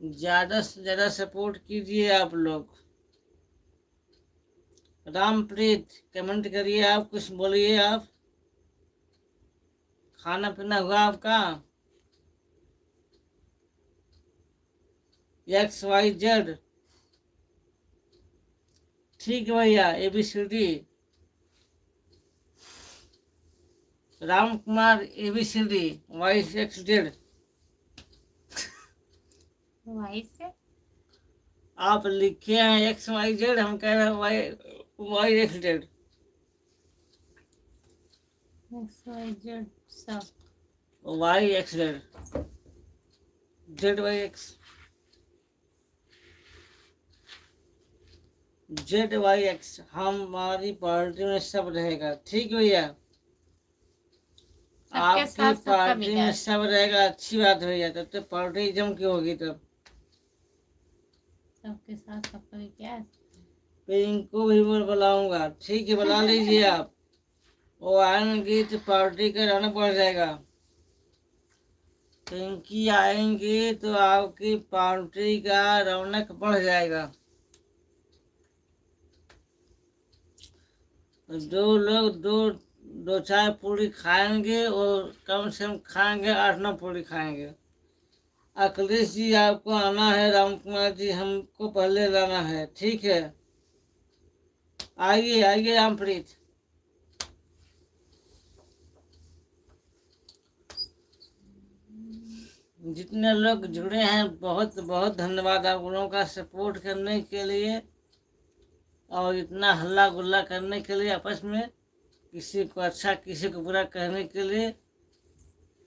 ज्यादा से ज्यादा सपोर्ट कीजिए आप लोग। रामप्रीत कमेंट करिए, आप कुछ बोलिए आप। खाना पीना हुआ आपका? XYZ, ठीक है भैया। ABCD, Ram Kumar ABCD YXZ। Y से आप लिखे हैं XYZ, हम कह रहे हैं YXZ। XYZ सब YXZ, ZYX, ZYX। हमारी पार्टी में सब रहेगा, ठीक है भैया। सबके आपकी साथ सबका पार्टी में मिजाज। सब रहेगा, अच्छी बात भैया। तब तो पार्टी जम की होगी। तब सबके साथ सबका मिजाज। पिंकू भी मैं बुलाऊंगा। ठीक है, बुला लीजिए आप। वो आएंगी तो पार्टी का रौनक बढ़ जाएगा। पिंकी आएंगी तो आपकी पार्टी का रौनक बढ़ जाएगा। दो लोग दो दो चार पूरी खाएंगे और कम से कम खाएंगे 8-9 पूरी खाएंगे। अखिलेश जी आपको आना है, राम कुमार जी हमको पहले लाना है। ठीक है, आइए आइए रामप्रीत। जितने लोग जुड़े हैं बहुत बहुत धन्यवाद आप लोगों का सपोर्ट करने के लिए और इतना हल्ला गुल्ला करने के लिए आपस में, किसी को अच्छा किसी को बुरा कहने के लिए।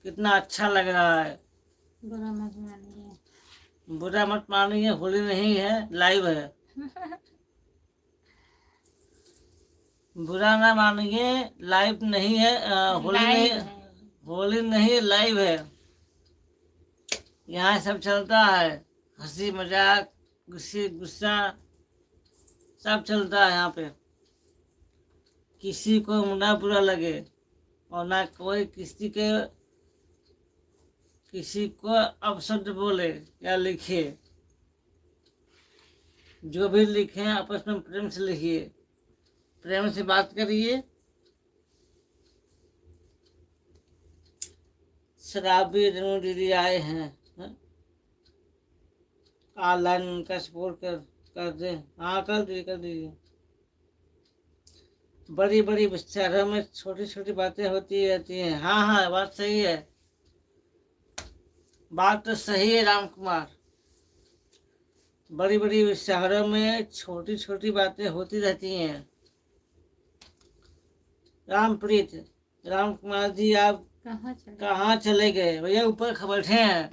कितना अच्छा लग रहा है। बुरा मत मानिए। बुरा मत मानिए, होली नहीं है, लाइव है। बुरा ना मानिए, लाइव नहीं है। होली नहीं, लाइव है। होली नहीं, लाइव है। यहाँ सब चलता है, हंसी मजाक गुस्सा सब चलता है यहाँ पे। किसी को ना बुरा लगे और ना कोई किसी को अपशब्द बोले या लिखे। जो भी लिखे आपस में प्रेम से लिखिए, प्रेम से बात करिए। शराबी रेणु दीदी आए हैं, ऑनलाइन उनका सपोर्ट कर दे। हाँ, कर दीजिए। बड़ी बड़ी शहरों में छोटी छोटी बातें होती रहती हैं। हाँ हाँ, बात सही है। बात तो सही है राम कुमार। बड़ी बड़ी शहरों में छोटी छोटी बातें होती रहती हैं। रामप्रीत, राम कुमार जी आप कहाँ चले गए भैया? ऊपर बैठे हैं,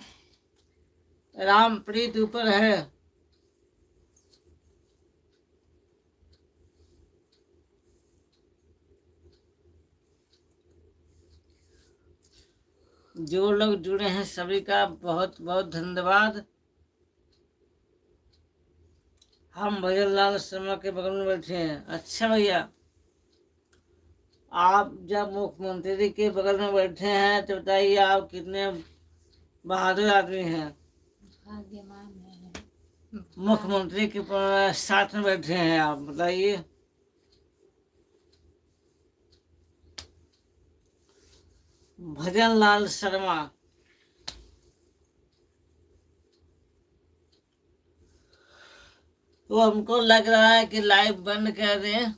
रामप्रीत ऊपर है। जो लोग जुड़े हैं सभी का बहुत बहुत धन्यवाद। हम भजन लाल शर्मा के बगल में बैठे हैं। अच्छा भैया, आप जब मुख्यमंत्री के बगल में बैठे हैं तो बताइए आप कितने बहादुर आदमी हैं। भाग्यवान है। मुख्यमंत्री के साथ में बैठे हैं आप, बताइए। भजन लाल शर्मा, तो हमको लग रहा है कि लाइव बंद कर दें।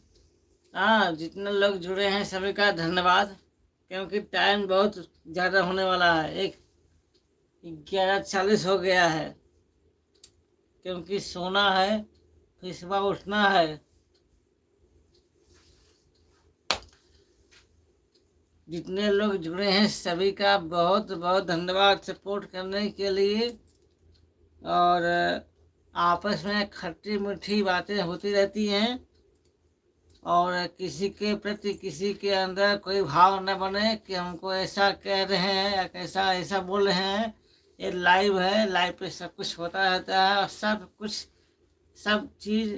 हाँ, जितने लोग जुड़े हैं सभी का धन्यवाद, क्योंकि टाइम बहुत ज़्यादा होने वाला है। 11:40 हो गया है, क्योंकि सोना है फिर सुबह उठना है। जितने लोग जुड़े हैं सभी का बहुत बहुत धन्यवाद सपोर्ट करने के लिए। और आपस में खट्टी मीठी बातें होती रहती हैं और किसी के प्रति किसी के अंदर कोई भाव न बने कि हमको ऐसा कह रहे हैं या कैसा ऐसा बोल रहे हैं। ये लाइव है, लाइव पे सब कुछ होता रहता है और सब चीज़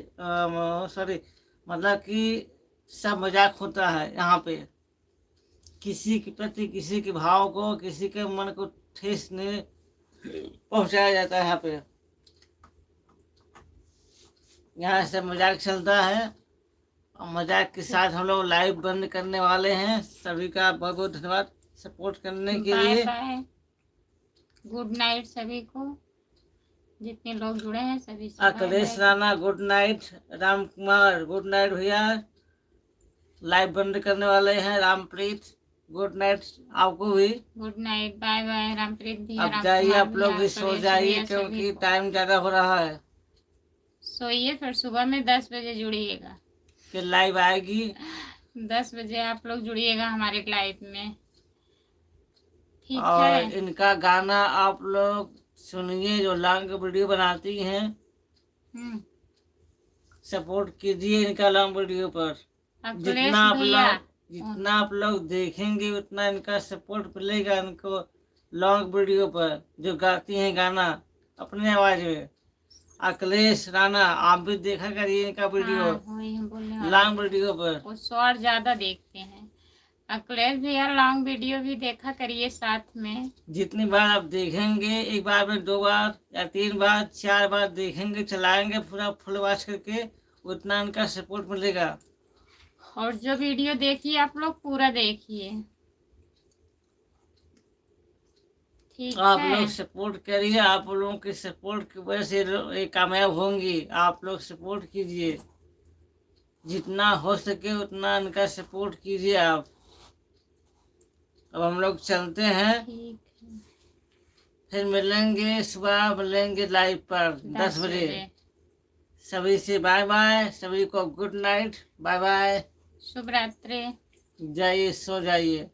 सॉरी, मतलब कि सब मजाक होता है यहाँ पे। किसी के प्रति किसी के भाव को, किसी के मन को ठेस नहीं पहुँचाया जाता है यहाँ पे। यहाँ से मजाक चलता है और मजाक के साथ हम लोग लाइव बंद करने वाले हैं। सभी का बहुत बहुत धन्यवाद सपोर्ट करने के लिए। बाय, गुड नाइट सभी को, जितने लोग जुड़े हैं सभी से। Akhilesh Rana good night, Ram Kumar good night भैया, लाइव बंद करने वाले हैं। रामप्रीत गुड नाइट, आपको भी good night, bye bye. Rampreet भी, अब जाइए आप लोग भी सो जाइए, क्योंकि टाइम ज़्यादा हो रहा है। सोइए, फिर सुबह में 10 बजे जुड़िएगा कि लाइव आएगी। 10 बजे आप लोग जुड़िएगा हमारे लाइव में, ठीक और है। इनका गाना आप लोग सुनिए, जो लॉन्ग वीडियो बनाती हैं, सपोर्ट कीजिए इनका लॉन्ग वीडियो पर। अखिलेश जितना आप भैया, लोग जितना आप लोग देखेंगे उतना इनका सपोर्ट मिलेगा इनको लॉन्ग वीडियो पर, जो गाती हैं गाना अपने आवाज में। अखिलेश राणा, आप भी देखा करिए इनका वीडियो हाँ, वही हम बोलने वाले लॉन्ग वीडियो पर। वो शॉर्ट ज्यादा देखते हैं। अखिलेश भैया लॉन्ग वीडियो भी देखा करिए साथ में। जितनी बार आप देखेंगे, एक बार में 2 बार या 3 बार 4 बार देखेंगे, चलाएंगे पूरा फुल वॉच करके, उतना इनका सपोर्ट मिलेगा। और जो वीडियो देखिए आप लोग पूरा देखिए, ठीक आप है। लोग सपोर्ट करिए, आप लोगों के सपोर्ट की वजह से ये कामयाब होंगी। आप लोग सपोर्ट कीजिए, जितना हो सके उतना इनका सपोर्ट कीजिए आप। अब हम लोग चलते हैं, ठीक है, फिर मिलेंगे सुबह, मिलेंगे लाइव पर 10 बजे। सभी से बाय बाय, सभी को गुड नाइट, बाय बाय, शुभ रात्रि। जाइए सो जाइए।